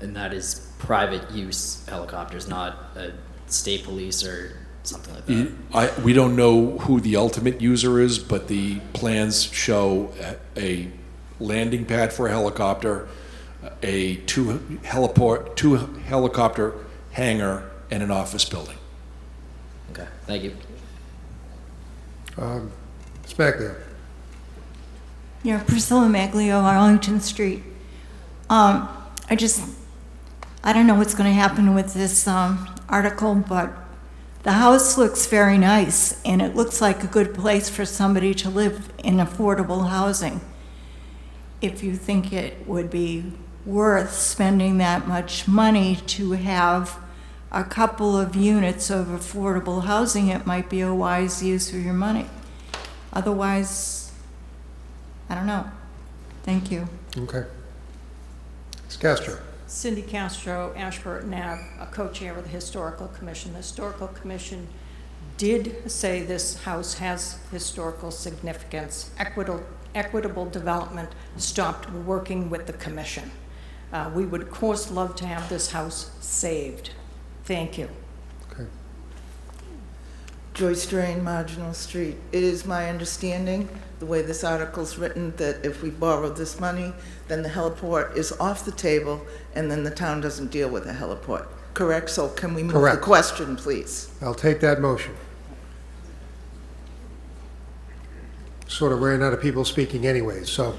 And that is private use helicopters, not a state police or something like that. We don't know who the ultimate user is, but the plans show a landing pad for a helicopter, a 2 helicopter hangar, and an office building. Okay, thank you. Ms. Maglio. Yeah, Priscilla Maglio, Arlington Street. I don't know what's going to happen with this article, but the house looks very nice, and it looks like a good place for somebody to live in affordable housing. If you think it would be worth spending that much money to have a couple of units of affordable housing, it might be a wise use of your money. Otherwise, I don't know. Thank you. Okay. Ms. Castro. Cindy Castro, Ashburton Ave, a co-chair of the Historical Commission. The Historical Commission did say this house has historical significance. Equitable Development stopped working with the commission. We would, of course, love to have this house saved. Thank you. Okay. Joyce Drain, Marginal Street. It is my understanding, the way this article's written, that if we borrow this money, then the heliport is off the table, and then the town doesn't deal with the heliport. Correct? So can we move Correct. the question, please? I'll take that motion. Sort of ran out of people speaking anyway, so.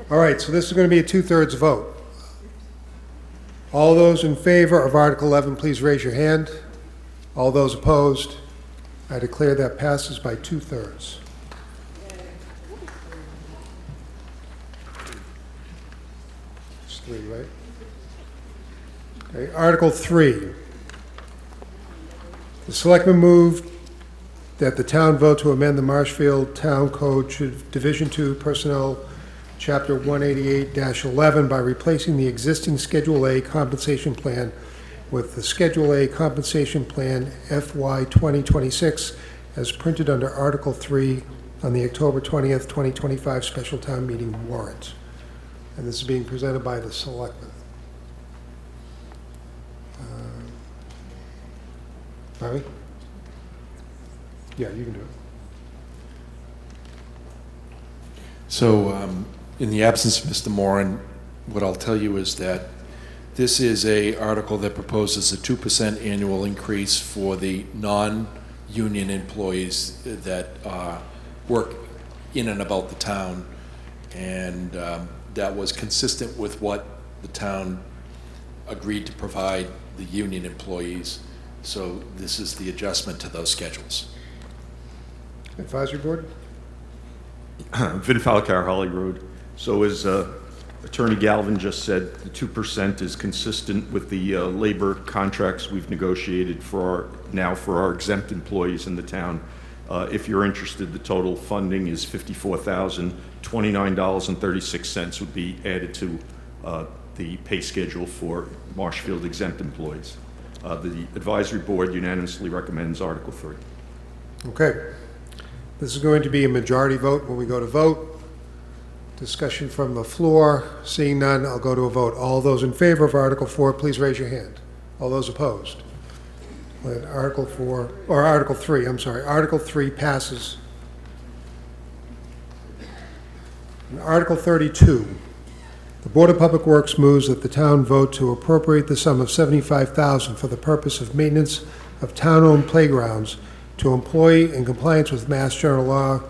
All right, so this is going to be a 2/3 vote. All those in favor of Article 11, please raise your hand. All those opposed, I declare that passes by 2/3. It's 3, right? Okay, Article 3. The selectmen moved that the town vote to amend the Marshfield Town Code Division 2 Personnel Chapter 188-11 by replacing the existing Schedule A compensation plan with the Schedule A compensation plan FY 2026 as printed under Article 3 on the October 20th, 2025 special town meeting warrant. And this is being presented by the selectmen. Bobby? Yeah, you can do it. So, in the absence of Mr. Moran, what I'll tell you is that this is a article that proposes a 2% annual increase for the non-union employees that work in and about the town, and that was consistent with what the town agreed to provide the union employees. So this is the adjustment to those schedules. Advisory Board? Vin Falcar, Holly Road. So as Attorney Galvin just said, the 2% is consistent with the labor contracts we've negotiated for our exempt employees in the town. If you're interested, the total funding is $54,029.36 would be added to the pay schedule for Marshfield exempt employees. The Advisory Board unanimously recommends Article 3. Okay. This is going to be a majority vote when we go to vote. Discussion from the floor. Seeing none, I'll go to a vote. All those in favor of Article 4, please raise your hand. All those opposed? Article 3, I'm sorry. Article 3 passes. And Article 32. The Board of Public Works moves that the town vote to appropriate the sum of $75,000 for the purpose of maintenance of town-owned playgrounds to employ, in compliance with Mass General Law,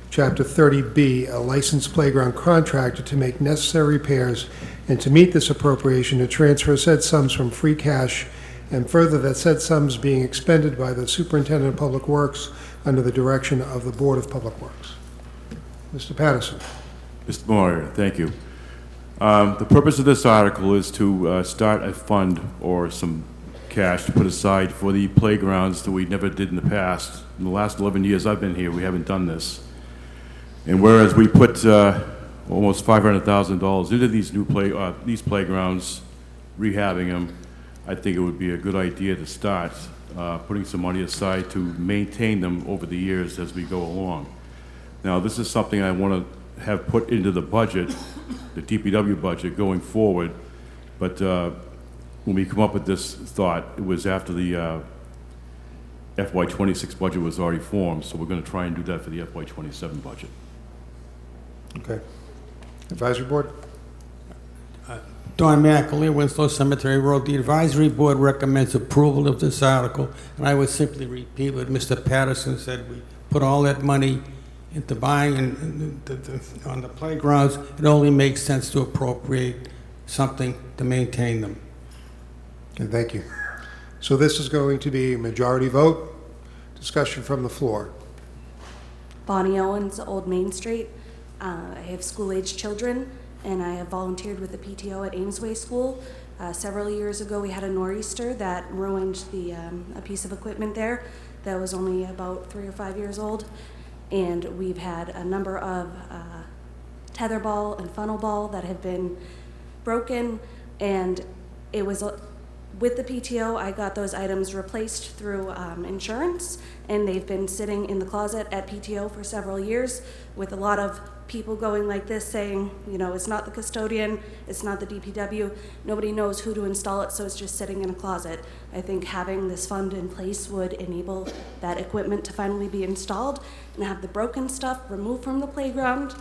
Chapter 30B, a licensed playground contractor to make necessary repairs, and to meet this appropriation to transfer said sums from free cash, and further that said sums being expended by the Superintendent of Public Works under the direction of the Board of Public Works. Mr. Patterson. Mr. Moyer, thank you. The purpose of this article is to start a fund or some cash to put aside for the playgrounds that we never did in the past. In the last 11 years I've been here, we haven't done this. And whereas we put almost $500,000 into these these playgrounds, rehabbing them, I think it would be a good idea to start putting some money aside to maintain them over the years as we go along. Now, this is something I want to have put into the budget, the DPW budget going forward, but when we come up with this thought, it was after the FY26 budget was already formed, so we're going to try and do that for the FY27 budget. Okay. Advisory Board? Don McAleer, Winslow Cemetery Road. The advisory board recommends approval of this article, and I would simply repeat what Mr. Patterson said. We put all that money into buying on the playgrounds. It only makes sense to appropriate something to maintain them. Okay, thank you. So this is going to be a majority vote. Discussion from the floor. Bonnie Owens, Old Main Street. I have school-aged children, and I have volunteered with the PTO at Amesway School. Several years ago, we had a nor'easter that ruined a piece of equipment there that was only about 3 or 5 years old. And we've had a number of tetherball and funnel ball that have been broken, and it was with the PTO, I got those items replaced through insurance, and they've been sitting in the closet at PTO for several years with a lot of people going like this saying, you know, it's not the custodian, it's not the DPW, nobody knows who to install it, so it's just sitting in a closet. I think having this fund in place would enable that equipment to finally be installed and have the broken stuff removed from the playground,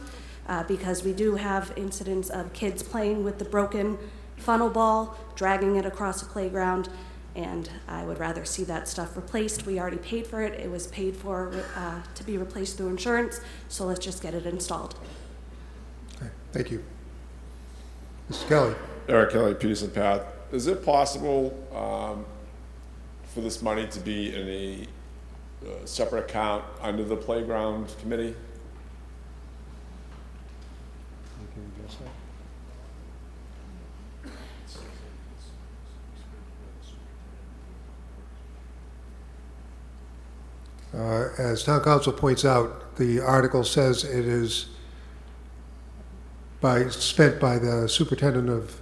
because we do have incidents of kids playing with the broken funnel ball, dragging it across a playground, and I would rather see that stuff replaced. We already paid for it. It was paid for to be replaced through insurance, so let's just get it installed. Okay, thank you. Mr. Kelly. Eric Kelly, Peterson Path. Is it possible for this money to be in a separate account under the playground committee? As town council points out, the article says it is spent by the superintendent of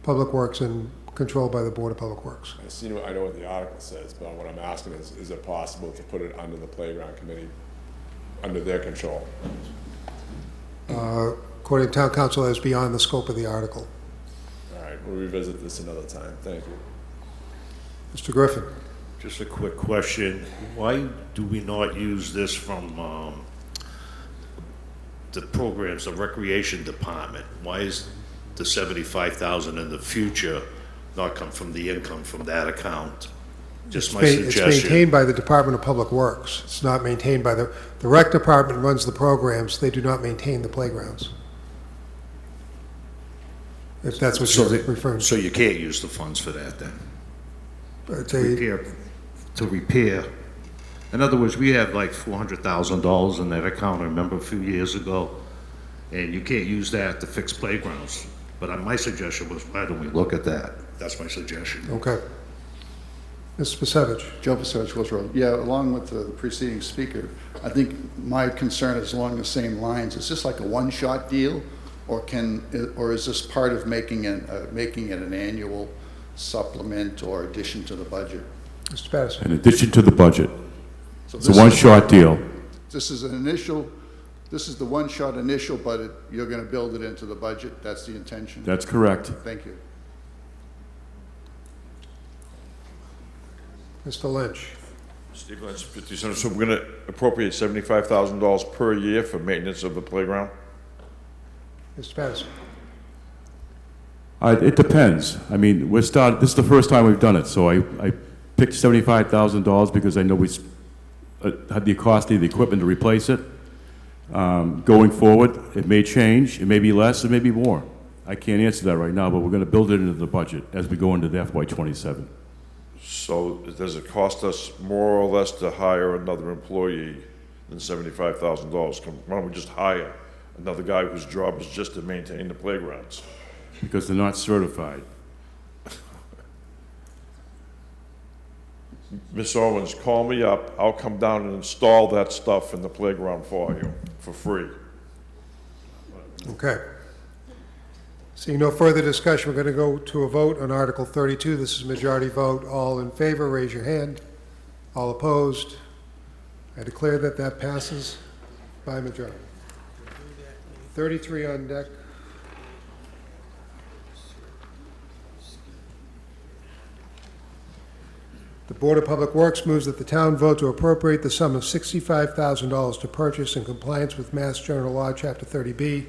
public works and controlled by the Board of Public Works. I know what the article says, but what I'm asking is it possible to put it under the playground committee, under their control? According to town council, that is beyond the scope of the article. All right, we'll revisit this another time. Thank you. Mr. Griffin. Just a quick question. Why do we not use this from the programs, the recreation department? Why is the $75,000 in the future not come from the income from that account? Just my suggestion. It's maintained by the Department of Public Works. It's not maintained by the rec department runs the programs. They do not maintain the playgrounds. If that's what you're referring to. So you can't use the funds for that then? To repair. In other words, we have like $400,000 in that account, I remember a few years ago, and you can't use that to fix playgrounds. But my suggestion was, why don't we look at that? That's my suggestion. Okay. Mr. Pasevich. Joe Pasevich, Wills Road. Yeah, along with the preceding speaker, I think my concern is along the same lines. Is this like a one-shot deal, or is this part of making it an annual supplement or addition to the budget? Mr. Patterson. In addition to the budget. So It's a one-shot deal. This is the one-shot initial, but you're going to build it into the budget? That's the intention? That's correct. Thank you. Mr. Lynch. Steve Lynch, 50 Center. So we're going to appropriate $75,000 per year for maintenance of the playground? Mr. Patterson. It depends. I mean, this is the first time we've done it, so I picked $75,000 because I know we had the cost of the equipment to replace it. Going forward, it may change, it may be less, it may be more. I can't answer that right now, but we're going to build it into the budget as we go into the FY27. So does it cost us more or less to hire another employee than $75,000? Why don't we just hire another guy whose job is just to maintain the playgrounds? Because they're not certified. Miss Owens, call me up. I'll come down and install that stuff in the playground for you, for free. Okay. Seeing no further discussion, we're going to go to a vote on Article 32. This is a majority vote. All in favor, raise your hand. All opposed? I declare that that passes by majority. 33 on deck. The Board of Public Works moves that the town vote to appropriate the sum of $65,000 to purchase, in compliance with Mass General Law, Chapter 30B,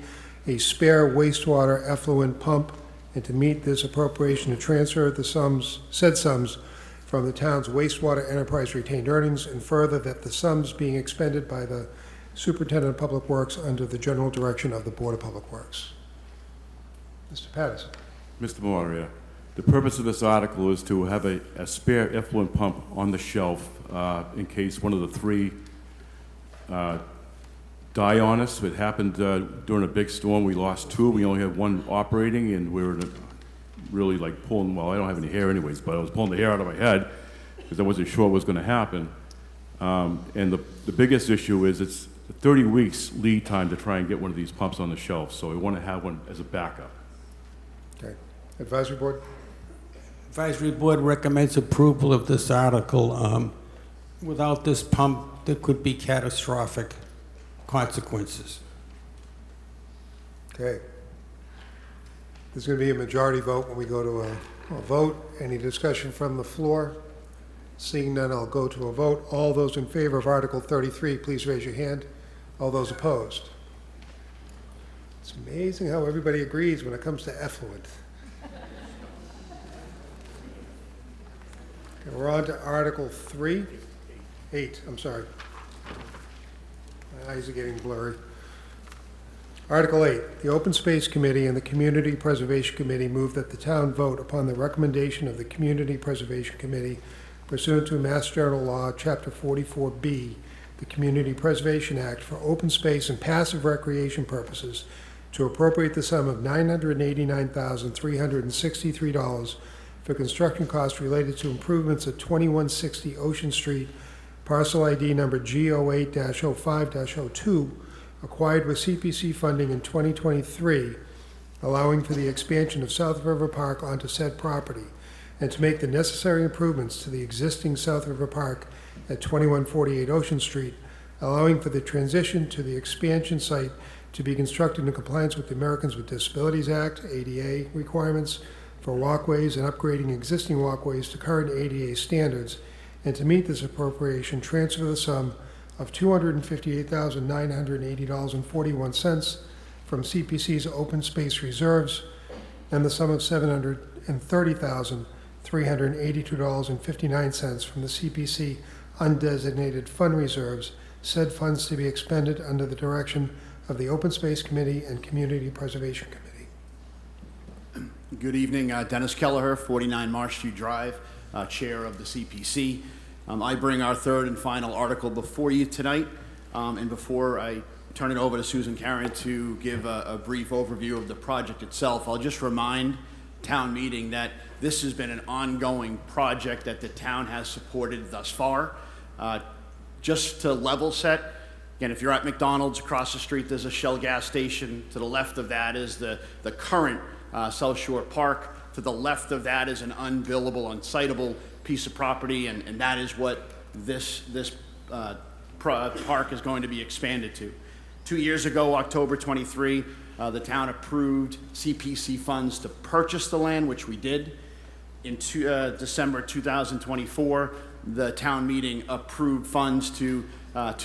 a spare wastewater effluent pump and to meet this appropriation to transfer said sums from the town's wastewater enterprise retained earnings, and further that the sums being expended by the Superintendent of Public Works under the general direction of the Board of Public Works. Mr. Patterson. Mr. Moderator, the purpose of this article is to have a spare effluent pump on the shelf in case one of the three die on us. It happened during a big storm. We lost two. We only had one operating, and we were really like pulling, well, I don't have any hair anyways, but I was pulling the hair out of my head because I wasn't sure what was going to happen. And the biggest issue is it's 30 weeks lead time to try and get one of these pumps on the shelf, so we want to have one as a backup. Okay. Advisory Board? Advisory Board recommends approval of this article. Without this pump, there could be catastrophic consequences. Okay. There's going to be a majority vote when we go to a vote. Any discussion from the floor? Seeing none, I'll go to a vote. All those in favor of Article 33, please raise your hand. All those opposed? It's amazing how everybody agrees when it comes to effluent. Okay, we're on to Article 8, I'm sorry. My eyes are getting blurry. Article 8, the Open Space Committee and the Community Preservation Committee move that the town vote upon the recommendation of the Community Preservation Committee pursuant to Mass General Law, Chapter 44B, the Community Preservation Act, for open space and passive recreation purposes, to appropriate the sum of $989,363 for construction costs related to improvements at 2160 Ocean Street, parcel ID number G08-05-02, acquired with CPC funding in 2023, allowing for the expansion of South River Park onto said property, and to make the necessary improvements to the existing South River Park at 2148 Ocean Street, allowing for the transition to the expansion site to be constructed in compliance with the Americans with Disabilities Act, ADA requirements for walkways and upgrading existing walkways to current ADA standards, and to meet this appropriation, transfer the sum of $258,980.41 from CPC's open space reserves and the sum of $730,382.59 from the CPC undesignated fund reserves, said funds to be expended under the direction of the Open Space Committee and Community Preservation Committee. Good evening, Dennis Kelleher, 49 Marshfield Drive, Chair of the CPC. I bring our third and final article before you tonight, and before I turn it over to Susan Karen to give a brief overview of the project itself, I'll just remind town meeting that this has been an ongoing project that the town has supported thus far. Just to level set, again, if you're at McDonald's across the street, there's a Shell gas station. To the left of that is the current South Shore Park. To the left of that is an unbuildable, unsiteable piece of property, and that is what this park is going to be expanded to. 2 years ago, October 23, the town approved CPC funds to purchase the land, which we did. In December 2024, the town meeting approved funds to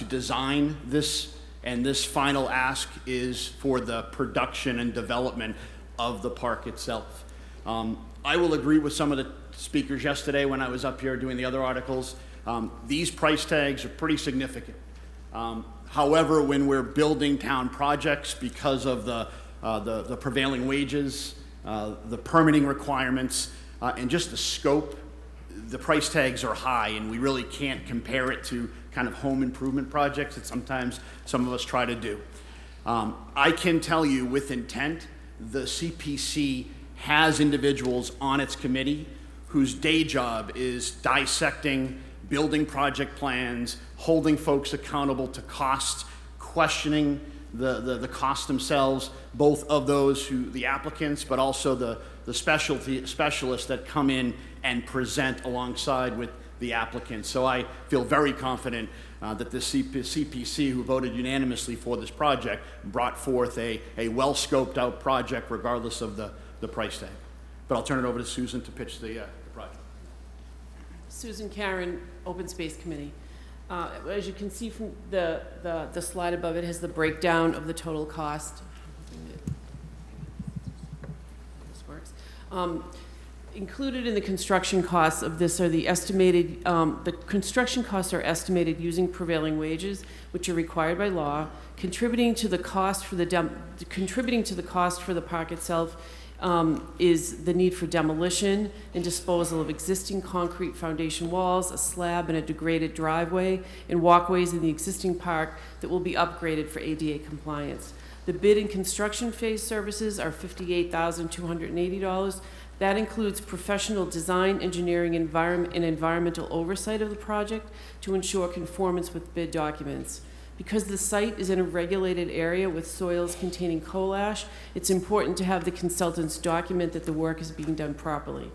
design this, and this final ask is for the production and development of the park itself. I will agree with some of the speakers yesterday when I was up here doing the other articles. These price tags are pretty significant. However, when we're building town projects, because of the prevailing wages, the permitting requirements, and just the scope, the price tags are high, and we really can't compare it to kind of home improvement projects that sometimes some of us try to do. I can tell you with intent, the CPC has individuals on its committee whose day job is dissecting building project plans, holding folks accountable to costs, questioning the costs themselves, both of those who, the applicants, but also the specialists that come in and present alongside with the applicants. So I feel very confident that the CPC, who voted unanimously for this project, brought forth a well-scoped out project regardless of the price tag. But I'll turn it over to Susan to pitch the project. Susan Karen, Open Space Committee. As you can see from the slide above, it has the breakdown of the total cost. This works. Included in the construction costs of this are the estimated, the construction costs are estimated using prevailing wages, which are required by law. Contributing to the cost for the park itself is the need for demolition and disposal of existing concrete foundation walls, a slab, and a degraded driveway and walkways in the existing park that will be upgraded for ADA compliance. The bid and construction phase services are $58,280. That includes professional design, engineering, and environmental oversight of the project to ensure conformance with bid documents. Because the site is in a regulated area with soils containing coal ash, it's important to have the consultants document that the work is being done properly.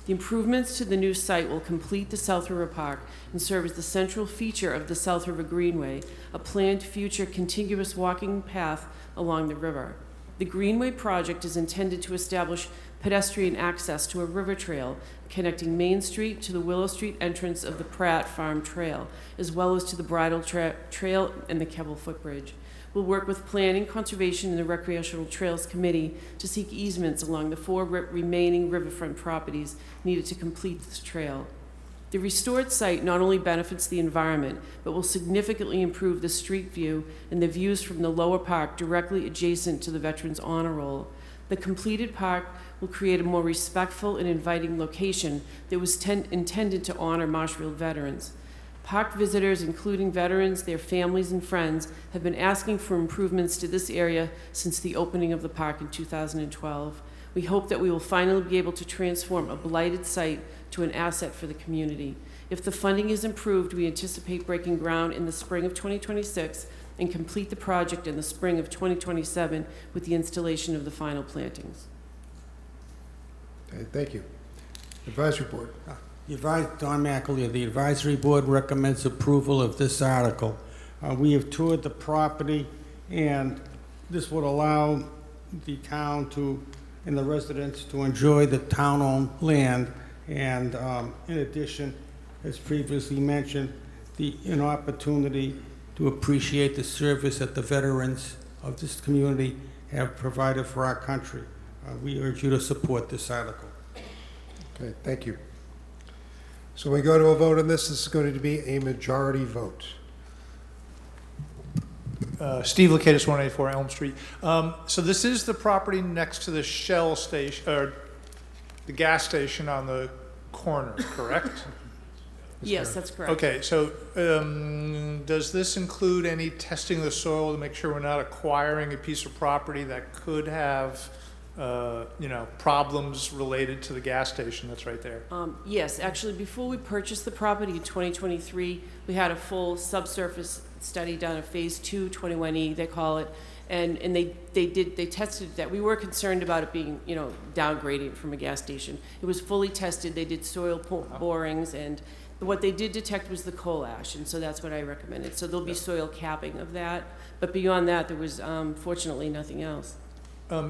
The improvements to the new site will complete the South River Park and serve as the central feature of the South River Greenway, a planned future contiguous walking path along the river. The Greenway project is intended to establish pedestrian access to a river trail connecting Main Street to the Willow Street entrance of the Pratt Farm Trail, as well as to the Bridle Trail and the Keble Footbridge. We'll work with Planning, Conservation, and the Recreational Trails Committee to seek easements along the 4 remaining riverfront properties needed to complete this trail. The restored site not only benefits the environment, but will significantly improve the street view and the views from the lower park directly adjacent to the Veterans Honor Roll. The completed park will create a more respectful and inviting location that was intended to honor Marshfield veterans. Park visitors, including veterans, their families, and friends, have been asking for improvements to this area since the opening of the park in 2012. We hope that we will finally be able to transform a blighted site to an asset for the community. If the funding is improved, we anticipate breaking ground in the spring of 2026 and complete the project in the spring of 2027 with the installation of the final plantings. Okay, thank you. Advisory Board. Don McAleer, the Advisory Board recommends approval of this article. We have toured the property, and this would allow the town and the residents to enjoy the town-owned land, and in addition, as previously mentioned, an opportunity to appreciate the service that the veterans of this community have provided for our country. We urge you to support this article. Okay, thank you. So we go to a vote on this. This is going to be a majority vote. Steve Lakatos, 184 Elm Street. So this is the property next to the Shell station, or the gas station on the corner, correct? Yes, that's correct. Okay, so does this include any testing of the soil to make sure we're not acquiring a piece of property that could have, problems related to the gas station that's right there? Yes, actually, before we purchased the property in 2023, we had a full subsurface study done, a phase 2, 21E, they call it, and they tested that. We were concerned about it being, downgrading from a gas station. It was fully tested. They did soil borings, and what they did detect was the coal ash, and so that's what I recommended. So there'll be soil capping of that, but beyond that, there was fortunately nothing else.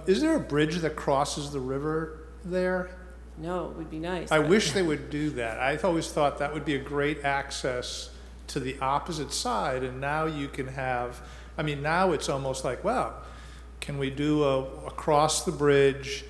Is there a bridge that crosses the river there? No, it would be nice. I wish they would do that. I've always thought that would be a great access to the opposite side, and now you can have, now it's almost like, wow, can we do across the bridge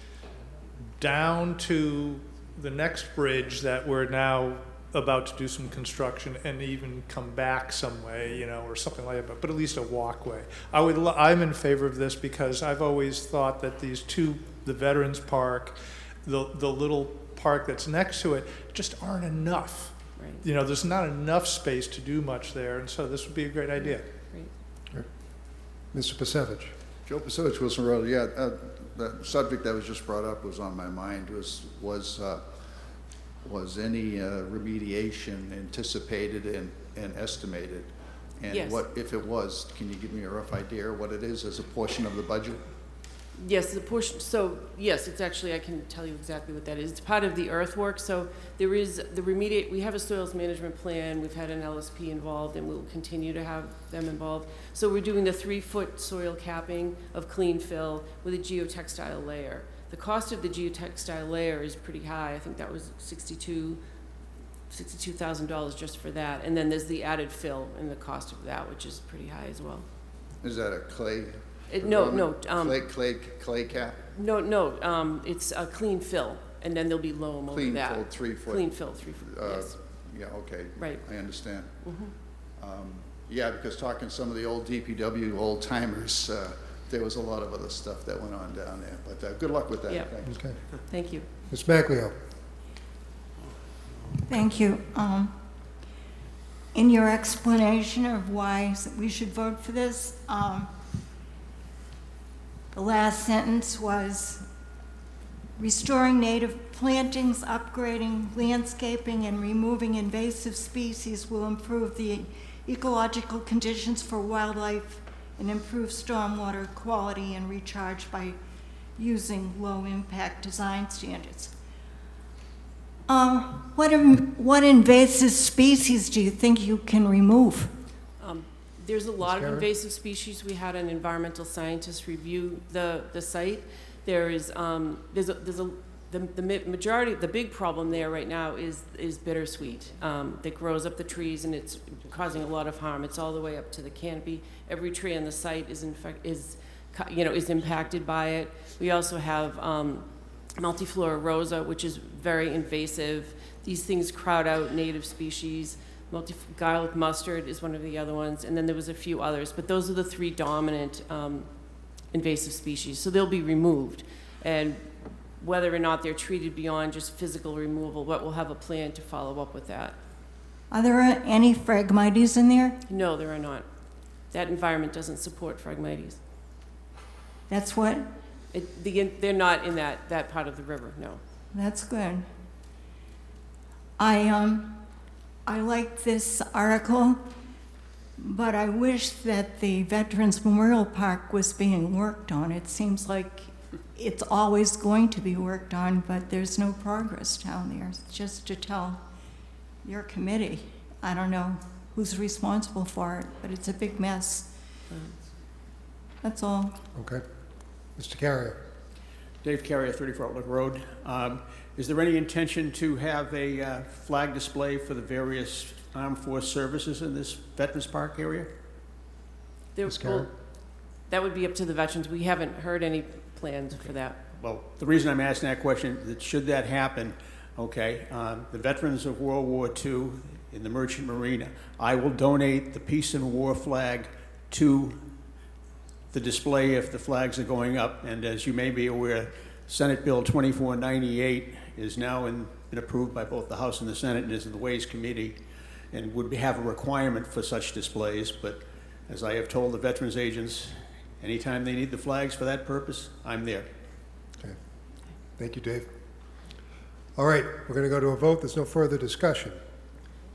down to the next bridge that we're now about to do some construction, and even come back some way, or something like that, but at least a walkway. I'm in favor of this because I've always thought that the Veterans Park, the little park that's next to it, just aren't enough. Right. There's not enough space to do much there, and so this would be a great idea. Great. Mr. Pasevich. Joe Pasevich, Wilson Road. Yeah, the subject that was just brought up was on my mind. Was any remediation anticipated and estimated? And Yes. what, if it was, can you give me a rough idea what it is as a portion of the budget? Yes, the portion, so yes, it's actually, I can tell you exactly what that is. It's part of the earthwork, so there is we have a soils management plan, we've had an LSP involved, and we'll continue to have them involved. So we're doing the 3-foot soil capping of clean fill with a geotextile layer. The cost of the geotextile layer is pretty high. I think that was $62,000 just for that. And then there's the added fill and the cost of that, which is pretty high as well. Is that a clay No, Clay cap? no, it's a clean fill, and then there'll be loam over Clean that. fill, 3 foot. Clean fill, 3 foot, yes. Yeah, okay. Right. I understand. Mhm. Yeah, because talking to some of the old DPW old timers, there was a lot of other stuff that went on down there. But good luck with that. Yeah. Thanks. Okay. Thank you. Ms. Macleo? Thank you. In your explanation of why we should vote for this, the last sentence was restoring native plantings, upgrading landscaping, and removing invasive species will improve the ecological conditions for wildlife and improve stormwater quality and recharge by using low-impact design standards. What invasive species do you think you can remove? There's a lot of invasive species. We had an environmental scientist review the site. The majority, the big problem there right now is bittersweet that grows up the trees, and it's causing a lot of harm. It's all the way up to the canopy. Every tree on the site is impacted by it. We also have Multiflora rosa, which is very invasive. These things crowd out native species. Garlic mustard is one of the other ones, and then there was a few others, but those are the 3 dominant invasive species. So they'll be removed, and whether or not they're treated beyond just physical removal, but we'll have a plan to follow up with that. Are there any Phragmites in there? No, there are not. That environment doesn't support Phragmites. That's what? They're not in that part of the river, no. That's good. I like this article, but I wish that the Veterans Memorial Park was being worked on. It seems like it's always going to be worked on, but there's no progress down there. Just to tell your committee, I don't know who's responsible for it, but it's a big mess. That's all. Okay. Mr. Carrier? Dave Carrier, 34 Outlook Road. Is there any intention to have a flag display for the various armed force services in this Veterans Park area? That would be up to the veterans. We haven't heard any plans for that. Well, the reason I'm asking that question is that should that happen, okay, the veterans of World War II in the Merchant Marine, I will donate the Peace and War flag to the display if the flags are going up. And as you may be aware, Senate Bill 2498 is now been approved by both the House and the Senate and is in the Ways Committee and would have a requirement for such displays. But as I have told the veterans agents, anytime they need the flags for that purpose, I'm there. Okay. Thank you, Dave. All right, we're going to go to a vote. There's no further discussion.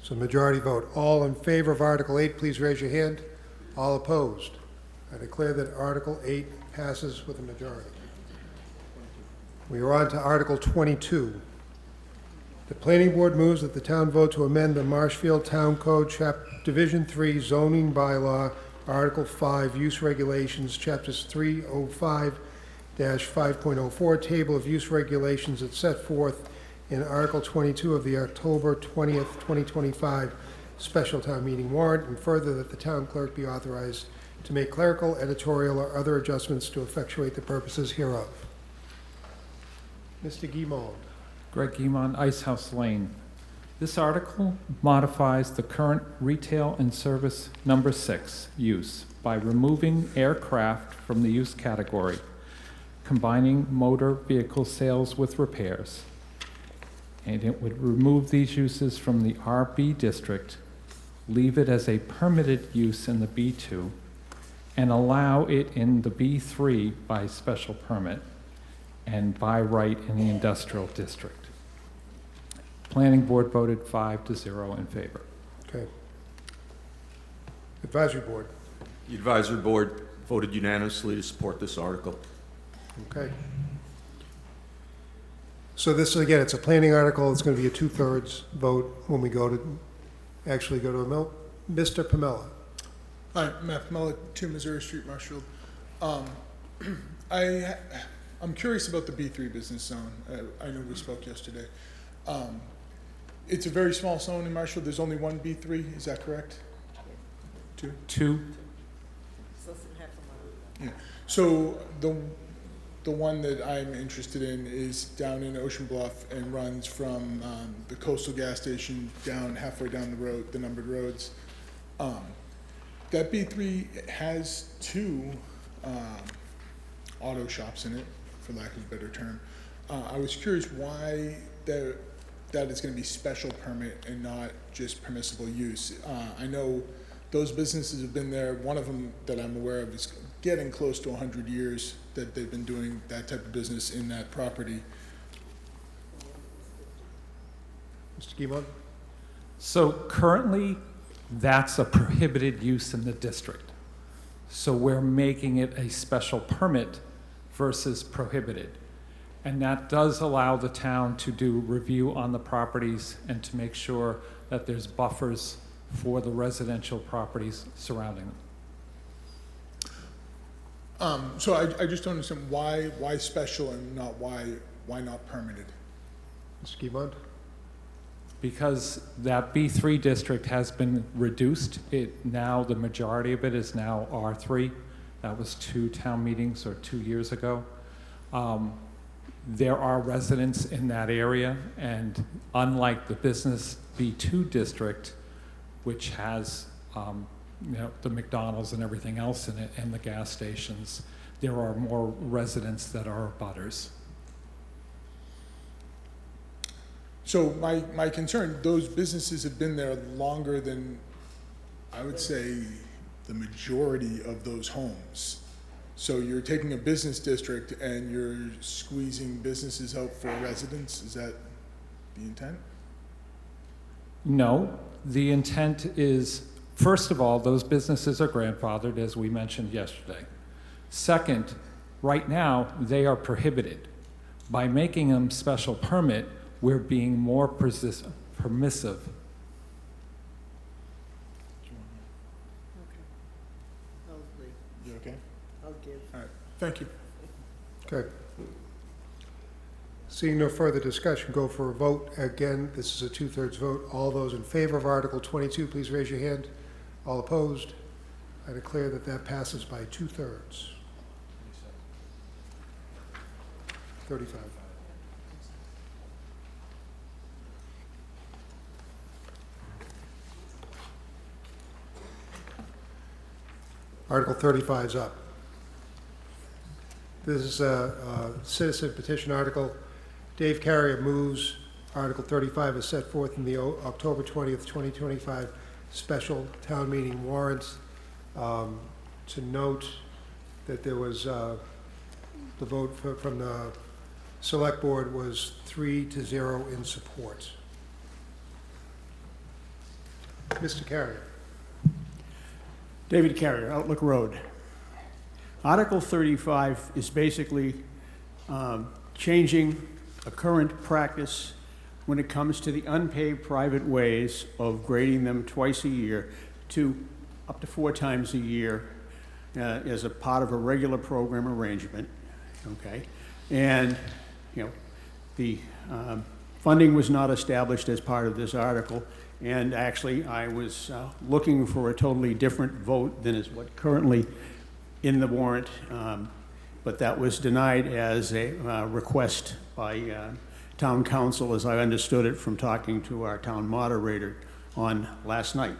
So majority vote. All in favor of Article 8, please raise your hand. All opposed. I declare that Article 8 passes with a majority. We are on to Article 22. The Planning Board moves that the town vote to amend the Marshfield Town Code, Division 3 Zoning Bylaw, Article 5 Use Regulations, Chapters 305-5.04, Table of Use Regulations that's set forth in Article 22 of the October 20th, 2025 Special Town Meeting warrant, and further that the town clerk be authorized to make clerical, editorial, or other adjustments to effectuate the purposes hereof. Mr. Guimond. Greg Guimond, Ice House Lane. This article modifies the current retail and service number 6 use by removing aircraft from the use category, combining motor vehicle sales with repairs. And it would remove these uses from the RB district, leave it as a permitted use in the B2, and allow it in the B3 by special permit and by right in the industrial district. Planning Board voted 5-0 in favor. Okay. Advisory Board. The Advisory Board voted unanimously to support this article. Okay. So this, again, it's a planning article. It's going to be a 2/3 vote when we actually go to a vote. Mr. Pamela. Hi, Matt Pamela, 2 Missouri Street, Marshfield. I'm curious about the B3 business zone. I know we spoke yesterday. It's a very small zone in Marshfield. There's only one B3, is that correct? Two? Yeah. So the one that I'm interested in is down in Ocean Bluff and runs from the coastal gas station down halfway down the road, the numbered roads. That B3 has two auto shops in it, for lack of a better term. I was curious why that is going to be special permit and not just permissible use. I know those businesses have been there. One of them that I'm aware of is getting close to 100 years that they've been doing that type of business in that property. Mr. Guimond? So currently, that's a prohibited use in the district. So we're making it a special permit versus prohibited. And that does allow the town to do review on the properties and to make sure that there's buffers for the residential properties surrounding them. So I just don't understand why special and not why not permitted. Mr. Guimond? Because that B3 district has been reduced. Now the majority of it is now R3. That was 2 town meetings or 2 years ago. There are residents in that area, and unlike the business B2 district, which has the McDonald's and everything else in it, and the gas stations, there are more residents that are abutters. So my concern, those businesses have been there longer than, I would say, the majority of those homes. So you're taking a business district and you're squeezing businesses out for residents? Is that the intent? No, the intent is, first of all, those businesses are grandfathered, as we mentioned yesterday. Second, right now, they are prohibited. By making them special permit, we're being more permissive. You okay? I'll give. All right, thank you. Okay. Seeing no further discussion, go for a vote. Again, this is a 2/3 vote. All those in favor of Article 22, please raise your hand. All opposed? I declare that that passes by 2/3. 35. Article 35 is up. This is a citizen petition article. Dave Carrier moves Article 35 is set forth in the October 20th, 2025 special town meeting warrants. To note that there was the vote from the select board was 3-0 in support. Mr. Carrier. David Carrier, Outlook Road. Article 35 is basically changing a current practice when it comes to the unpaved private ways of grading them twice a year to up to 4 times a year as a part of a regular program arrangement, okay? And, the funding was not established as part of this article, and actually I was looking for a totally different vote than is what currently in the warrant, but that was denied as a request by town council, as I understood it from talking to our town moderator on last night.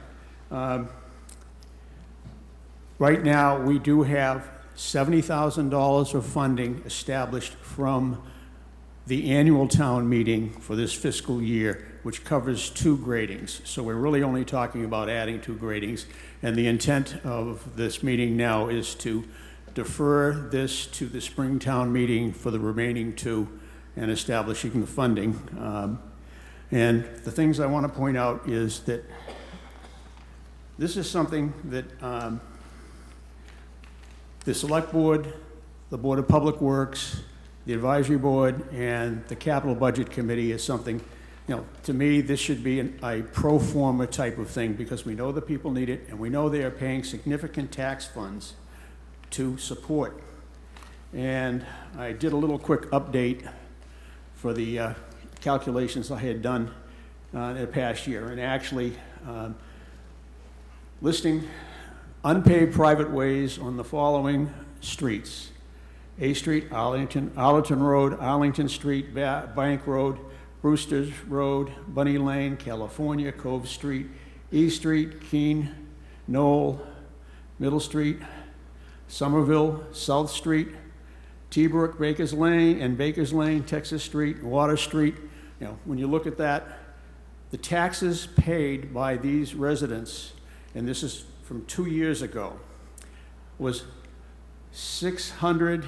Right now, we do have $70,000 of funding established from the annual town meeting for this fiscal year, which covers 2 gradings. So we're really only talking about adding 2 gradings. And the intent of this meeting now is to defer this to the spring town meeting for the remaining 2 and establishing the funding. And the things I want to point out is that this is something that the select board, the Board of Public Works, the advisory board, and the capital budget committee is something, to me, this should be a pro forma type of thing, because we know the people need it, and we know they are paying significant tax funds to support. And I did a little quick update for the calculations I had done in the past year, and actually listing unpaved private ways on the following streets. A Street, Arlington Road, Arlington Street, Bank Road, Brewster's Road, Bunny Lane, California, Cove Street, E Street, Keene, Knoll, Middle Street, Somerville, South Street, T-Brook, Bakers Lane, Texas Street, Water Street. You know, when you look at that, the taxes paid by these residents, and this is from 2 years ago, was hang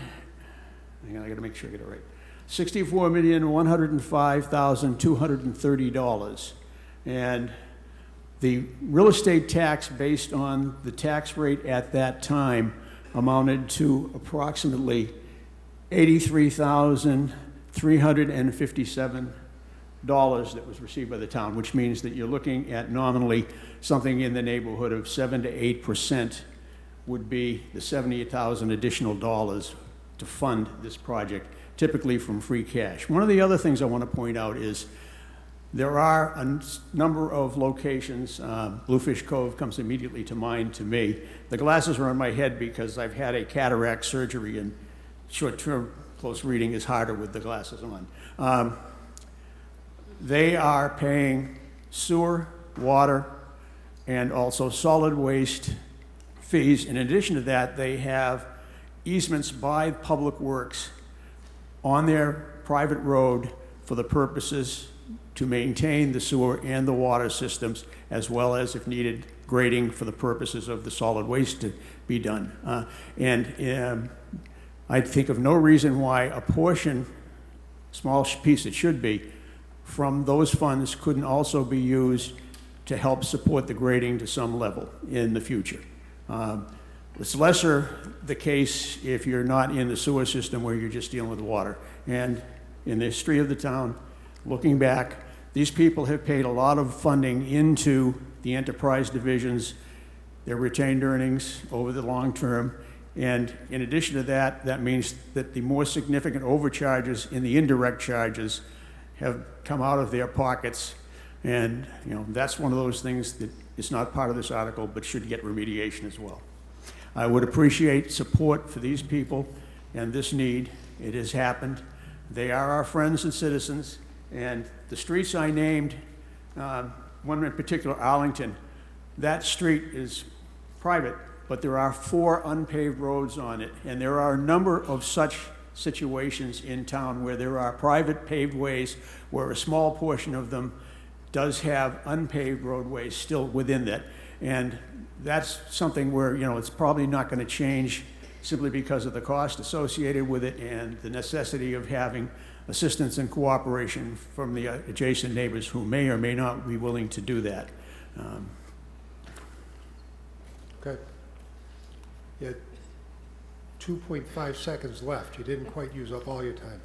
on, I gotta make sure I get it right. $64,105,230. And the real estate tax based on the tax rate at that time amounted to approximately $83,357 that was received by the town, which means that you're looking at nominally something in the neighborhood of 7 to 8% would be the $78,000 additional dollars to fund this project, typically from free cash. One of the other things I want to point out is there are a number of locations. Bluefish Cove comes immediately to mind to me. The glasses are on my head because I've had a cataract surgery, and short-term close reading is harder with the glasses on. They are paying sewer, water, and also solid waste fees. In addition to that, they have easements by Public Works on their private road for the purposes to maintain the sewer and the water systems, as well as, if needed, grading for the purposes of the solid waste to be done. I think of no reason why a portion, small piece it should be, from those funds couldn't also be used to help support the grading to some level in the future. It's lesser the case if you're not in the sewer system where you're just dealing with water. And in the history of the town, looking back, these people have paid a lot of funding into the enterprise divisions, their retained earnings over the long term. And in addition to that, that means that the more significant overcharges in the indirect charges have come out of their pockets. And that's one of those things that is not part of this article, but should get remediation as well. I would appreciate support for these people and this need. It has happened. They are our friends and citizens. And the streets I named, one in particular, Arlington, that street is private, but there are 4 unpaved roads on it. And there are a number of such situations in town where there are private paved ways where a small portion of them does have unpaved roadways still within that. And that's something where, it's probably not going to change simply because of the cost associated with it and the necessity of having assistance and cooperation from the adjacent neighbors who may or may not be willing to do that. Okay. You had 2.5 seconds left. You didn't quite use up all your time.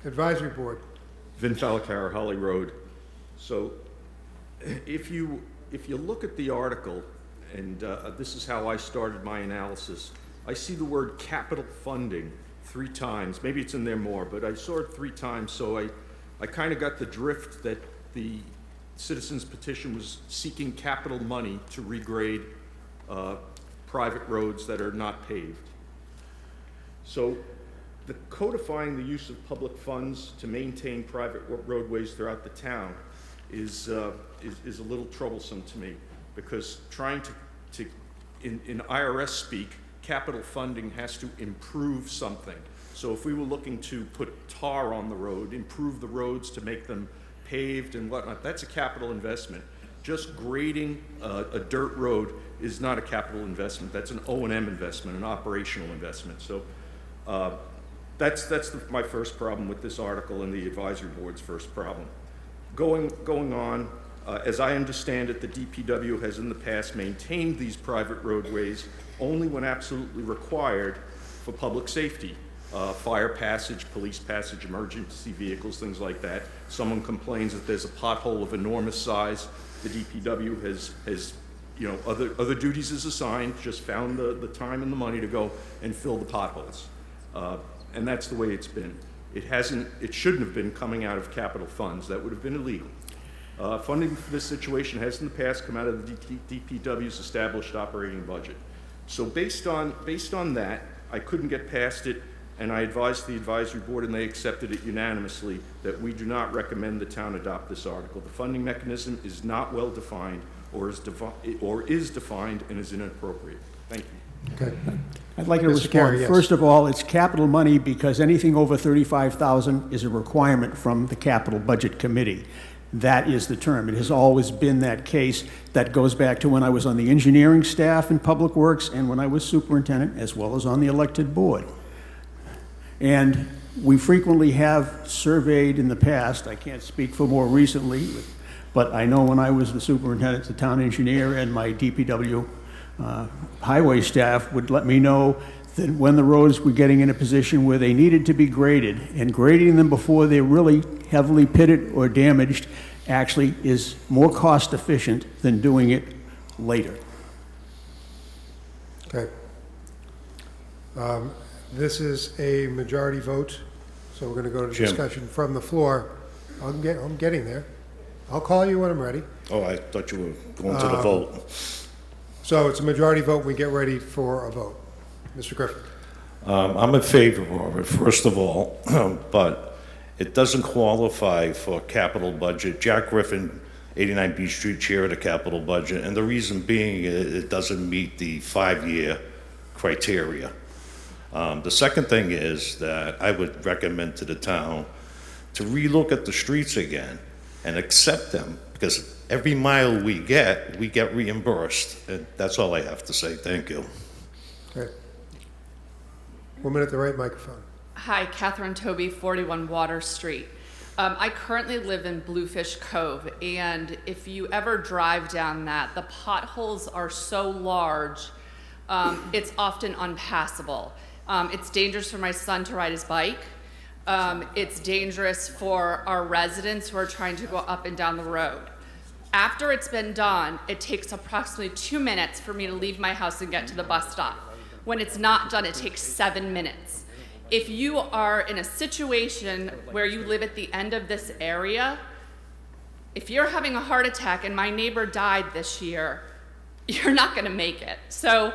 Advisory Board. Vin Falcara, Holly Road. So if you look at the article, and this is how I started my analysis, I see the word capital funding 3 times. Maybe it's in there more, but I saw it 3 times, so I kind of got the drift that the citizens petition was seeking capital money to regrade private roads that are not paved. So the codifying the use of public funds to maintain private roadways throughout the town is a little troublesome to me, because trying to in IRS speak, capital funding has to improve something. So if we were looking to put tar on the road, improve the roads to make them paved and whatnot, that's a capital investment. Just grading a dirt road is not a capital investment. That's an O&M investment, an operational investment. So that's my first problem with this article, and the advisory board's first problem. Going on, as I understand it, the DPW has in the past maintained these private roadways only when absolutely required for public safety. Fire passage, police passage, emergency vehicles, things like that. Someone complains that there's a pothole of enormous size. The DPW has other duties is assigned, just found the time and the money to go and fill the potholes. And that's the way it's been. It shouldn't have been coming out of capital funds. That would have been illegal. Funding for this situation has in the past come out of the DPW's established operating budget. So based on that, I couldn't get past it, and I advised the advisory board, and they accepted it unanimously, that we do not recommend the town adopt this article. The funding mechanism is not well defined, or is defined and is inappropriate. Thank you. Okay. I'd like to Mr. respond. Carey, yes. First of all, it's capital money because anything over 35,000 is a requirement from the capital budget committee. That is the term. It has always been that case. That goes back to when I was on the engineering staff in Public Works and when I was superintendent, as well as on the elected board. And we frequently have surveyed in the past, I can't speak for more recently, but I know when I was the superintendent, the town engineer, and my DPW highway staff would let me know that when the roads were getting in a position where they needed to be graded, and grading them before they're really heavily pitted or damaged actually is more cost efficient than doing it later. Okay. This is a majority vote, so we're going to go to Jim. discussion from the floor. I'm getting there. I'll call you when I'm ready. Oh, I thought you were going to the vote. So it's a majority vote. We get ready for a vote. Mr. Griffin. I'm in favor of it, first of all, but it doesn't qualify for capital budget. Jack Griffin, 89 Beach Street, chair of the capital budget, and the reason being it doesn't meet the 5-year criteria. The second thing is that I would recommend to the town to relook at the streets again and accept them, because every mile we get reimbursed. And that's all I have to say. Thank you. Okay. Woman at the right microphone. Hi, Catherine Toby, 41 Water Street. I currently live in Bluefish Cove, and if you ever drive down that, the potholes are so large, it's often unpassable. It's dangerous for my son to ride his bike. It's dangerous for our residents who are trying to go up and down the road. After it's been done, it takes approximately 2 minutes for me to leave my house and get to the bus stop. When it's not done, it takes 7 minutes. If you are in a situation where you live at the end of this area, if you're having a heart attack and my neighbor died this year, you're not gonna make it. So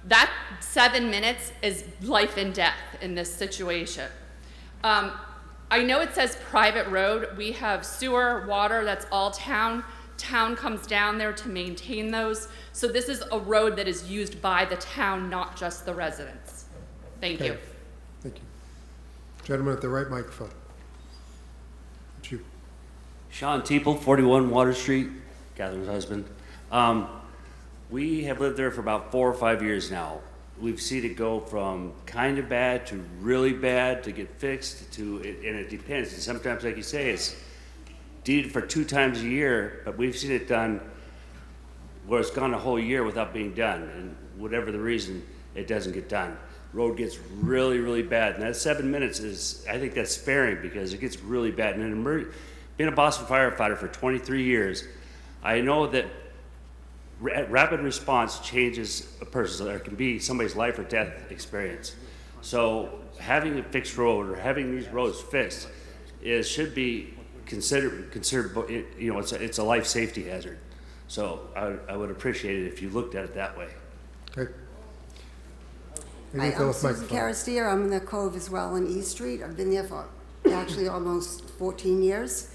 that 7 minutes is life and death in this situation. I know it says private road. We have sewer, water, that's all town. Town comes down there to maintain those. So this is a road that is used by the town, not just the residents. Thank you. Thank you. Gentleman at the right microphone. It's you. Sean Teeple, 41 Water Street, Catherine's husband. We have lived there for about 4 or 5 years now. We've seen it go from kind of bad to really bad to get fixed to, and it depends. And sometimes, like you say, it's deeded for 2 times a year, but we've seen it done where it's gone a whole year without being done. And whatever the reason, it doesn't get done. Road gets really, really bad. And that 7 minutes is, I think that's sparing because it gets really bad. And being a Boston firefighter for 23 years, I know that rapid response changes a person's, or can be somebody's life or death experience. So having a fixed road or having these roads fixed should be considered, you know, it's a life safety hazard. So I would appreciate it if you looked at it that way. Okay. Hi, I'm Susan Caristier. I'm in the Cove as well on East Street. I've been there for actually almost 14 years.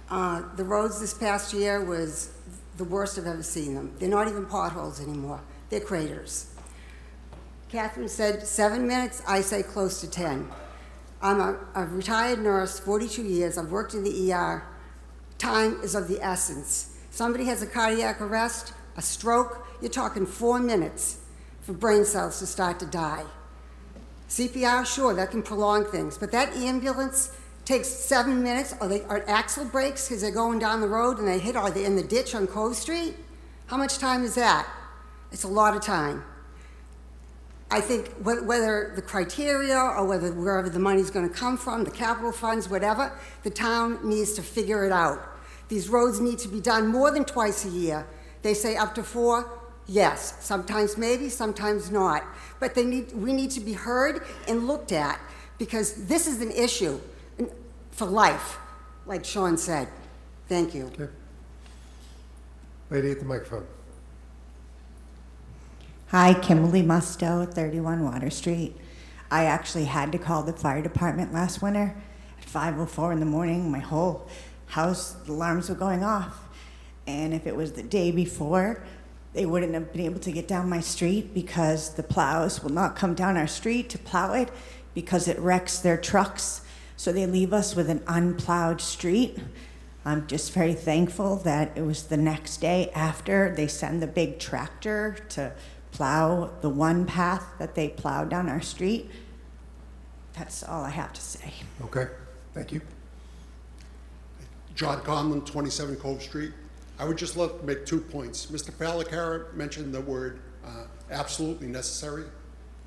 The roads this past year was the worst I've ever seen them. They're not even potholes anymore. They're craters. Catherine said 7 minutes. I say close to 10. I'm a retired nurse, 42 years. I've worked in the ER. Time is of the essence. Somebody has a cardiac arrest, a stroke, you're talking 4 minutes for brain cells to start to die. CPR, sure, that can prolong things, but that ambulance takes 7 minutes, or axle breaks because they're going down the road and they hit, or they're in the ditch on Cove Street. How much time is that? It's a lot of time. I think whether the criteria or whether wherever the money's going to come from, the capital funds, whatever, the town needs to figure it out. These roads need to be done more than twice a year. They say up to 4. Yes, sometimes maybe, sometimes not. But we need to be heard and looked at because this is an issue for life, like Sean said. Thank you. Okay. Lady at the microphone. Hi, Kimberly Musto, 31 Water Street. I actually had to call the fire department last winter at 5:04 in the morning. My whole house, the alarms were going off. And if it was the day before, they wouldn't have been able to get down my street because the plows will not come down our street to plow it because it wrecks their trucks. So they leave us with an unplowed street. I'm just very thankful that it was the next day after they send the big tractor to plow the one path that they plowed down our street. That's all I have to say. Okay, thank you. John Conlon, 27 Cove Street. I would just love to make 2 points. Mr. Palacara mentioned the word absolutely necessary,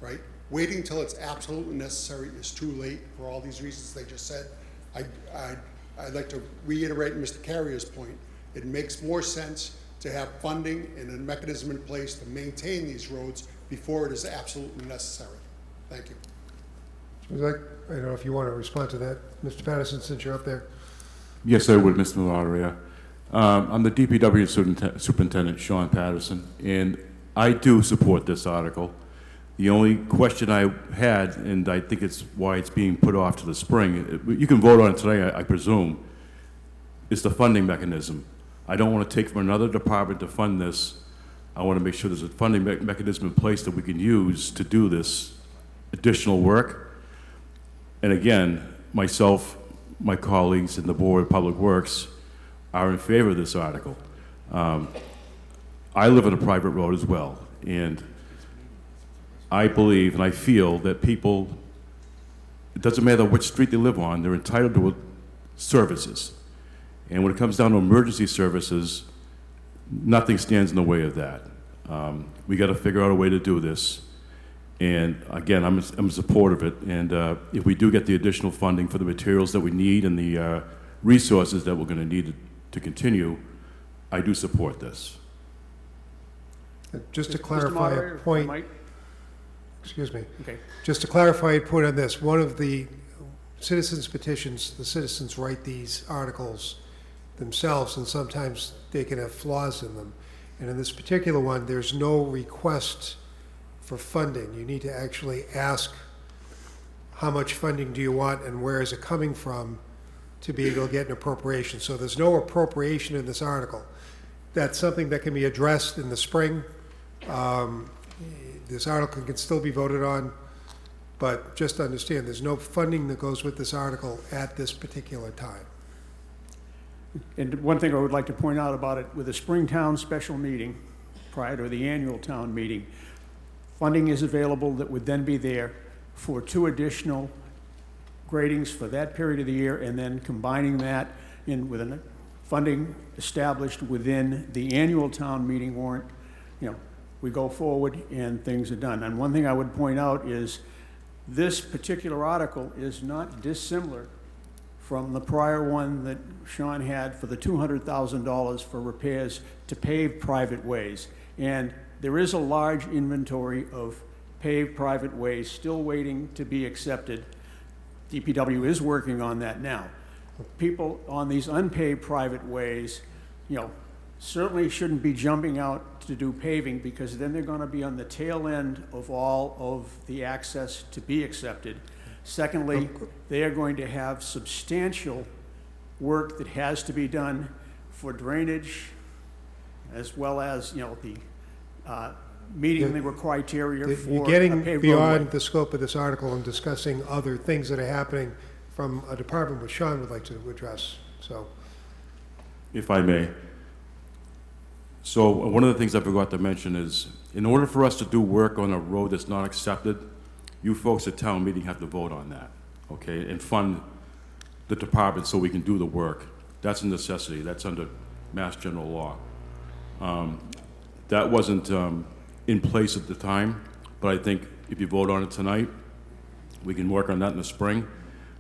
right? Waiting till it's absolutely necessary is too late for all these reasons they just said. I'd like to reiterate Mr. Carrier's point. It makes more sense to have funding and a mechanism in place to maintain these roads before it is absolutely necessary. Thank you. I don't know if you want to respond to that, Mr. Patterson, since you're up there. Yes, I would, Mr. Moderator. I'm the DPW Superintendent, Sean Patterson, and I do support this article. The only question I had, and I think it's why it's being put off to the spring, you can vote on it today, I presume, is the funding mechanism. I don't want to take from another department to fund this. I want to make sure there's a funding mechanism in place that we can use to do this additional work. And again, myself, my colleagues, and the Board of Public Works are in favor of this article. I live on a private road as well, and I believe and I feel that people, it doesn't matter which street they live on, they're entitled to services. And when it comes down to emergency services, nothing stands in the way of that. We got to figure out a way to do this. And again, I'm in support of it. And if we do get the additional funding for the materials that we need and the resources that we're going to need to continue, I do support this. Just to clarify a point. Mike? Excuse me. Okay. Just to clarify a point on this, one of the citizens' petitions, the citizens write these articles themselves, and sometimes they can have flaws in them. And in this particular one, there's no request for funding. You need to actually ask how much funding do you want and where is it coming from to be able to get an appropriation. So there's no appropriation in this article. That's something that can be addressed in the spring. This article can still be voted on, but just understand there's no funding that goes with this article at this particular time. And one thing I would like to point out about it, with the Springtown special meeting prior to the annual town meeting, funding is available that would then be there for 2 additional gradings for that period of the year, and then combining that in with a funding established within the annual town meeting warrant. You know, we go forward and things are done. And one thing I would point out is this particular article is not dissimilar from the prior one that Sean had for the $200,000 for repairs to pave private ways. And there is a large inventory of paved private ways still waiting to be accepted. DPW is working on that now. People on these unpaved private ways, you know, certainly shouldn't be jumping out to do paving, because then they're going to be on the tail end of all of the access to be accepted. Secondly, they are going to have substantial work that has to be done for drainage, as well as, you know, the meeting the criteria for You're a getting paved beyond roadway. the scope of this article and discussing other things that are happening from a department which Sean would like to address. So, If I may. So one of the things I forgot to mention is, in order for us to do work on a road that's not accepted, you folks at town meeting have to vote on that, okay? And fund the department so we can do the work. That's a necessity. That's under Mass General Law. That wasn't in place at the time, but I think if you vote on it tonight, we can work on that in the spring.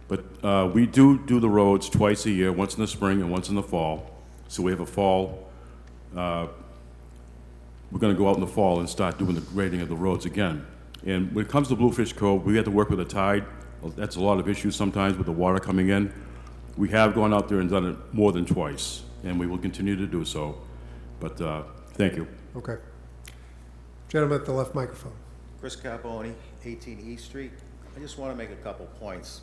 But we do the roads twice a year, once in the spring and once in the fall. So we have a fall, we're gonna go out in the fall and start doing the grading of the roads again. And when it comes to Bluefish Cove, we have to work with the tide. That's a lot of issues sometimes with the water coming in. We have gone out there and done it more than twice, and we will continue to do so. But thank you. okay. Gentleman at the left microphone. Chris Carboni, 18 East Street. I just want to make a couple points.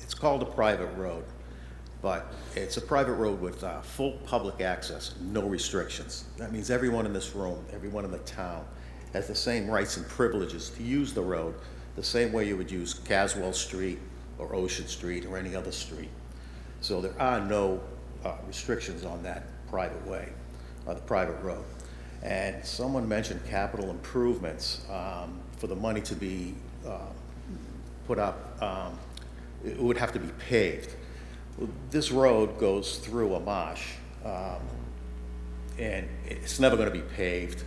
It's called a private road, but it's a private road with full public access, no restrictions. That means everyone in this room, everyone in the town, has the same rights and privileges to use the road the same way you would use Caswell Street or Ocean Street or any other street. So there are no restrictions on that private way, the private road. And someone mentioned capital improvements for the money to be put up. It would have to be paved. This road goes through a marsh, and it's never going to be paved.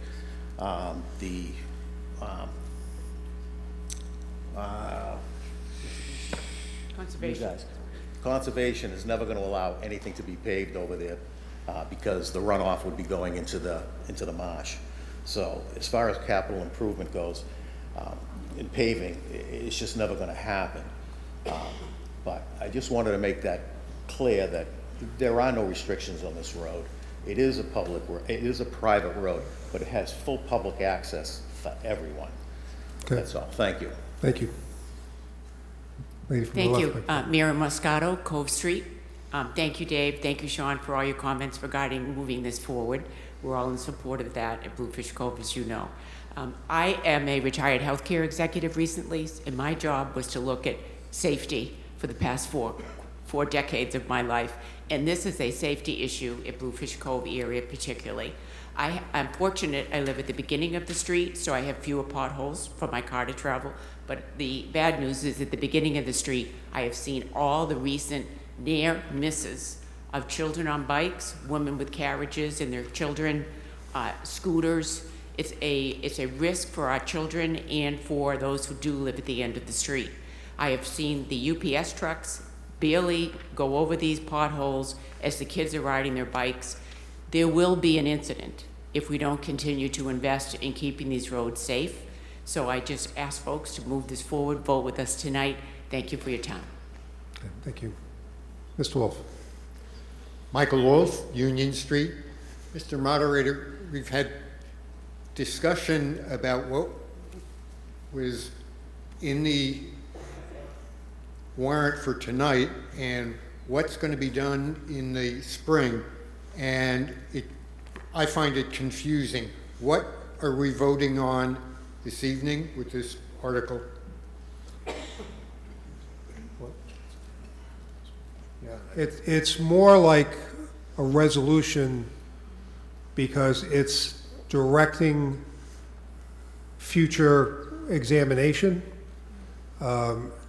Conservation. Conservation is never going to allow anything to be paved over there because the runoff would be going into the marsh. So as far as capital improvement goes, in paving, it's just never going to happen. But I just wanted to make that clear that there are no restrictions on this road. It is a private road, but it has full public access for everyone. Okay. That's all. Thank you. Thank you. Lady from the Thank left you. microphone. Mira Moscato, Cove Street. Thank you, Dave. Thank you, Sean, for all your comments regarding moving this forward. We're all in support of that at Bluefish Cove, as you know. I am a retired healthcare executive recently, and my job was to look at safety for the past four decades of my life, and this is a safety issue at Bluefish Cove area particularly. I'm fortunate I live at the beginning of the street, so I have fewer potholes for my car to travel, but the bad news is at the beginning of the street, I have seen all the recent near misses of children on bikes, women with carriages and their children, scooters. It's a risk for our children and for those who do live at the end of the street. I have seen the UPS trucks barely go over these potholes as the kids are riding their bikes. There will be an incident if we don't continue to invest in keeping these roads safe. So I just ask folks to move this forward, vote with us tonight. Thank you for your time. Okay, thank you. Mr. Wolf. Michael Wolf, Union Street. Mr. Moderator, we've had discussion about what was in the warrant for tonight and what's going to be done in the spring, and I find it confusing. What are we voting on this evening with this article? Yeah, it's more like a resolution because it's directing future examination.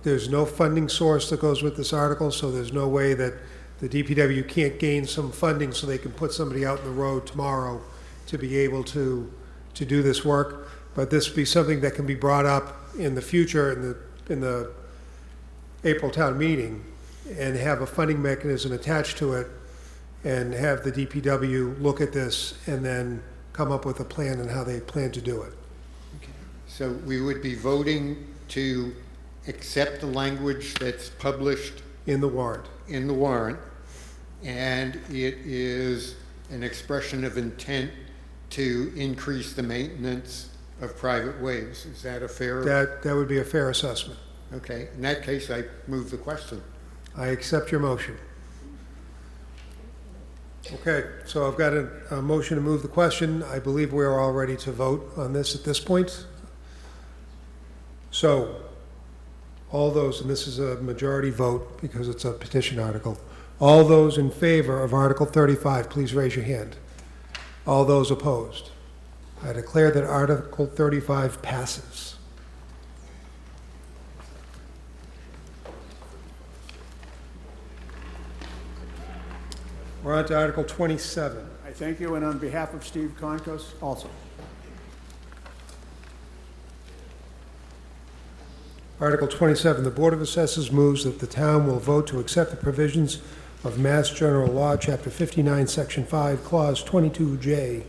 There's no funding source that goes with this article, so there's no way that the DPW can't gain some funding so they can put somebody out in the road tomorrow to be able to do this work. But this would be something that can be brought up in the future in the April town meeting and have a funding mechanism attached to it and have the DPW look at this and then come up with a plan on how they plan to do it. Okay. So we would be voting to accept the language that's published in the warrant. In the warrant, and it is an expression of intent to increase the maintenance of private ways. Is that a fair? That would be a fair assessment. Okay. In that case, I move the question. I accept your motion. Okay, so I've got a motion to move the question. I believe we are all ready to vote on this at this point. So, all those, and this is a majority vote because it's a petition article, all those in favor of Article 35, please raise your hand. All those opposed? I declare that Article 35 passes. We're on to Article 27. I thank you, and on behalf of Steve Konkos, also. Article 27, the Board of Assessors moves that the town will vote to accept the provisions of Mass General Law, Chapter 59, Section 5, Clause 22J,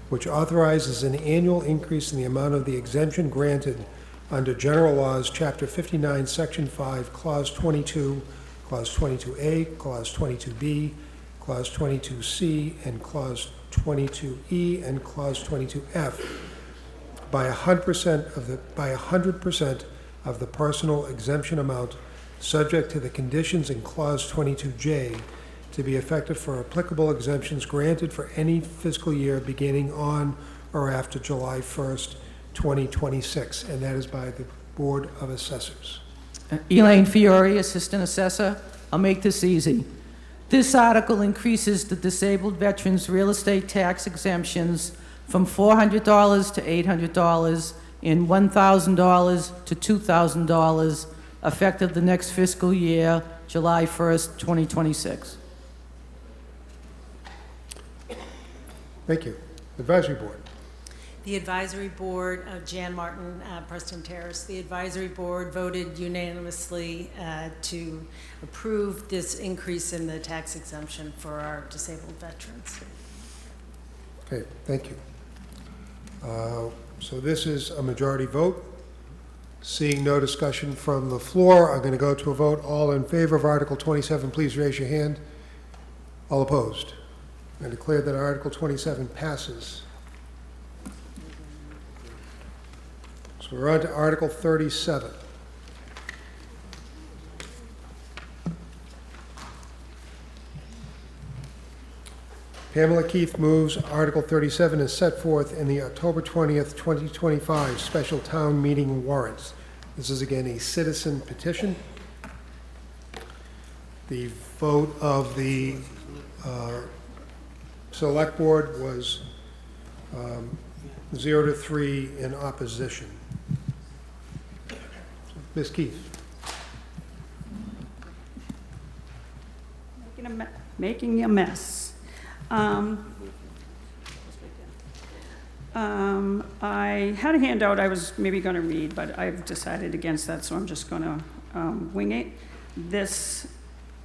which authorizes an annual increase in the amount of the exemption granted under General Laws, Chapter 59, Section 5, Clause 22, Clause 22A, Clause 22B, Clause 22C, and Clause 22E, and Clause 22F by 100% of the personal exemption amount, subject to the conditions in Clause 22J, to be effective for applicable exemptions granted for any fiscal year beginning on or after July 1st, 2026, and that is by the Board of Assessors. Elaine Fiore, Assistant Assessor. I'll make this easy. This article increases the disabled veterans' real estate tax exemptions from $400 to $800 and $1,000 to $2,000, effective the next fiscal year, July 1st, 2026. Thank you. Advisory Board. The Advisory Board, Jan Martin, Preston Terrace, the Advisory Board voted unanimously to approve this increase in the tax exemption for our disabled veterans. Okay, thank you. So this is a majority vote. Seeing no discussion from the floor, I'm going to go to a vote. All in favor of Article 27, please raise your hand. All opposed? I declare that Article 27 passes. So we're on to Article 37. Pamela Keith moves Article 37 is set forth in the October 20th, 2025 special town meeting warrants. This is again a citizen petition. The vote of the Select Board was 0 to 3 in opposition. Ms. Keith. Making a mess. I had a handout I was maybe going to read, but I've decided against that, so I'm just going to wing it. This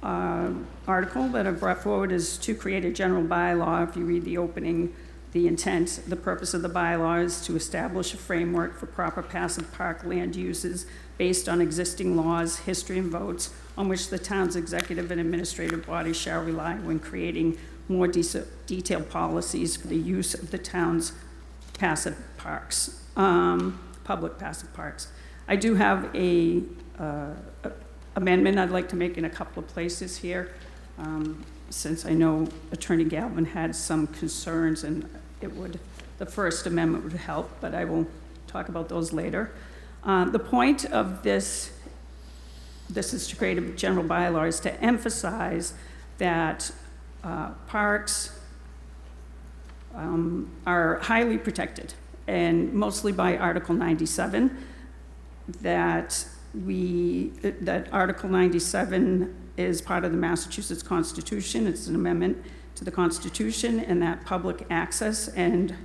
article that I brought forward is to create a general bylaw. If you read the opening, the intent, the purpose of the bylaw is to establish a framework for proper passive park land uses based on existing laws, history, and votes on which the town's executive and administrative body shall rely when creating more detailed policies for the use of the town's passive parks, public passive parks. I do have a amendment I'd like to make in a couple of places here, since I know Attorney Galvin had some concerns, and the First Amendment would help, but I will talk about those later. The point of this is to create a general bylaw, is to emphasize that parks are highly protected, and mostly by Article 97, that Article 97 is part of the Massachusetts Constitution. It's an amendment to the Constitution, and that public access and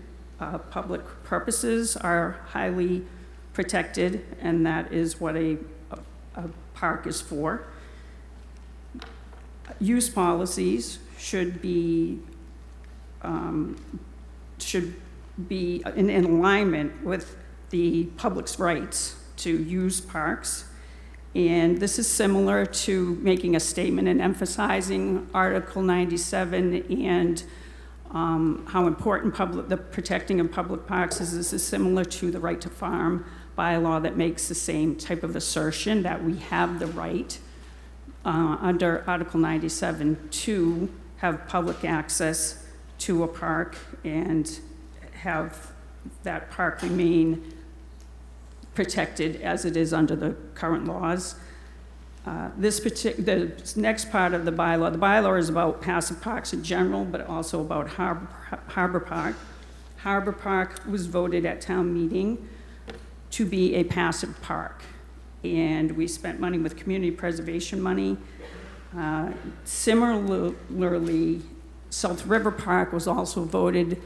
public purposes are highly protected, and that is what a park is for. Use policies should be in alignment with the public's rights to use parks. And this is similar to making a statement and emphasizing Article 97 and how important the protecting of public parks is. This is similar to the right to farm bylaw that makes the same type of assertion, that we have the right under Article 97 to have public access to a park and have that park remain protected as it is under the current laws. The next part of the bylaw is about passive parks in general, but also about Harbor Park. Harbor Park was voted at town meeting to be a passive park, and we spent money with community preservation money. Similarly, South River Park was also voted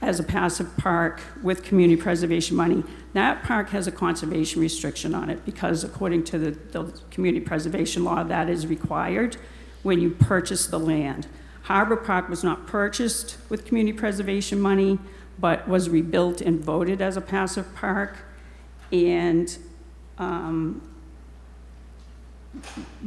as a passive park with community preservation money. That park has a conservation restriction on it because according to the community preservation law, that is required when you purchase the land. Harbor Park was not purchased with community preservation money, but was rebuilt and voted as a passive park. And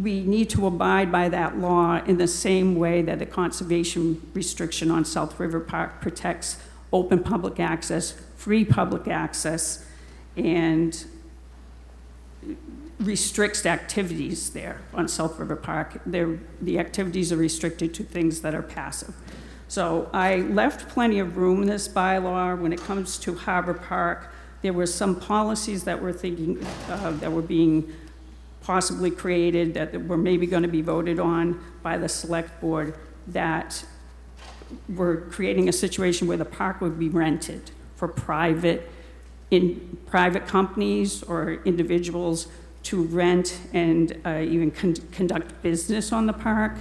we need to abide by that law in the same way that the conservation restriction on South River Park protects open public access, free public access, and restricts activities there on South River Park. The activities are restricted to things that are passive. So I left plenty of room in this bylaw. When it comes to Harbor Park, there were some policies that were that were being possibly created, that were maybe going to be voted on by the select board, that were creating a situation where the park would be rented for private companies or individuals to rent and even conduct business on the park.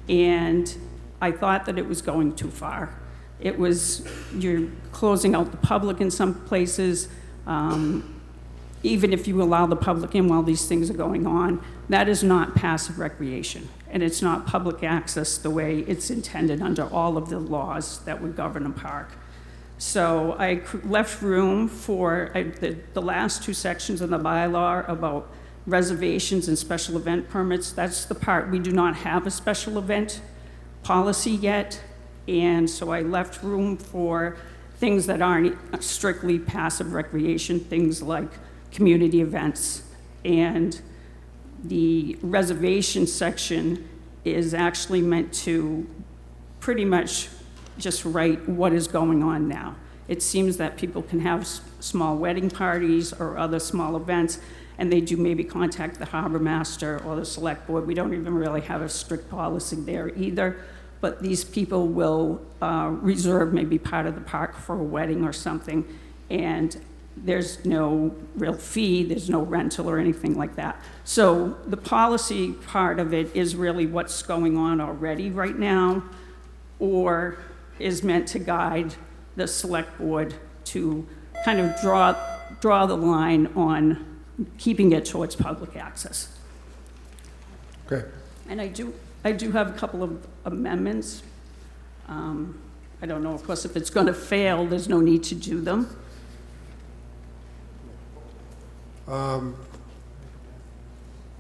And I thought that it was going too far. You're closing out the public in some places. Even if you allow the public in while these things are going on, that is not passive recreation. And it's not public access the way it's intended under all of the laws that would govern a park. So I left room for the last two sections of the bylaw about reservations and special event permits. That's the part. We do not have a special event policy yet. And so I left room for things that aren't strictly passive recreation, things like community events. And the reservation section is actually meant to pretty much just write what is going on now. It seems that people can have small wedding parties or other small events, and they do maybe contact the harbor master or the select board. We don't even really have a strict policy there either, but these people will reserve maybe part of the park for a wedding or something, and there's no real fee, there's no rental or anything like that. So the policy part of it is really what's going on already right now, or is meant to guide the select board to kind of draw the line on keeping it towards public access. Okay. And I do have a couple of amendments. I don't know, of course, if it's going to fail, there's no need to do them.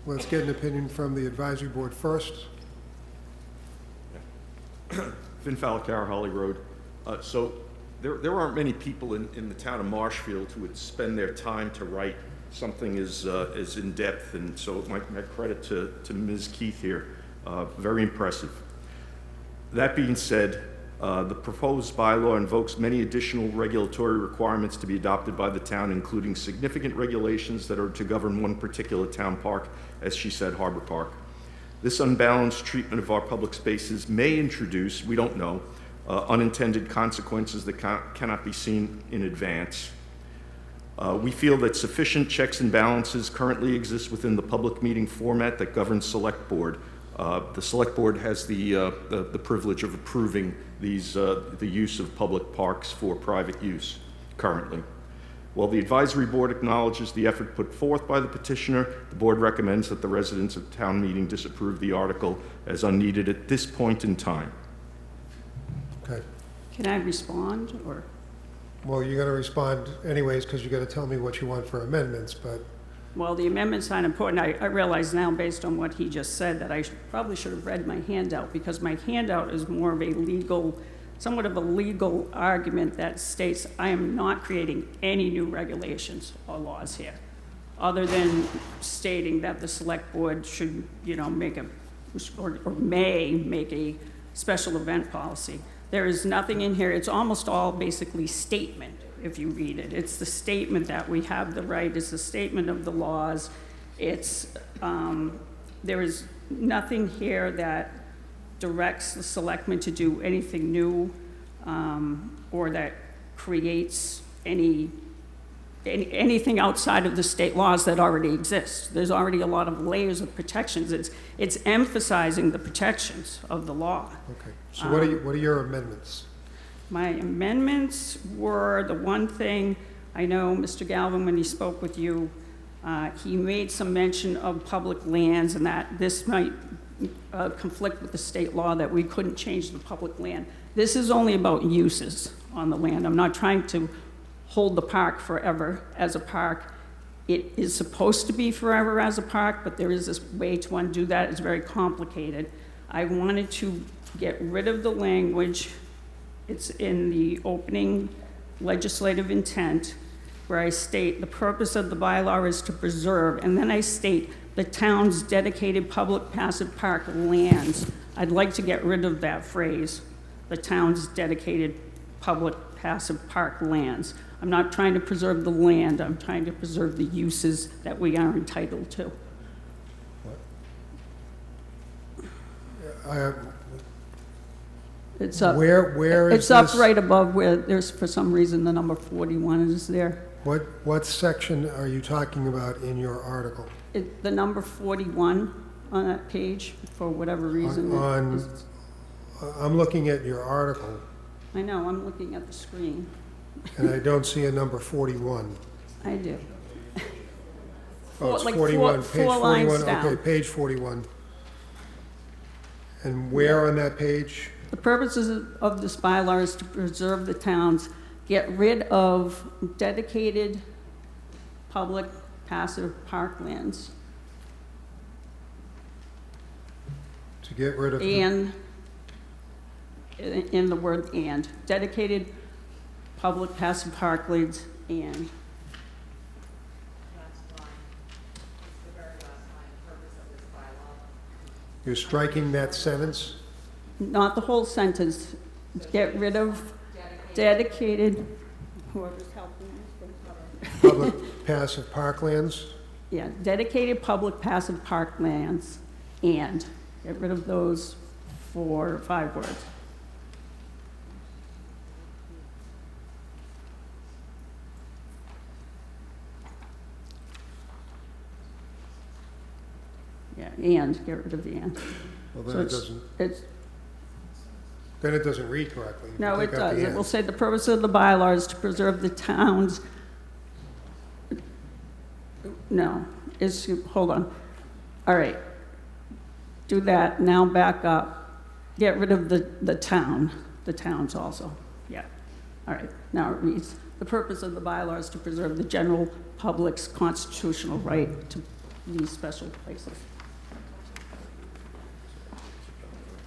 Let's get an opinion from the advisory board first. Vin Falcar, Holly Road. So there aren't many people in the town of Marshfield who would spend their time to write something as in-depth, and so my credit to Ms. Keith here. Very impressive. That being said, the proposed bylaw invokes many additional regulatory requirements to be adopted by the town, including significant regulations that are to govern one particular town park, as she said, Harbor Park. This unbalanced treatment of our public spaces may introduce, we don't know, unintended consequences that cannot be seen in advance. We feel that sufficient checks and balances currently exist within the public meeting format that governs select board. The select board has the privilege of approving the use of public parks for private use currently. While the advisory board acknowledges the effort put forth by the petitioner, the board recommends that the residents of town meeting disapprove the article as unneeded at this point in time. Okay. Can I respond, or? Well, you're going to respond anyways because you're going to tell me what you want for amendments, but... Well, the amendments aren't important. I realize now, based on what he just said, that I probably should have read my handout, because my handout is more of a legal, somewhat of a legal argument that states I am not creating any new regulations or laws here, other than stating that the select board should, make or may make a special event policy. There is nothing in here. It's almost all basically statement. If you read it, it's the statement that we have the right. It's the statement of the laws. It's there is nothing here that directs the selectmen to do anything new, or that creates anything outside of the state laws that already exist. There's already a lot of layers of protections. It's emphasizing the protections of the law. Okay. So what are your amendments? My amendments were the one thing, I know Mr. Galvin, when he spoke with you, he made some mention of public lands and that this might conflict with the state law, that we couldn't change the public land. This is only about uses on the land. I'm not trying to hold the park forever as a park. It is supposed to be forever as a park, but there is this way to undo that. It's very complicated. I wanted to get rid of the language. It's in the opening legislative intent, where I state, the purpose of the bylaw is to preserve, and then I state, the town's dedicated public passive park lands. I'd like to get rid of that phrase, the town's dedicated public passive park lands. I'm not trying to preserve the land, I'm trying to preserve the uses that we are entitled to. It's up. Where is It's up this? right above where there's, for some reason, the number 41 is there. What section are you talking about in your article? The number 41 on that page, for whatever reason. I'm looking at your article, I know, I'm looking at the screen. and I don't see a number 41. I do. Oh, it's Like 41, four page lines 41, down. okay, page 41. And where on that page? The purposes of this bylaw is to preserve the towns, get rid of dedicated public passive parklands, To get rid of? and, in the word and, dedicated public passive parklands and. You're striking that sentence? Not the whole sentence, get rid of dedicated, whoever's helping me. Public passive parklands? Yeah, dedicated public passive parklands, and get rid of those 4 or 5 words. Yeah, and, get rid of the and. Well, So then it it's- doesn't, It's, then it doesn't read correctly. if you no, it take out the does. It and. will say the purpose of the bylaw is to preserve the town's, no, it's, hold on. All right. Do that, now back up. Get rid of the towns also. Yeah. All right, now it reads, the purpose of the bylaw is to preserve the general public's constitutional right to these special places.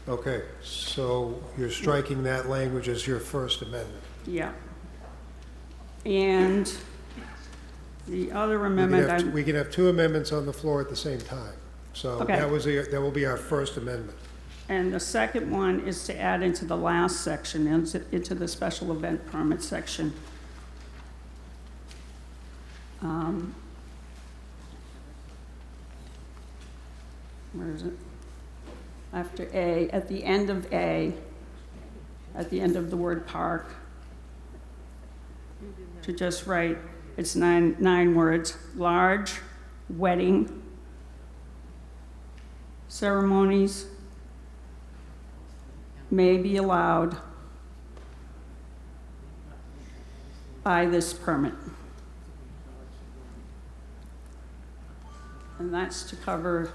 Okay, so you're striking that language as your First Amendment. Yeah. And the other We amendment, can have- We can have 2 amendments on the floor at the same time. So Okay. that will be our First Amendment. and the second one is to add into the last section, into the special event permit section. Where is it? After A, at the end of A, at the end of the word park, to just write, it's nine words, large wedding ceremonies may be allowed by this permit. And that's to cover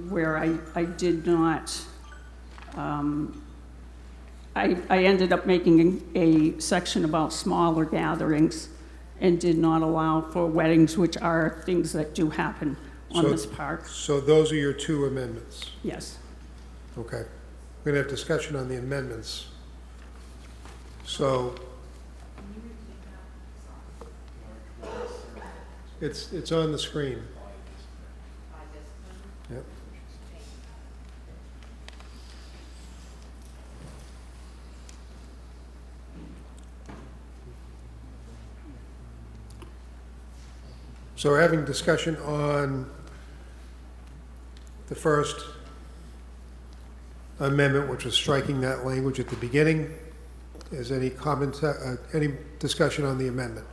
where I did not, I ended up making a section about smaller gatherings and did not allow for weddings, which are things that do happen on So- this park. So those are your 2 amendments? Yes. Okay. We're going to have discussion on the amendments. So it's on the screen. Yep. So we're having discussion on the first amendment, which was striking that language at the beginning. Is any comment, any discussion on the amendment?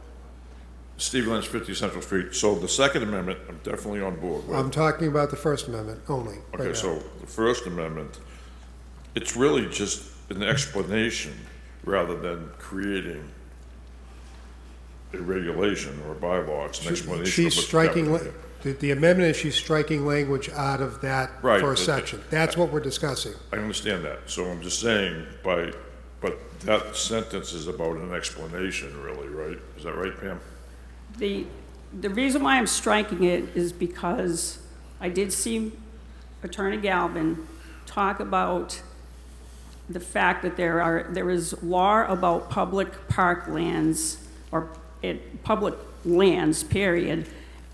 Steve Lynch, 50 Central Street. So the Second Amendment, I'm definitely on board with. I'm talking about the First Amendment only. right Okay, now. so the First Amendment, it's really just an explanation rather than creating a regulation or a bylaw. It's an explanation. She's of what's striking, happening the amendment is she's striking language out of that Right, first but- section. That's what we're discussing. I understand that. So I'm just saying but that sentence is about an explanation really, right? Is that right, Pam? The reason why I'm striking it is because I did see Attorney Galvin talk about the fact that there is law about public park lands, or public lands, period,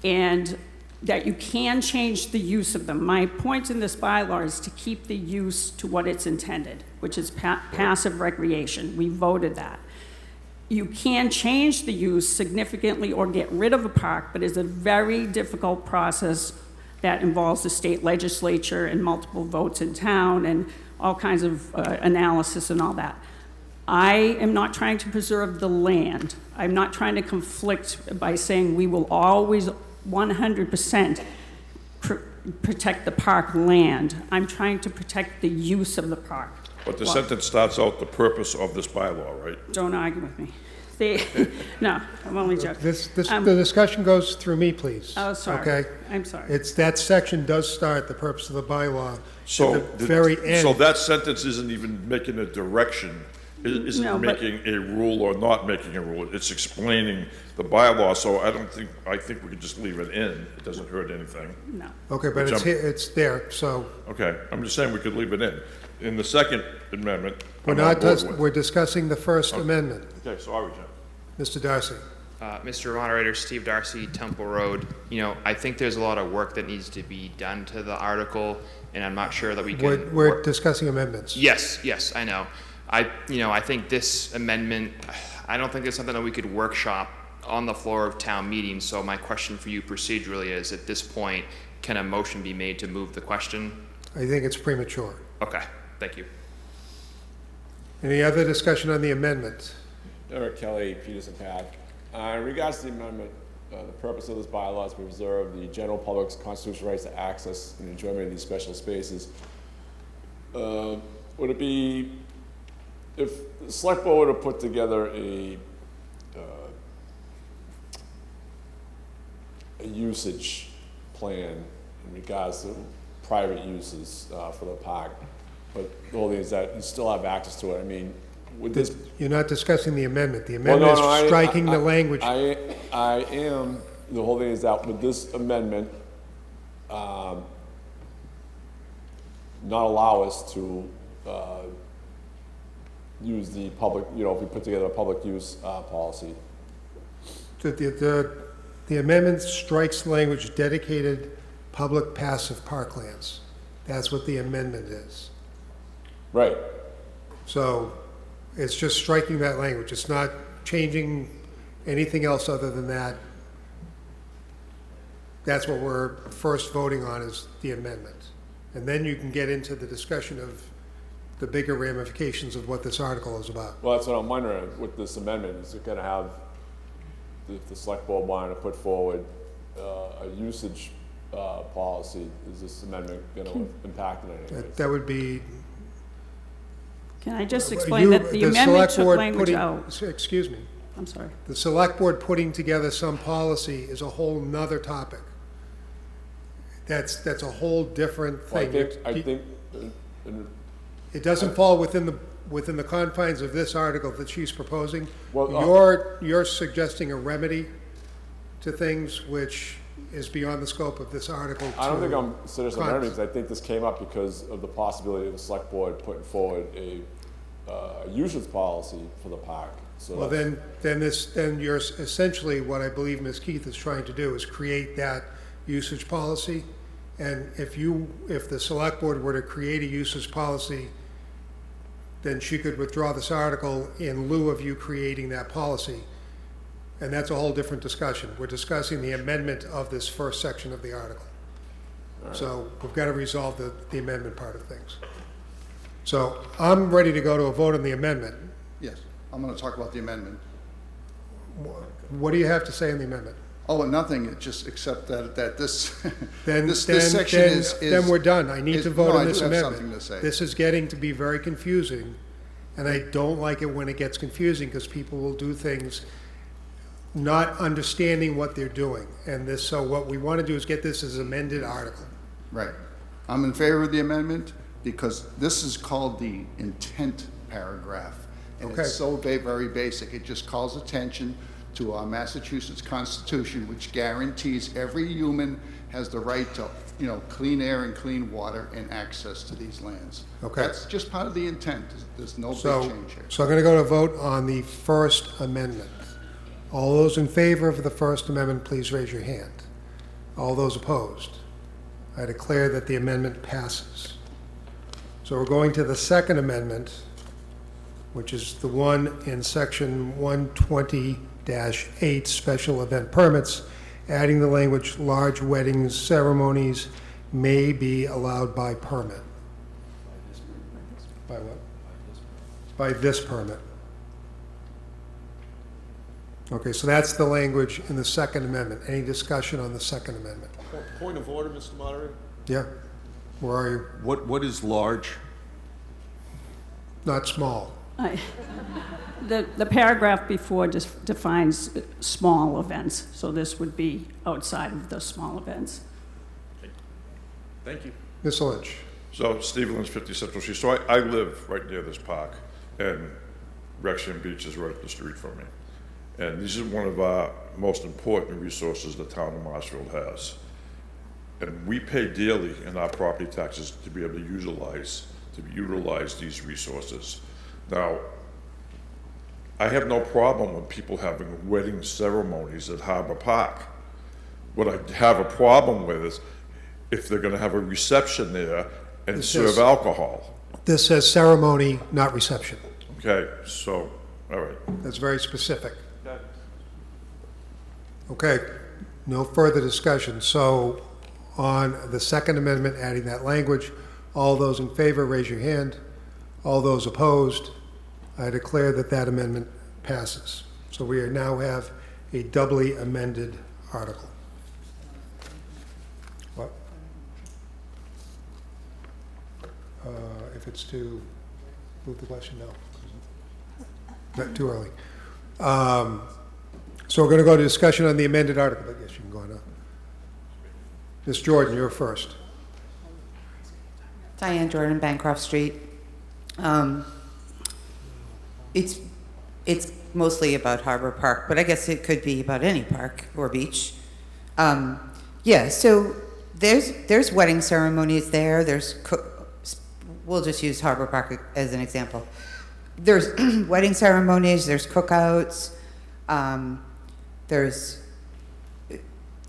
and that you can change the use of them. My point in this bylaw is to keep the use to what it's intended, which is passive recreation. We voted that. You can change the use significantly or get rid of a park, but it's a very difficult process that involves the state legislature and multiple votes in town and all kinds of analysis and all that. I am not trying to preserve the land. I'm not trying to conflict by saying we will always 100% protect the park land. I'm trying to protect the use of the park. But the sentence starts out the purpose of this bylaw, right? Don't argue with me. No, I'm only joking. The discussion goes through me, please. Oh, sorry. Okay? I'm sorry. That section does start the purpose of the bylaw So at the very end. So that sentence isn't even making a direction, isn't No, but- making a rule or not making a rule. It's explaining the bylaw, so I think we could just leave it in. It doesn't hurt anything. No. Okay, but Which it's there, so Okay, I'm just saying we could leave it in. In the second amendment, I'm on board with. we're discussing the First Amendment. Okay, sorry, Jim. Mr. Darcy. Mr. Moderator, Steve Darcy, Temple Road. I think there's a lot of work that needs to be done to the article, and I'm not sure that we can. We're discussing amendments. Yes, I know. I think this amendment, I don't think it's something that we could workshop on the floor of town meeting. So my question for you procedurally is, at this point, can a motion be made to move the question? I think it's premature. Okay, thank you. Any other discussion on the amendment? Eric Kelly, Peterson Path. In regards to the amendment, the purpose of this bylaw is to preserve the general public's constitutional rights to access and enjoyment of these special spaces. Would it be, if the select board were to put together a usage plan in regards to private uses for the park, but the whole thing is that you still have access to it. I mean, would this? You're not discussing the amendment. The amendment is striking the language. I am. The whole thing is that with this amendment, not allow us to use the public, if we put together a public use policy. The amendment strikes language dedicated public passive parklands. That's what the amendment is. Right. So it's just striking that language. It's not changing anything else other than that. That's what we're first voting on, is the amendment. And then you can get into the discussion of the bigger ramifications of what this article is about. Well, that's what I'm wondering with this amendment. Is it going to have, if the select board wanted to put forward a usage policy, is this amendment going to impact it in any ways? That would be. Can I just explain that the amendment took language out? Excuse me. I'm sorry. The select board putting together some policy is a whole nother topic. That's a whole different thing. Well, I think it doesn't fall within the confines of this article that she's proposing. Well, you're suggesting a remedy to things which is beyond the scope of this article. I don't think I'm suggesting remedy, because I think this came up because of the possibility of the select board putting forward a usage policy for the park. So well, then you're essentially, what I believe Ms. Keith is trying to do is create that usage policy. And if the select board were to create a usage policy, then she could withdraw this article in lieu of you creating that policy. And that's a whole different discussion. We're discussing the amendment of this first section of the article. Right. So we've got to resolve the amendment part of things. So I'm ready to go to a vote on the amendment. Yes, I'm going to talk about the amendment. What do you have to say on the amendment? Oh, nothing, just except that this, then, this section is... Then we're done. I need to vote on this amendment. I do have something to say. This is getting to be very confusing, and I don't like it when it gets confusing, because people will do things not understanding what they're doing. And so what we want to do is get this as amended article. Right. I'm in favor of the amendment because this is called the intent paragraph. And it's so very basic. It just calls attention to our Massachusetts Constitution, which guarantees every human has the right to clean air and clean water and access to these lands. Okay. That's just part of the intent. There's no big So, change here. so I'm going to go to vote on the First Amendment. All those in favor of the First Amendment, please raise your hand. All those opposed? I declare that the amendment passes. So we're going to the Second Amendment, which is the one in Section 120-8, Special Event Permits, adding the language, large weddings, ceremonies may be allowed by permit. By what? By this permit. Okay, so that's the language in the Second Amendment. Any discussion on the Second Amendment? Point of order, Mr. Moderator? Yeah? Where are you? What is large? Not small. The paragraph before just defines small events, so this would be outside of the small events. Thank you. Ms. Lynch. So Steve Lynch, 50 Central Street. So I live right near this park, and Wrexham Beach is right up the street from me. And this is one of our most important resources the town of Marshfield has. And we pay dearly in our property taxes to be able to utilize these resources. Now, I have no problem with people having wedding ceremonies at Harbor Park. What I have a problem with is if they're going to have a reception there and serve alcohol. This says ceremony, not reception. Okay, so, all right. That's very specific. Okay, no further discussion. So on the Second Amendment, adding that language, all those in favor, raise your hand. All those opposed, I declare that that amendment passes. So we now have a doubly amended article. What? If it's to move the question, no. Not too early. So we're going to go to discussion on the amended article. I guess you can go on now. Ms. Jordan, you're first. Diane Jordan, Bancroft Street. It's mostly about Harbor Park, but I guess it could be about any park or beach. Yeah, so there's wedding ceremonies there. We'll just use Harbor Park as an example. There's wedding ceremonies. There's cookouts. There's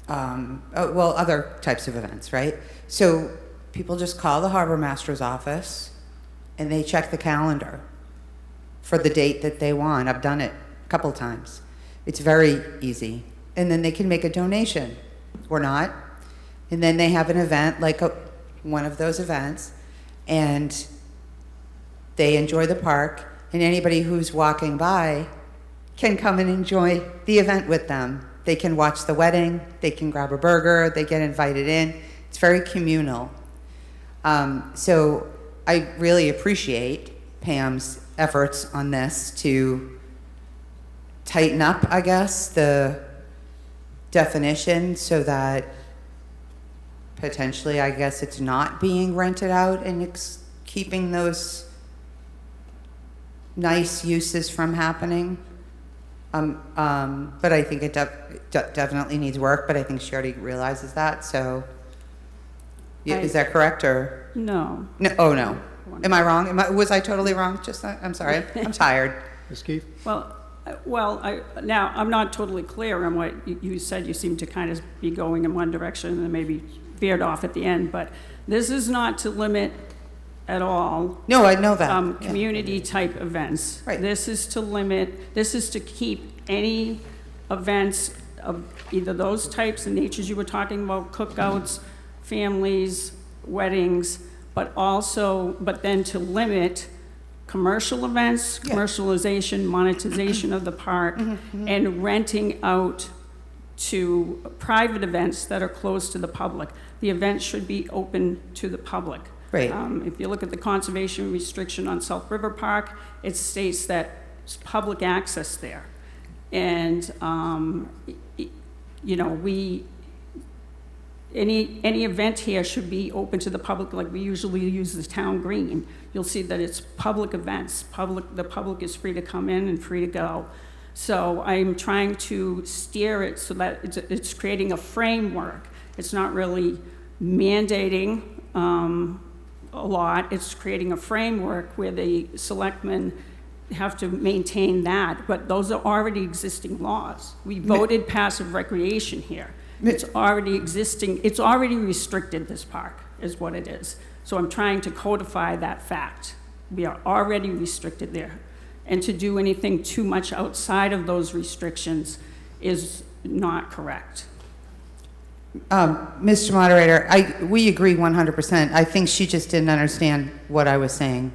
other types of events, right? So people just call the harbor master's office and they check the calendar for the date that they want. I've done it a couple times. It's very easy. And then they can make a donation or not. And then they have an event, like one of those events, and they enjoy the park, and anybody who's walking by can come and enjoy the event with them. They can watch the wedding, they can grab a burger, they get invited in. It's very communal. So I really appreciate Pam's efforts on this to tighten up, I guess, the definition so that potentially, I guess, it's not being rented out and it's keeping those nice uses from happening. But I think it definitely needs work, but I think she already realizes that, so. Is that correct, or? No. No. Oh, no. Am I wrong? Was I totally wrong? I'm sorry. I'm tired. Ms. Keefe? Well, now, I'm not totally clear on what you said. You seem to kind of be going in one direction and maybe veered off at the end, but this is not to limit at all. No, I know that. Community-type events. Right. This is to keep any events of either those types and natures you were talking about, cookouts, families, weddings, but then to limit commercial events, commercialization, monetization of the park, and renting out to private events that are closed to the public. The event should be open to the public. Right. If you look at the conservation restriction on South River Park, it states that it's public access there. And, any event here should be open to the public, like we usually use the town green. You'll see that it's public events. The public is free to come in and free to go. So I'm trying to steer it so that it's creating a framework. It's not really mandating a lot. It's creating a framework where the selectmen have to maintain that, but those are already existing laws. We voted passive recreation here. It's already existing, it's already restricted, this park, is what it is. So I'm trying to codify that fact. We are already restricted there. And to do anything too much outside of those restrictions is not correct. Mr. Moderator, we agree 100%. I think she just didn't understand what I was saying.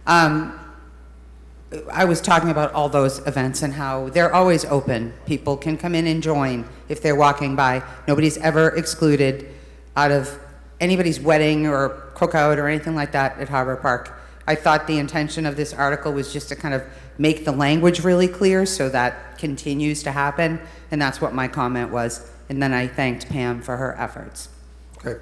I was talking about all those events and how they're always open. People can come in and join if they're walking by. Nobody's ever excluded out of anybody's wedding or cookout or anything like that at Harbor Park. I thought the intention of this article was just to kind of make the language really clear so that continues to happen, and that's what my comment was. And then I thanked Pam for her efforts. Okay.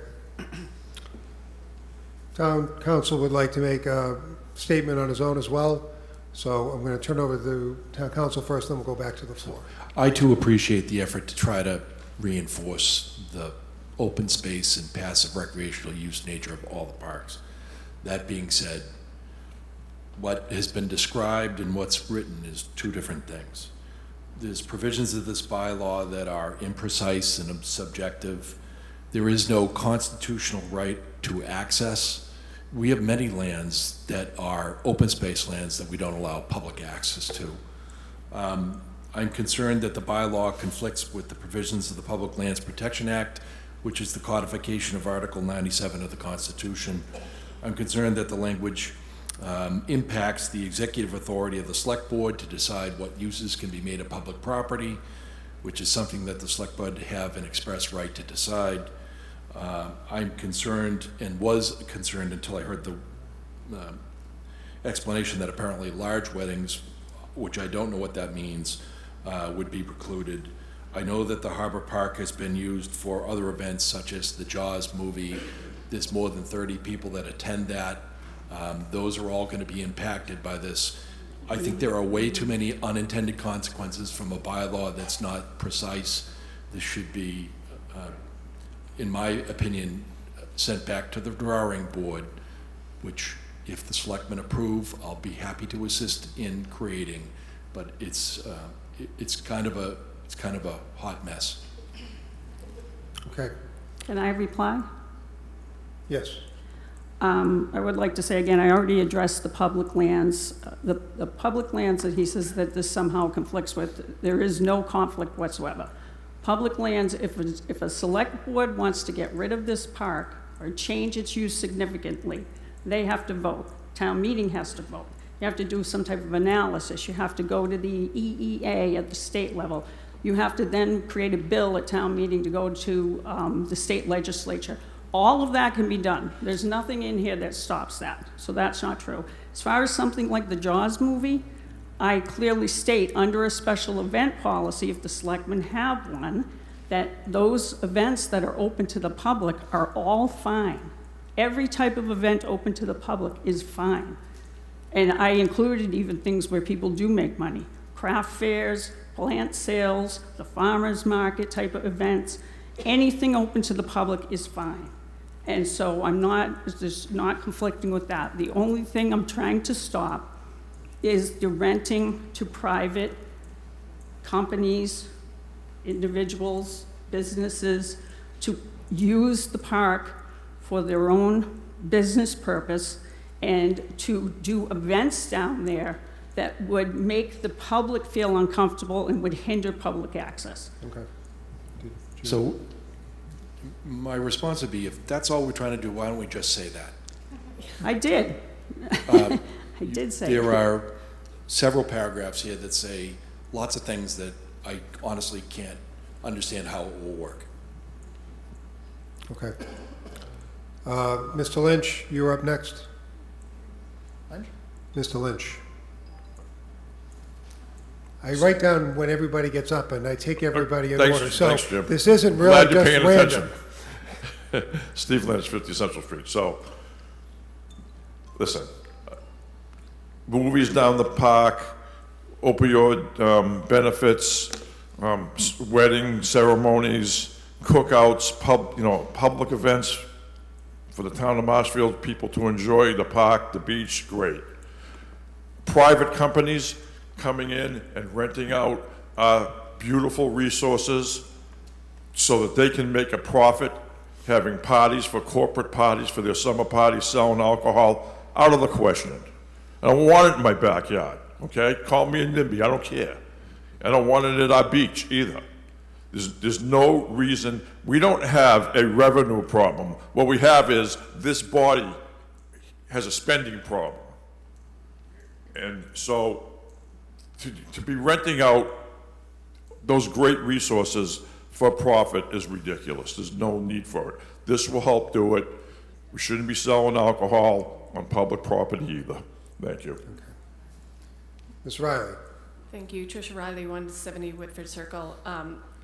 Town council would like to make a statement on his own as well. So I'm going to turn over to town council first, then we'll go back to the floor. I too appreciate the effort to try to reinforce the open space and passive recreational use nature of all the parks. That being said, what has been described and what's written is two different things. There's provisions of this bylaw that are imprecise and subjective. There is no constitutional right to access. We have many lands that are open space lands that we don't allow public access to. I'm concerned that the bylaw conflicts with the provisions of the Public Lands Protection Act, which is the codification of Article 97 of the Constitution. I'm concerned that the language impacts the executive authority of the Select Board to decide what uses can be made of public property, which is something that the Select Board have an express right to decide. I'm concerned, and was concerned until I heard the explanation that apparently large weddings, which I don't know what that means, would be precluded. I know that the Harbor Park has been used for other events such as the Jaws movie. There's more than 30 people that attend that. Those are all going to be impacted by this. I think there are way too many unintended consequences from a bylaw that's not precise. This should be, in my opinion, sent back to the drawing board, which if the selectmen approve, I'll be happy to assist in creating, but it's kind of a hot mess. Okay. Can I reply? Yes. I would like to say again, I already addressed the public lands. The public lands that he says that this somehow conflicts with, there is no conflict whatsoever. Public lands, if a select board wants to get rid of this park or change its use significantly, they have to vote. Town meeting has to vote. You have to do some type of analysis. You have to go to the EEA at the state level. You have to then create a bill at town meeting to go to the state legislature. All of that can be done. There's nothing in here that stops that, so that's not true. As far as something like the Jaws movie, I clearly state under a special event policy, if the selectmen have one, that those events that are open to the public are all fine. Every type of event open to the public is fine. And I included even things where people do make money. Craft fairs, plant sales, the farmer's market type of events. Anything open to the public is fine. And so I'm just not conflicting with that. The only thing I'm trying to stop is the renting to private companies, individuals, businesses, to use the park for their own business purpose and to do events down there that would make the public feel uncomfortable and would hinder public access. Okay. So my response would be, if that's all we're trying to do, why don't we just say that? I did. I did say there that. are several paragraphs here that say lots of things that I honestly can't understand how it will work. Okay. Mr. Lynch, you're up next. Lynch? Mr. Lynch. I write down when everybody gets up and I take everybody in order. So Thanks, Jim. this isn't really Glad you're just paying random. attention. Steve Lynch, 50 Central Street. So, listen, movies down the park, opioid benefits, wedding ceremonies, cookouts, public events, for the town of Marshfield people to enjoy the park, the beach, great. Private companies coming in and renting out beautiful resources so that they can make a profit, having parties for corporate parties, for their summer parties, selling alcohol, out of the question. I don't want it in my backyard, okay? Call me a NIMBY, I don't care. I don't want it at our beach either. There's no reason. We don't have a revenue problem. What we have is this body has a spending problem. And so to be renting out those great resources for profit is ridiculous. There's no need for it. This will help do it. We shouldn't be selling alcohol on public property either. Thank you. Okay. Ms. Riley. Thank you. Tricia Riley, 170 Whitford Circle.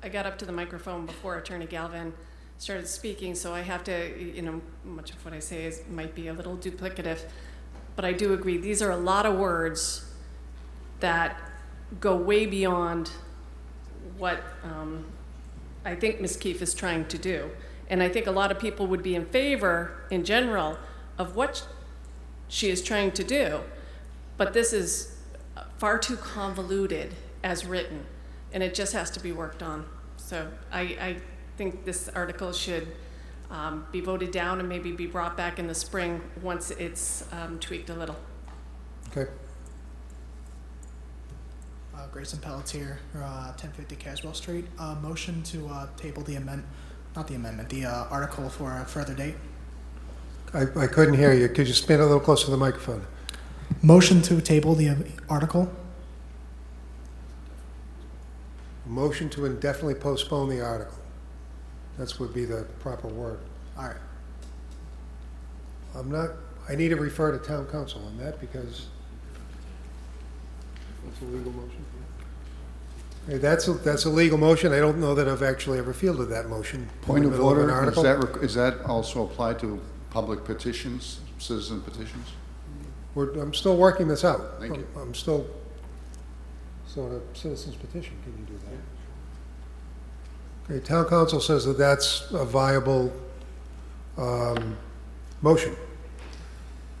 I got up to the microphone before Attorney Galvin started speaking, so I have to, much of what I say might be a little duplicative, but I do agree. These are a lot of words that go way beyond what I think Ms. Keefe is trying to do. And I think a lot of people would be in favor, in general, of what she is trying to do. But this is far too convoluted as written, and it just has to be worked on. So I think this article should be voted down and maybe be brought back in the spring once it's tweaked a little. Okay. Grayson Pelletier, 1050 Caswell Street. Motion to table the article for a further date. I couldn't hear you. Could you spin a little closer to the microphone? Motion to table the article. Motion to indefinitely postpone the article. That would be the proper word. All right. I need to refer to town council on that because it's a legal motion. Okay, that's a legal motion. I don't know that I've actually ever fielded that motion. Point of an order, article. is that also applied to public petitions, citizen petitions? I'm still working this out. Thank you. I'm still, so a citizen's petition, can you do that? Okay, town council says that that's a viable motion.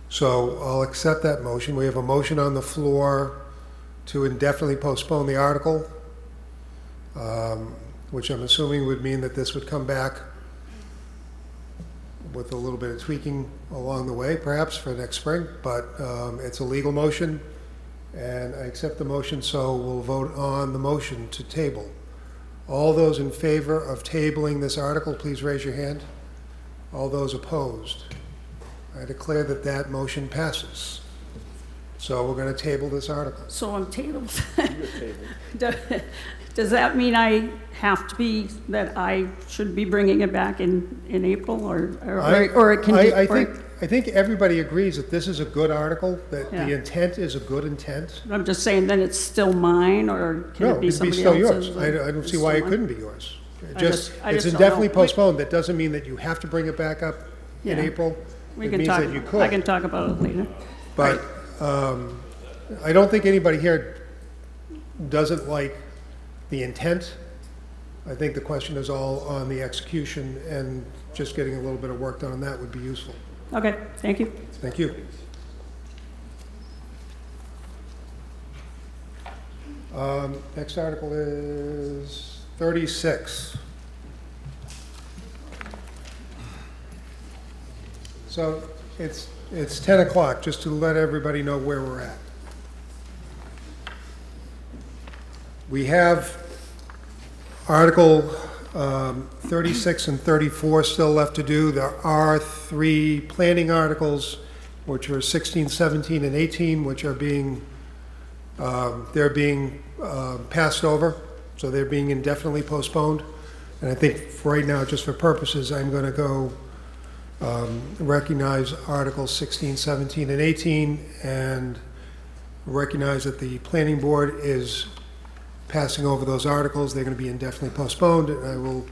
So I'll accept that motion. We have a motion on the floor to indefinitely postpone the article, which I'm assuming would mean that this would come back with a little bit of tweaking along the way, perhaps for next spring, but it's a legal motion, and I accept the motion, so we'll vote on the motion to table. All those in favor of tabling this article, please raise your hand. All those opposed? I declare that that motion passes. So we're going to table this article. So I'm tabled. Does that mean I have to be, that I should be bringing it back in April, or it can be? I think everybody agrees that this is a good article, that the intent is a good intent. I'm just saying, then it's still mine, or can it be somebody else's? No, it could be still yours. I don't see why it couldn't be yours. It's indefinitely postponed. That doesn't mean that you have to bring it back up in April. It means that you could. I can talk about it later. But I don't think anybody here doesn't like the intent. I think the question is all on the execution, and just getting a little bit of work done on that would be useful. Okay, thank you. Thank you. Next article is 36. So it's 10 o'clock, just to let everybody know where we're at. We have Article 36 and 34 still left to do. There are 3 planning articles, which are 16, 17, and 18, which are being passed over, so they're being indefinitely postponed. And I think for right now, just for purposes, I'm going to go recognize Articles 16, 17, and 18, and recognize that the planning board is passing over those articles. They're going to be indefinitely postponed, and I will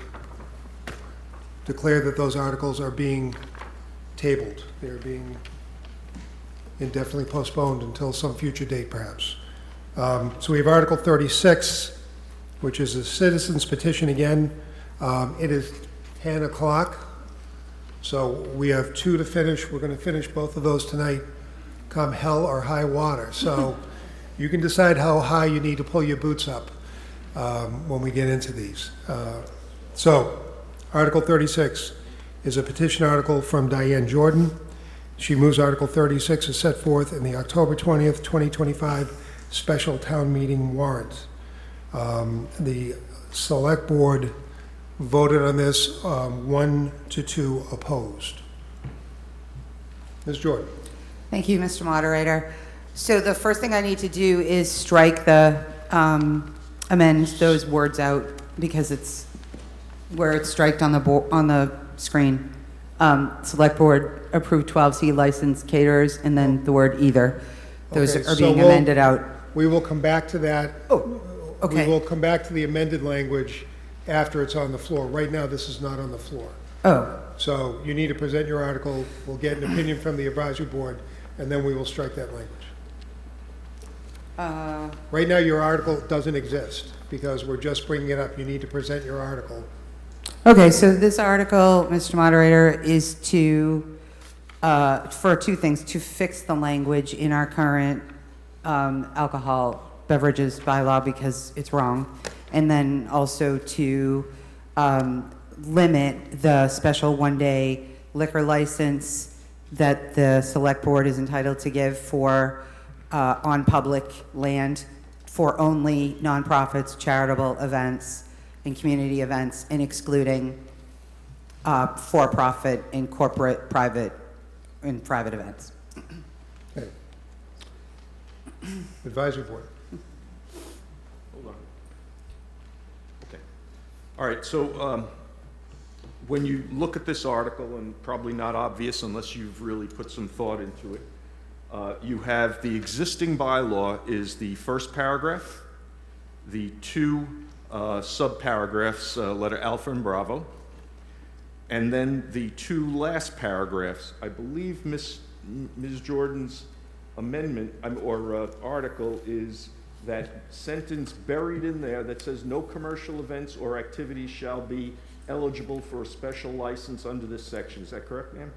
declare that those articles are being tabled. They're being indefinitely postponed until some future date, perhaps. So we have Article 36, which is a citizen's petition again. It is 10 o'clock. So we have 2 to finish. We're going to finish both of those tonight, come hell or high water. So you can decide how high you need to pull your boots up when we get into these. So Article 36 is a petition article from Diane Jordan. She moves Article 36 is set forth in the October 20th, 2025 special town meeting warrant. The select board voted on this 1 to 2 opposed. Ms. Jordan. Thank you, Mr. Moderator. So the first thing I need to do is strike the, amend those words out because it's where it's striked on the screen. Select board approved 12C licensed caterers and then the word either. Those Okay, are so being amended out. We will come back to that. Oh, okay. We will come back to the amended language after it's on the floor. Right now, this is not on the floor. Oh, So you need to present your article. We'll get an opinion from the advisory board, and then we will strike that language. Right now, your article doesn't exist because we're just bringing it up. You need to present your article. okay, so this article, Mr. Moderator, is to, for 2 things, to fix the language in our current alcohol beverages bylaw because it's wrong, and then also to limit the special 1-day liquor license that the select board is entitled to give for on public land for only nonprofits, charitable events, and community events, and excluding for-profit and corporate private events. Okay. Advisory board. Hold on. Okay. All right, so when you look at this article, and probably not obvious unless you've really put some thought into it, you have the existing bylaw is the first paragraph, the 2 subparagraphs, letter alpha and bravo, and then the 2 last paragraphs. I believe Ms. Jordan's amendment or article is that sentence buried in there that says no commercial events or activities shall be eligible for a special license under this section. Is that correct, ma'am?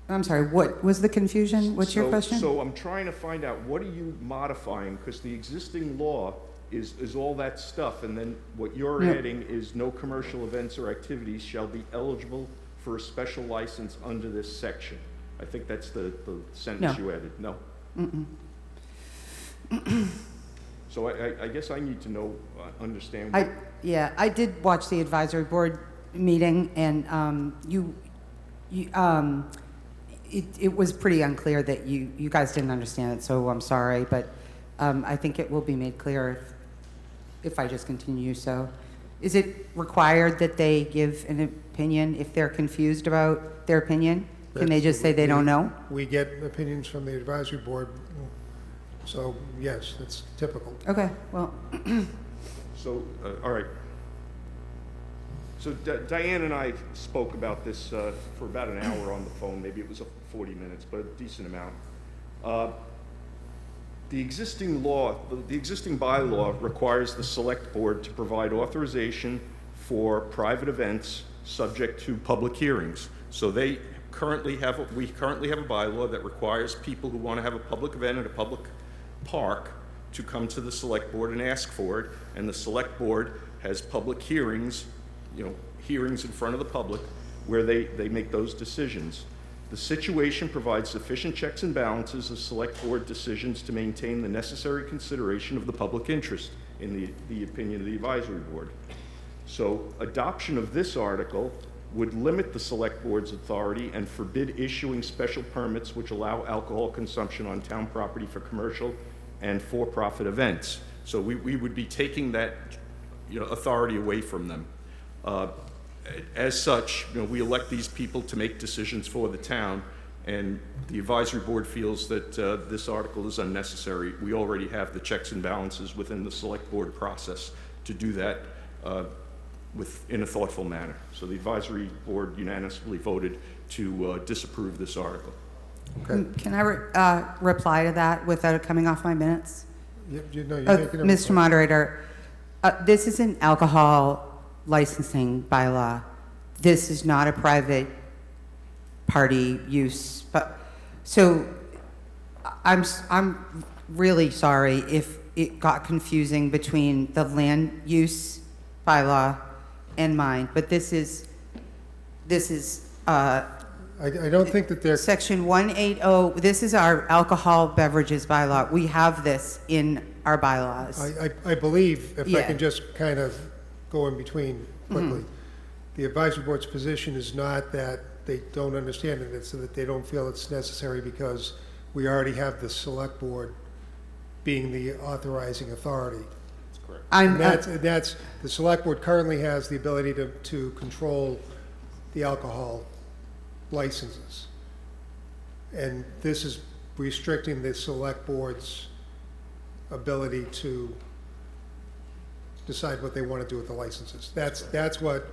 I'm sorry, what was the confusion? What's your question? So I'm trying to find out, what are you modifying? Because the existing law is all that stuff, and then what you're adding is no commercial events or activities shall be eligible for a special license under this section. I think that's the sentence you added. No? So I guess I need to know, understand. Yeah, I did watch the advisory board meeting, and it was pretty unclear that you guys didn't understand it, so I'm sorry, but I think it will be made clear if I just continue. So is it required that they give an opinion if they're confused about their opinion? Can they just say they don't know? We get opinions from the advisory board, so yes, that's typical. Okay, well. So, all right. So Diane and I spoke about this for about an hour on the phone. Maybe it was 40 minutes, but a decent amount. The existing law, the existing bylaw requires the select board to provide authorization for private events subject to public hearings. So we currently have a bylaw that requires people who want to have a public event at a public park to come to the select board and ask for it, and the select board has public hearings, hearings in front of the public where they make those decisions. The situation provides sufficient checks and balances of select board decisions to maintain the necessary consideration of the public interest in the opinion of the advisory board. So adoption of this article would limit the select board's authority and forbid issuing special permits which allow alcohol consumption on town property for commercial and for-profit events. So we would be taking that authority away from them. As such, we elect these people to make decisions for the town, and the advisory board feels that this article is unnecessary. We already have the checks and balances within the select board process to do that in a thoughtful manner. So the advisory board unanimously voted to disapprove this article. Okay. Can I reply to that without it coming off my minutes? Mr. Moderator, this is an alcohol licensing bylaw. this is not a private party use, but, so I'm really sorry if it got confusing between the land use bylaw and mine, but this is, I don't think that they're, Section 180, this is our alcohol beverages bylaw. We have this in our bylaws. I believe, if I Yeah. can just kind of go in between quickly, the advisory board's position is not that they don't understand it, it's that they don't feel it's necessary because we already have the select board being the authorizing authority. That's correct. And that's, the select board currently has the ability to control the alcohol licenses. And this is restricting the select board's ability to decide what they want to do with the licenses. That's what,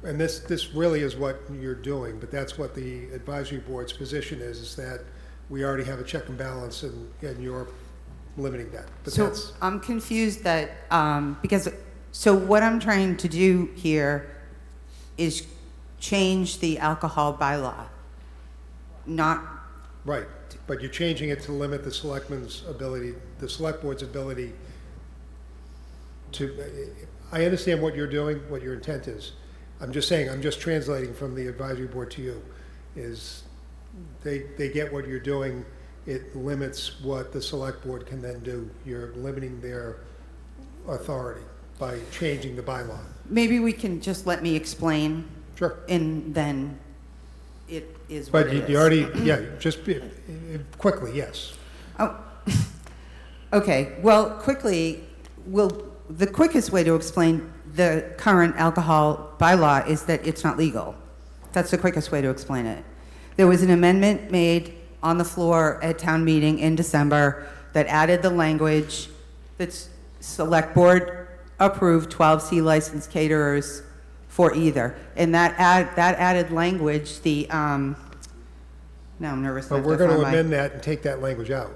and this really is what you're doing, but that's what the advisory board's position is that we already have a check and balance and you're limiting that. But So that's, I'm confused that, because, so what I'm trying to do here is change the alcohol bylaw, not, right, but you're changing it to limit the selectmen's ability, the select board's ability to, I understand what you're doing, what your intent is. I'm just saying, I'm just translating from the advisory board to you, is they get what you're doing, it limits what the select board can then do. You're limiting their authority by changing the bylaw. maybe we can just let me explain. Sure. And then it is what But it is. you already, yeah, just quickly, yes. Oh, okay, well, quickly, the quickest way to explain the current alcohol bylaw is that it's not legal. That's the quickest way to explain it. There was an amendment made on the floor at town meeting in December that added the language that's select board approved 12C licensed caterers for either. And that added language, the, now I'm nervous. But we're going to amend that and take that language out.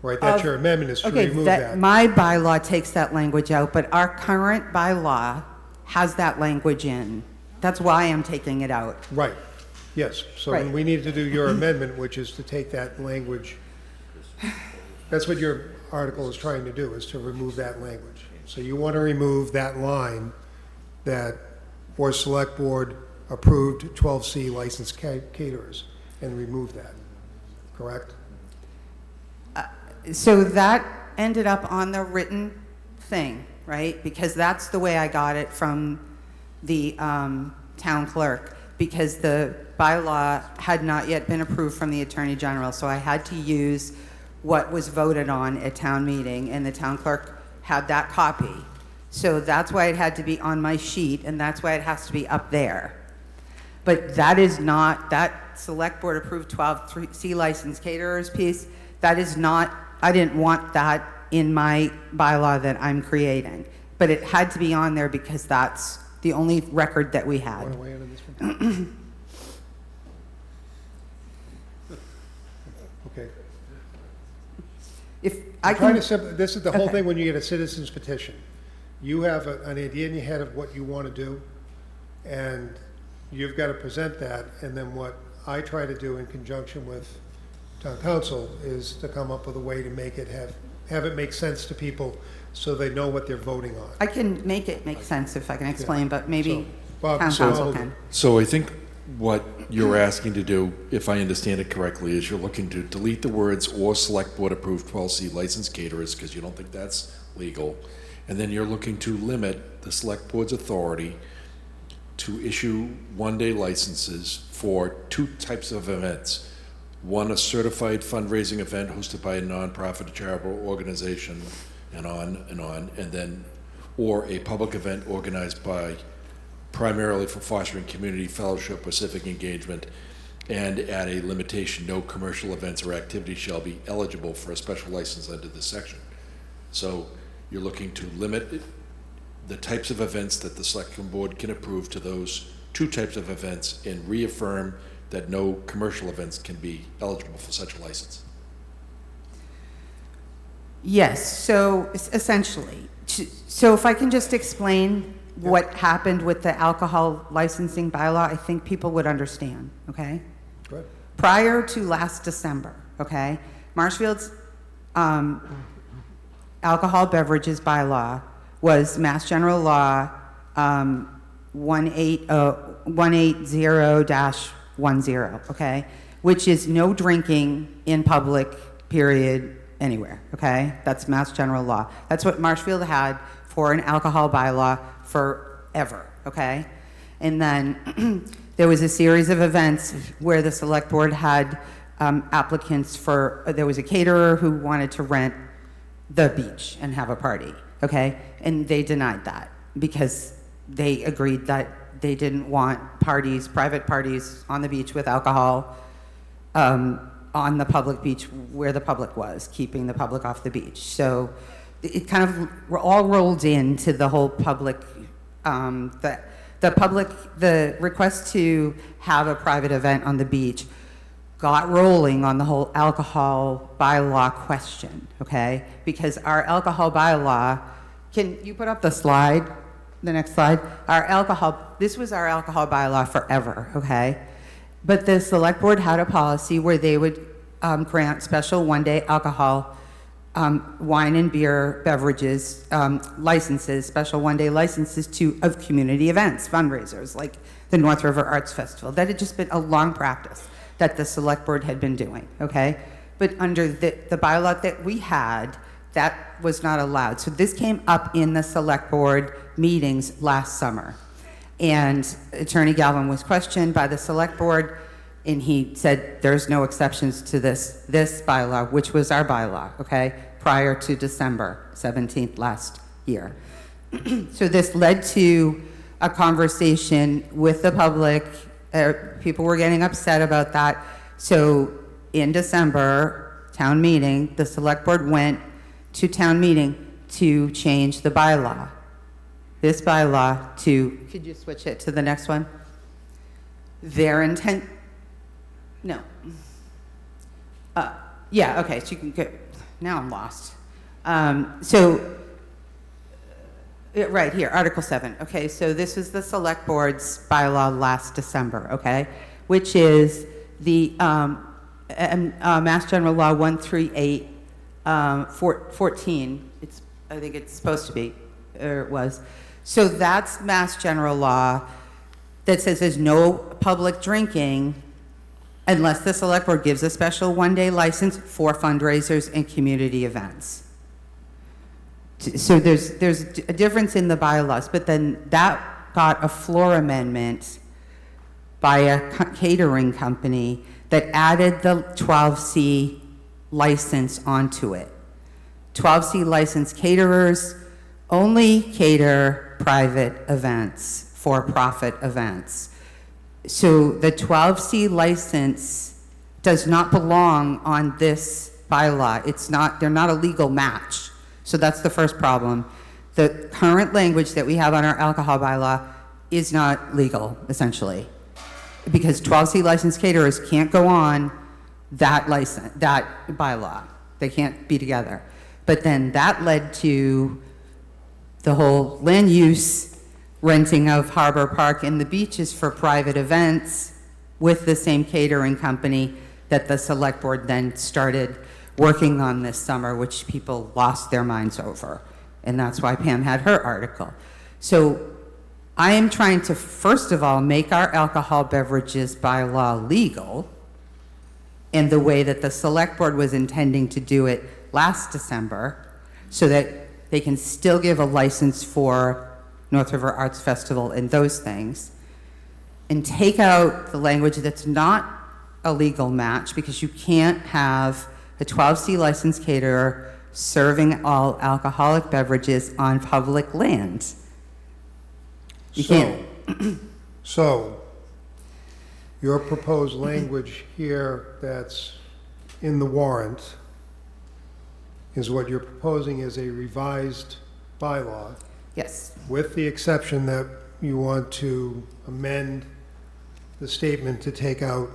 Right, that's your amendment, is to remove that. My bylaw takes that language out, but our current bylaw has that language in. That's why I'm taking it out. Right, yes. So Right. we need to do your amendment, which is to take that language. That's what your article is trying to do, is to remove that language. So you want to remove that line that for select board approved 12C licensed caterers and remove that, correct? So that ended up on the written thing, right? Because that's the way I got it from the town clerk, because the bylaw had not yet been approved from the Attorney General, so I had to use what was voted on at town meeting, and the town clerk had that copy. So that's why it had to be on my sheet, and that's why it has to be up there. But that is not, that select board approved 12C licensed caterers piece, that is not, I didn't want that in my bylaw that I'm creating. But it had to be on there because that's the only record that we had. Want to weigh in on this one? Okay. If I'm I trying can, to this is the whole Okay. thing when you get a citizen's petition. You have an idea in your head of what you want to do, and you've got to present that, and then what I try to do in conjunction with town council is to come up with a way to make it have it make sense to people so they know what they're voting on. I can make it make sense if I can explain, but maybe Bob, town so- council can. So I think what you're asking to do, if I understand it correctly, is you're looking to delete the words "or select board approved 12C licensed caterers" because you don't think that's legal. And then you're looking to limit the select board's authority to issue one-day licenses for two types of events. One, a certified fundraising event hosted by a nonprofit or charitable organization, and on and on, and then, or a public event organized by primarily for fostering community fellowship or civic engagement, and at a limitation, no commercial events or activities shall be eligible for a special license under this section. So you're looking to limit the types of events that the selection board can approve to those two types of events and reaffirm that no commercial events can be eligible for such a license. Yes, so essentially, so if I can just explain what happened with the alcohol licensing bylaw, I think people would understand, okay? Good. Prior to last December, okay, Marshfield's alcohol beverages bylaw was Mass General Law 180-10, okay, which is no drinking in public, period, anywhere, okay? That's Mass General Law. That's what Marshfield had for an alcohol bylaw forever, okay? And then there was a series of events where the select board had applicants for, there was a caterer who wanted to rent the beach and have a party, okay? And they denied that because they agreed that they didn't want parties, private parties on the beach with alcohol on the public beach where the public was, keeping the public off the beach. So it kind of all rolled into the whole public, the request to have a private event on the beach got rolling on the whole alcohol bylaw question, okay? Because our alcohol bylaw, can you put up the slide, the next slide? This was our alcohol bylaw forever, okay? But the select board had a policy where they would grant special one-day alcohol, wine and beer beverages licenses, special one-day licenses of community events, fundraisers, like the North River Arts Festival. That had just been a long practice that the select board had been doing, okay? But under the bylaw that we had, that was not allowed. So this came up in the select board meetings last summer. And Attorney Galvin was questioned by the select board, and he said there's no exceptions to this bylaw, which was our bylaw, okay, prior to December 17th last year. So this led to a conversation with the public. People were getting upset about that. So in December, town meeting, the select board went to town meeting to change the bylaw. This bylaw to, could you switch it to the next one? Their intent, no. Yeah, okay, so you can go, now I'm lost. Right here, Article 7. Okay, so this is the select board's bylaw last December, okay? Which is the Mass General Law 138, 14. I think it's supposed to be, or it was. So that's Mass General Law that says there's no public drinking unless the select board gives a special one-day license for fundraisers and community events. So there's a difference in the bylaws, but then that got a floor amendment by a catering company that added the 12C license onto it. 12C licensed caterers only cater private events, for-profit events. So the 12C license does not belong on this bylaw. They're not a legal match. So that's the first problem. The current language that we have on our alcohol bylaw is not legal, essentially, because 12C licensed caterers can't go on that bylaw. They can't be together. But then that led to the whole land use renting of Harbor Park and the beaches for private events with the same catering company that the select board then started working on this summer, which people lost their minds over. And that's why Pam had her article. So I am trying to, first of all, make our alcohol beverages bylaw legal in the way that the select board was intending to do it last December, so that they can still give a license for North River Arts Festival and those things, and take out the language that's not a legal match, because you can't have a 12C licensed caterer serving all alcoholic beverages on public land. You can't. So, your proposed language here that's in the warrant is what you're proposing is a revised bylaw. Yes. With the exception that you want to amend the statement to take out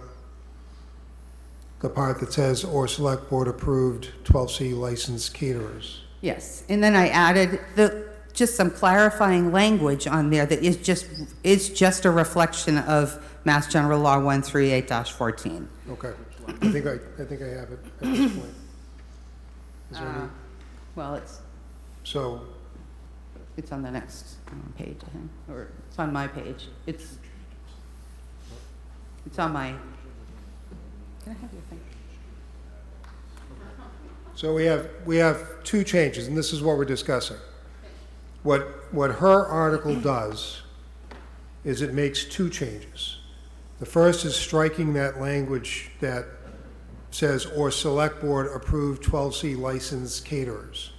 the part that says, or select board approved 12C licensed caterers. Yes, and then I added just some clarifying language on there that is just a reflection of Mass General Law 138-14. Okay. I think I have it at this point. Is there any? Well, So, it's on the next page, I think, or it's on my page. It's on my, can I have your thing? so we have two changes, and this is what we're discussing. What her article does is it makes two changes. The first is striking that language that says, or select board approved 12C licensed caterers.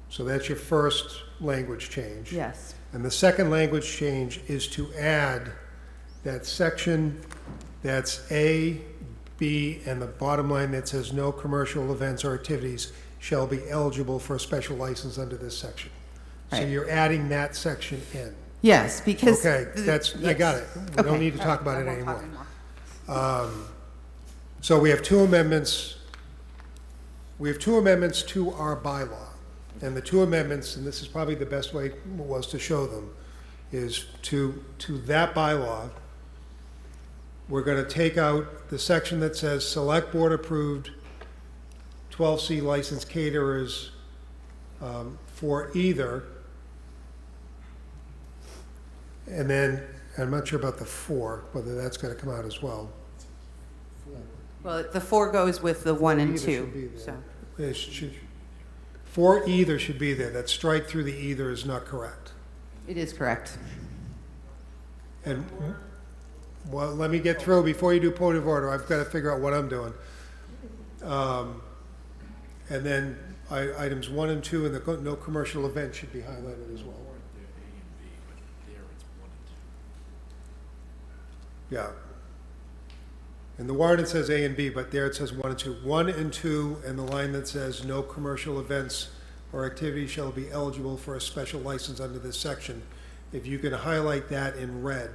So that's your first language change. Yes. And the second language change is to add that section that's A, B, and the bottom line that says no commercial events or activities shall be eligible for a special license under this section. So Right. you're adding that section in. Yes, because. Okay, I got it. We don't Okay. need to talk All about it right, I won't anymore. talk anymore. So we have two amendments. We have two amendments to our bylaw. And the two amendments, and this is probably the best way was to show them, is to that bylaw, we're going to take out the section that says select board approved 12C licensed caterers for either. And then, I'm not sure about the 4, whether that's going to come out as well. Well, the 4 goes with the 1 and Either 2, should be there. so. It should, 4 either should be there. That strike through the either is not correct. It is correct. And, well, let me get through, before you do point of order, I've got to figure out what I'm doing. And then items 1 and 2 and the no commercial event should be highlighted as well. Yeah. In the warrant it says A and B, but there it says 1 and 2. 1 and 2, and the line that says no commercial events or activities shall be eligible for a special license under this section. If you can highlight that in red.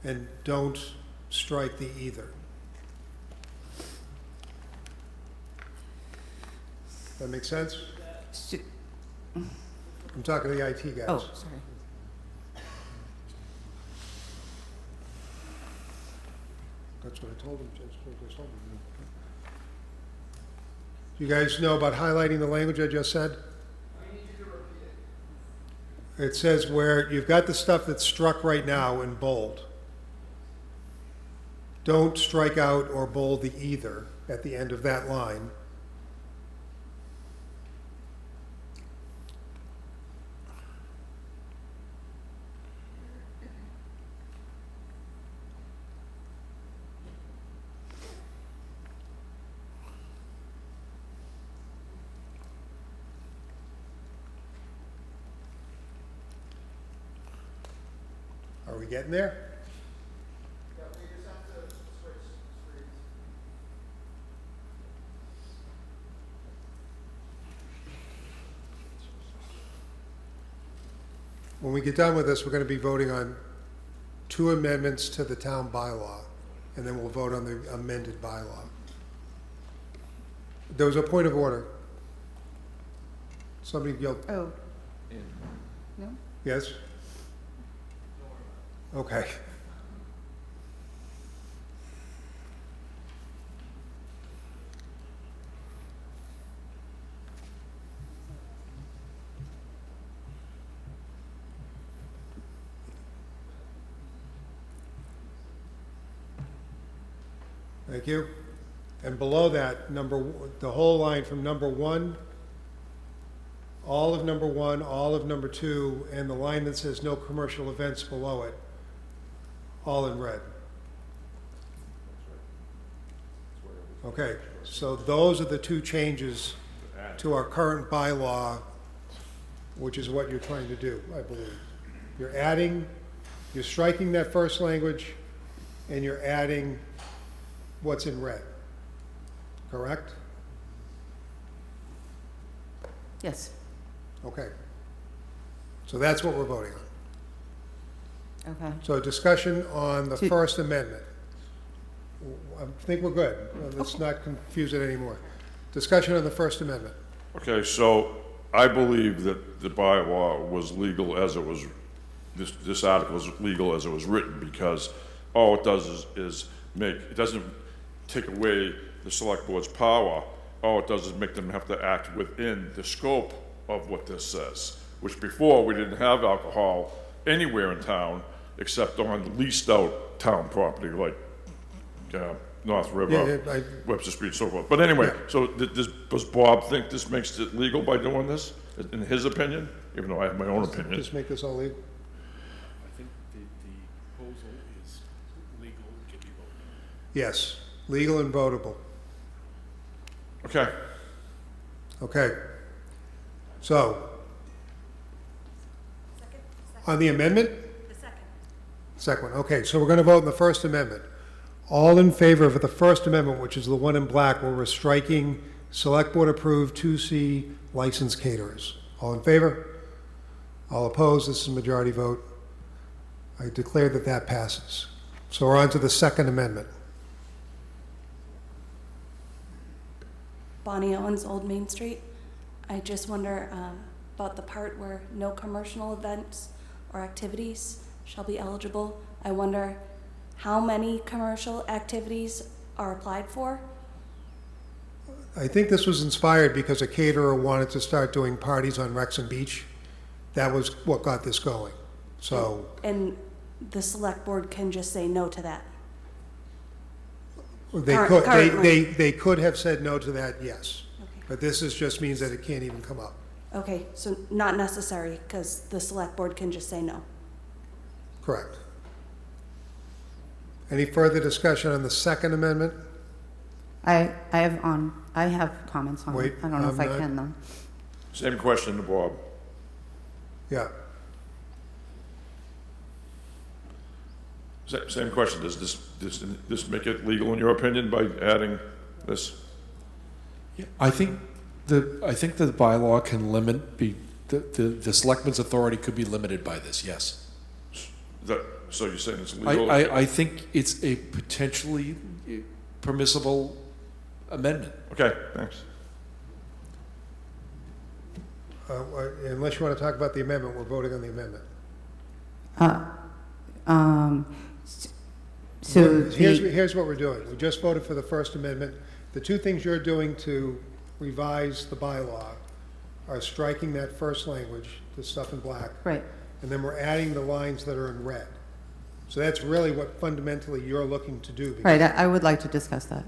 And don't strike the either. That make sense? I'm talking to the IT guys. Oh, sorry. That's what I told them, Judge. That's what I told them. You guys know about highlighting the language I just said? It says where you've got the stuff that's struck right now in bold. Don't strike out or bold the either at the end of that line. Are we getting there? When we get done with this, we're going to be voting on 2 amendments to the town bylaw, and then we'll vote on the amended bylaw. There was a point of order. Somebody yelled. Oh. No? Yes? Okay. Thank you. And below that, the whole line from number 1, all of number 1, all of number 2, and the line that says no commercial events below it, all in red. Okay, so those are the 2 changes to our current bylaw, which is what you're trying to do, I believe. You're striking that first language, and you're adding what's in red, correct? Yes. Okay. So that's what we're voting on. Okay. So discussion on the To- First Amendment. I think we're good. Let's not confuse it anymore. Discussion on the First Amendment. Okay, so I believe that the bylaw was legal as it was, this article was legal as it was written, because all it does is make, it doesn't take away the select board's power. All it does is make them have to act within the scope of what this says, which before we didn't have alcohol anywhere in town except on leased out town property like North River, Yeah, Webster Street, and so forth. But anyway, Yeah. so does Bob think this makes it legal by doing this, in his opinion? Even though I have my own opinion. Just make this all legal. I think the proposal is legal, can be voted on. Yes, legal and votable. Okay. Okay. So, on the amendment? The second. Second one. Okay, so we're going to vote on the First Amendment. All in favor of the First Amendment, which is the one in black, where we're striking Select Board approved 2C licensed caterers. All in favor? All opposed? This is a majority vote. I declare that that passes. So we're on to the Second Amendment. Bonnie Owens, Old Main Street. I just wonder about the part where no commercial events or activities shall be eligible. I wonder how many commercial activities are applied for? I think this was inspired because a caterer wanted to start doing parties on Wrexham Beach. That was what got this going. So, And the select board can just say no to that? they could have said no to that, yes. But this just means that it can't even come up. Okay, so not necessary, because the select board can just say no. Correct. Any further discussion on the Second Amendment? I have comments on Wait, it. I don't know if I I'm not- can, though. Same question to Bob. Yeah. Same question. Does this make it legal in your opinion by adding this? I think the bylaw can limit, the selectman's authority could be limited by this, yes. So you're saying it's legal? I think it's a potentially permissible amendment. Okay, thanks. Unless you want to talk about the amendment, we're voting on the amendment. So Here's what we're doing. We just voted for the First Amendment. The two things you're doing to revise the bylaw are striking that first language, the stuff in black. Right. And then we're adding the lines that are in red. So that's really what fundamentally you're looking to do. Right, I would like to discuss that.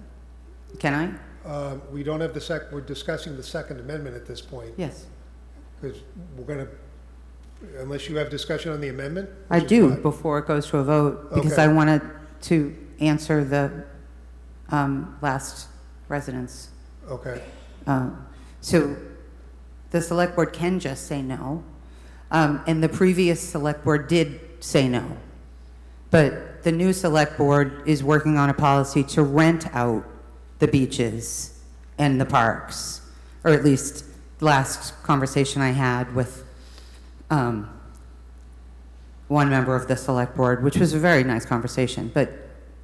Can I? We don't have we're discussing the Second Amendment at this point. Yes. Because we're going to, unless you have discussion on the amendment? I do, before it goes to a vote, because Okay. I wanted to answer the last residents. Okay. So the select board can just say no, and the previous select board did say no. But the new select board is working on a policy to rent out the beaches and the parks, or at least last conversation I had with one member of the select board, which was a very nice conversation, but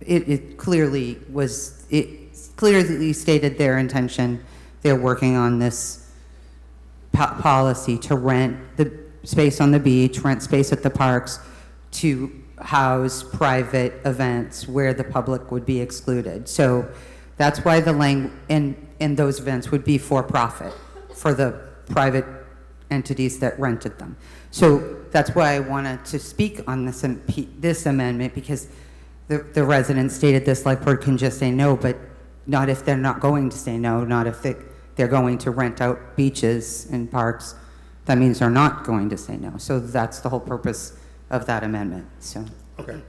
it clearly stated their intention. They're working on this policy to rent the space on the beach, rent space at the parks, to house private events where the public would be excluded. So that's why and those events would be for profit for the private entities that rented them. So that's why I wanted to speak on this amendment, because the residents stated this select board can just say no, but not if they're not going to say no, not if they're going to rent out beaches and parks. That means they're not going to say no. So that's the whole purpose of that amendment, so. Okay.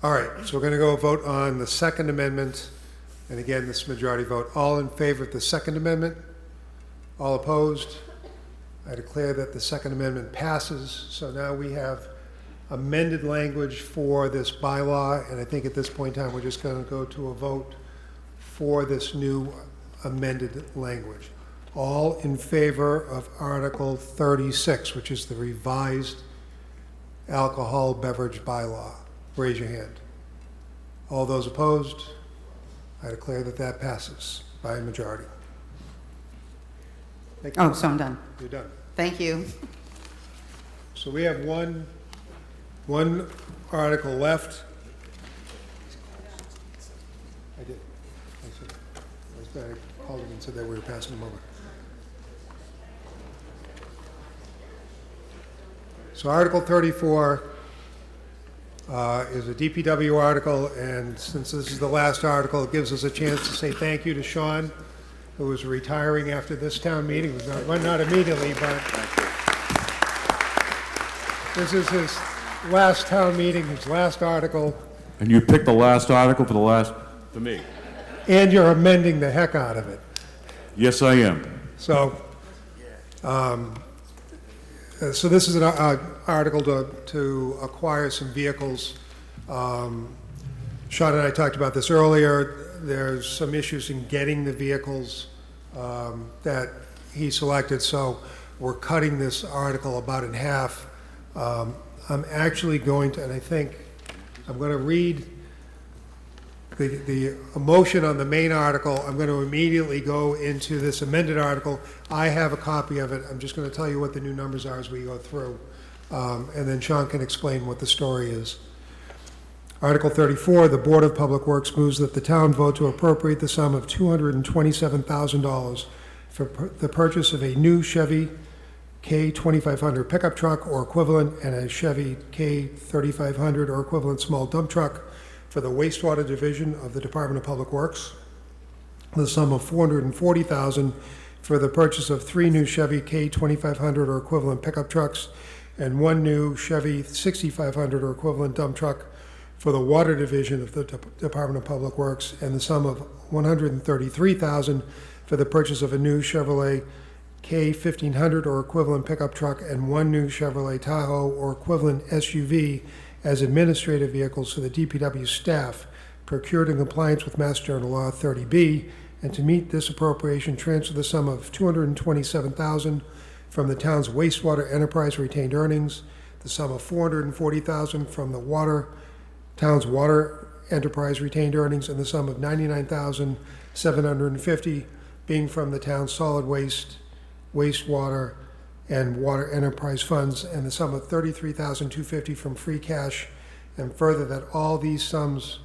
All right, so we're going to go vote on the Second Amendment. And again, this is majority vote. All in favor of the Second Amendment? All opposed? I declare that the Second Amendment passes. So now we have amended language for this bylaw, and I think at this point in time, we're just going to go to a vote for this new amended language. All in favor of Article 36, which is the revised alcohol beverage bylaw? Raise your hand. All those opposed? I declare that that passes by a majority. Thank you. Oh, so I'm done. You're done. Thank you. So we have one article left. I did. I called them and said that we were passing them over. So Article 34 is a DPW article, and since this is the last article, it gives us a chance to say thank you to Sean, who is retiring after this town meeting. Not immediately, but this is his last town meeting, his last article, And you picked the last article for me. and you're amending the heck out of it. Yes, I am. So, so this is an article to acquire some vehicles. Sean and I talked about this earlier. There's some issues in getting the vehicles that he selected, so we're cutting this article about in half. I'm actually going to, and I think I'm going to read the motion on the main article. I'm going to immediately go into this amended article. I have a copy of it. I'm just going to tell you what the new numbers are as we go through. And then Sean can explain what the story is. Article 34, the Board of Public Works moves that the town vote to appropriate the sum of $227,000 for the purchase of a new Chevy K2500 pickup truck or equivalent and a Chevy K3500 or equivalent small dump truck for the wastewater division of the Department of Public Works. The sum of $440,000 for the purchase of 3 new Chevy K2500 or equivalent pickup trucks and 1 new Chevy 6500 or equivalent dump truck for the water division of the Department of Public Works, and the sum of $133,000 for the purchase of a new Chevrolet K1500 or equivalent pickup truck and 1 new Chevrolet Tahoe or equivalent SUV as administrative vehicles for the DPW staff procured in compliance with Mass General Law 30B, and to meet this appropriation, transfer the sum of $227,000 from the town's wastewater enterprise retained earnings, the sum of $440,000 from the town's water enterprise retained earnings, and the sum of $99,750 being from the town's solid waste, wastewater, and water enterprise funds, and the sum of $33,250 from free cash, and further that all these sums,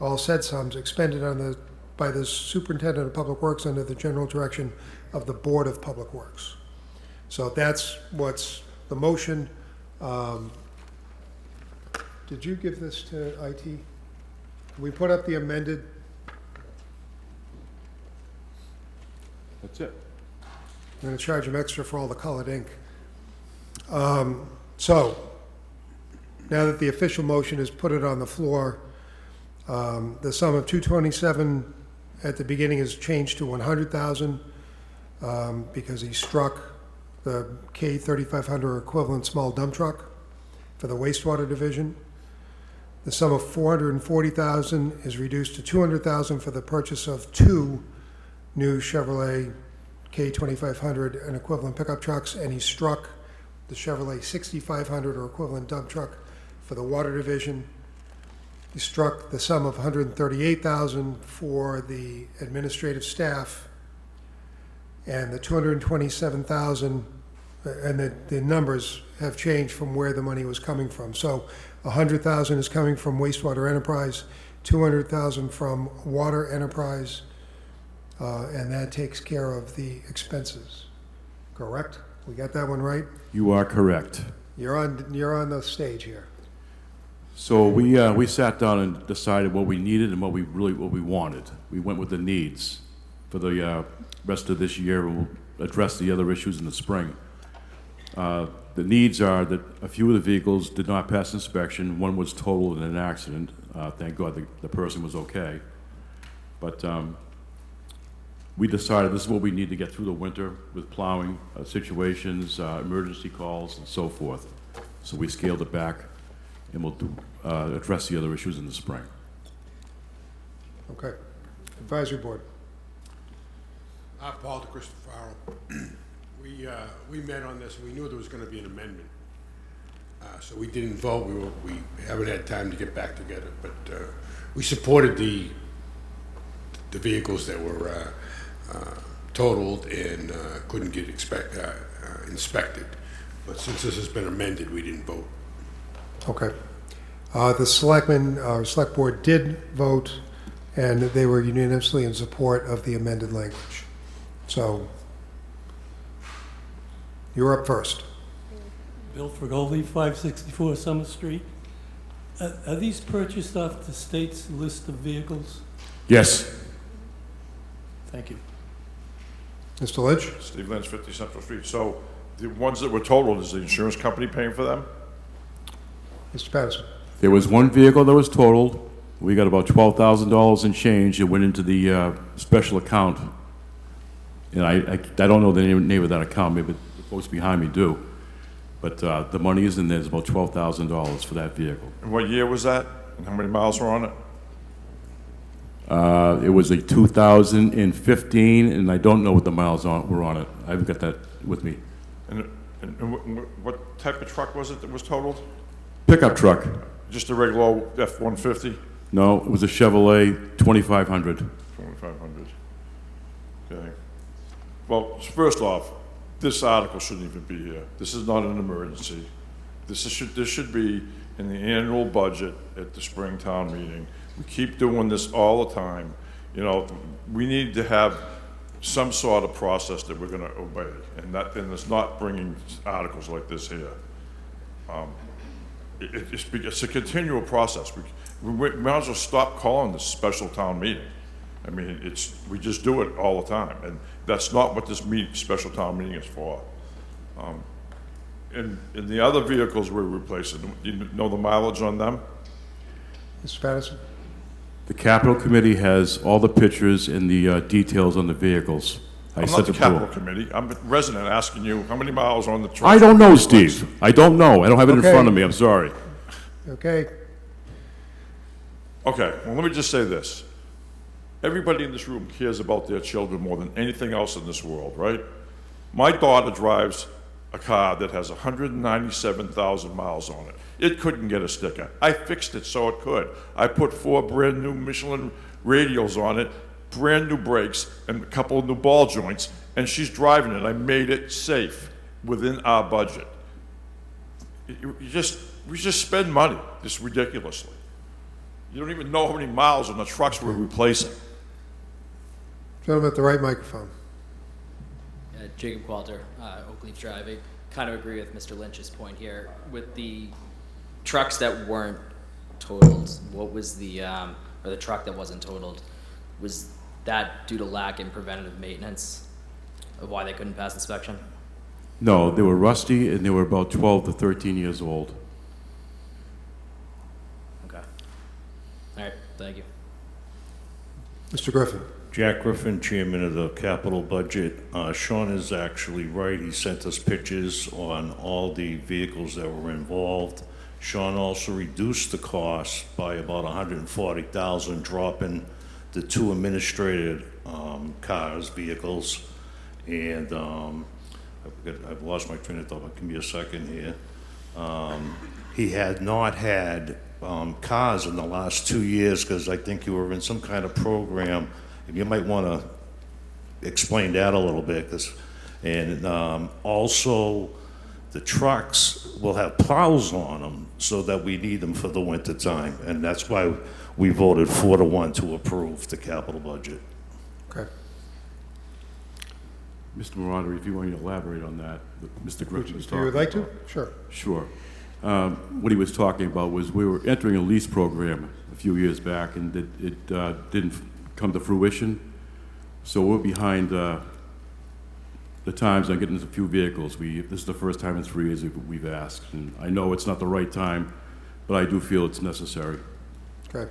all said sums, expended by the Superintendent of Public Works under the general direction of the Board of Public Works. So that's what's the motion. Did you give this to IT? Can we put up the amended? That's it. I'm going to charge them extra for all the colored ink. So, now that the official motion is put it on the floor, the sum of 227 at the beginning is changed to 100,000 because he struck the K3500 equivalent small dump truck for the wastewater division. The sum of 440,000 is reduced to 200,000 for the purchase of 2 new Chevrolet K2500 and equivalent pickup trucks, and he struck the Chevrolet 6500 or equivalent dump truck for the water division. He struck the sum of 138,000 for the administrative staff, and the 227,000, and the numbers have changed from where the money was coming from. So 100,000 is coming from wastewater enterprise, 200,000 from water enterprise, and that takes care of the expenses. Correct? We got that one right? You are correct. You're on the stage here. So we sat down and decided what we needed and what we wanted. We went with the needs for the rest of this year. We'll address the other issues in the spring. The needs are that a few of the vehicles did not pass inspection. One was totaled in an accident. Thank God the person was okay. But we decided this is what we need to get through the winter with plowing situations, emergency calls, and so forth. So we scaled it back, and we'll address the other issues in the spring. Okay. Advisory Board. Paul DeCristofaro. We met on this, and we knew there was going to be an amendment. So we didn't vote. We haven't had time to get back together, but we supported the vehicles that were totaled and couldn't get inspected. But since this has been amended, we didn't vote. Okay. The select board did vote, and they were unanimously in support of the amended language. So, you're up first. Bill Frigoli, 564 Summer Street. Are these purchased off the state's list of vehicles? Yes. Thank you. Mr. Lynch? Steve Lynch, 50 Central Street. So the ones that were totaled, is the insurance company paying for them? Mr. Patterson? There was one vehicle that was totaled. We got about $12,000 in change. It went into the special account. And I don't know the name of that account. Maybe the folks behind me do. But the money is in there. It's about $12,000 for that vehicle. And what year was that? And how many miles were on it? It was a 2015, and I don't know what the miles were on it. I haven't got that with me. And what type of truck was it that was totaled? Pickup truck. Just a regular F-150? No, it was a Chevrolet 2500. 2500. Okay. Well, first off, this article shouldn't even be here. This is not an emergency. This should be in the annual budget at the Springtown meeting. We keep doing this all the time. You know, we need to have some sort of process that we're going to obey, and it's not bringing articles like this here. It's a continual process. We might as well stop calling this special town meeting. I mean, we just do it all the time, and that's not what this special town meeting is for. And the other vehicles we're replacing, do you know the mileage on them? Mr. Patterson? The Capital Committee has all the pictures and the details on the vehicles. I'm not the Capital Committee. I'm a resident asking you how many miles on the truck. I don't know, Steve. I don't know. I don't have it in front of me. I'm sorry. Okay. Okay, well, let me just say this. Everybody in this room cares about their children more than anything else in this world, right? My daughter drives a car that has 197,000 miles on it. It couldn't get a sticker. I fixed it so it could. I put 4 brand new Michelin radials on it, brand new brakes, and a couple of new ball joints, and she's driving it. I made it safe within our budget. We just spend money just ridiculously. You don't even know how many miles on the trucks we're replacing. Gentleman at the right microphone. Jacob Qualter, Oakleaf Drive. I kind of agree with Mr. Lynch's point here. With the trucks that weren't totaled, what was the, or the truck that wasn't totaled, was that due to lack in preventative maintenance of why they couldn't pass inspection? No, they were rusty, and they were about 12 to 13 years old. Okay. All right, thank you. Mr. Griffin. Jack Griffin, Chairman of the Capital Budget. Sean is actually right. He sent us pictures on all the vehicles that were involved. Sean also reduced the cost by about $140,000, dropping the 2 administrative vehicles. And I've lost my train of thought, but give me a second here. He had not had cars in the last 2 years because I think you were in some kind of program. You might want to explain that a little bit, and also the trucks will have plows on them so that we need them for the winter time, and that's why we voted 4-1 to approve the capital budget. Okay. Mr. Marauder, if you want to elaborate on that, Mr. Griffin was If talking you would like about. to? Sure. Sure. What he was talking about was we were entering a lease program a few years back, and it didn't come to fruition. So we're behind the times on getting a few vehicles. This is the first time in 3 years we've asked, and I know it's not the right time, but I do feel it's necessary. Okay.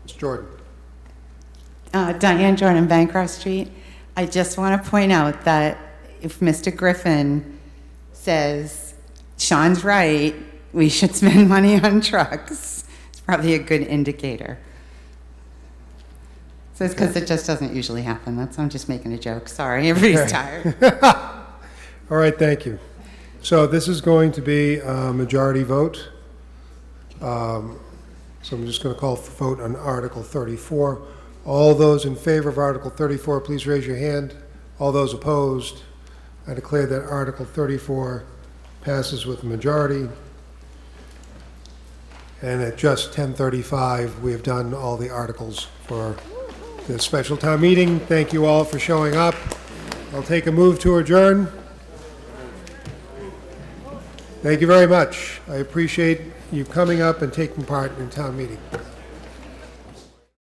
Ms. Jordan. Diane Jordan, Bancroft Street. I just want to point out that if Mr. Griffin says Sean's right, we should spend money on trucks, it's probably a good indicator. So it's because it just doesn't usually happen. I'm just making a joke. Sorry, everybody's tired. All right, thank you. So this is going to be a majority vote. So I'm just going to call for vote on Article 34. All those in favor of Article 34, please raise your hand. All those opposed? I declare that Article 34 passes with a majority. And at just 10:35, we have done all the articles for the special town meeting. Thank you all for showing up. I'll take a move to adjourn. Thank you very much. I appreciate you coming up and taking part in town meeting.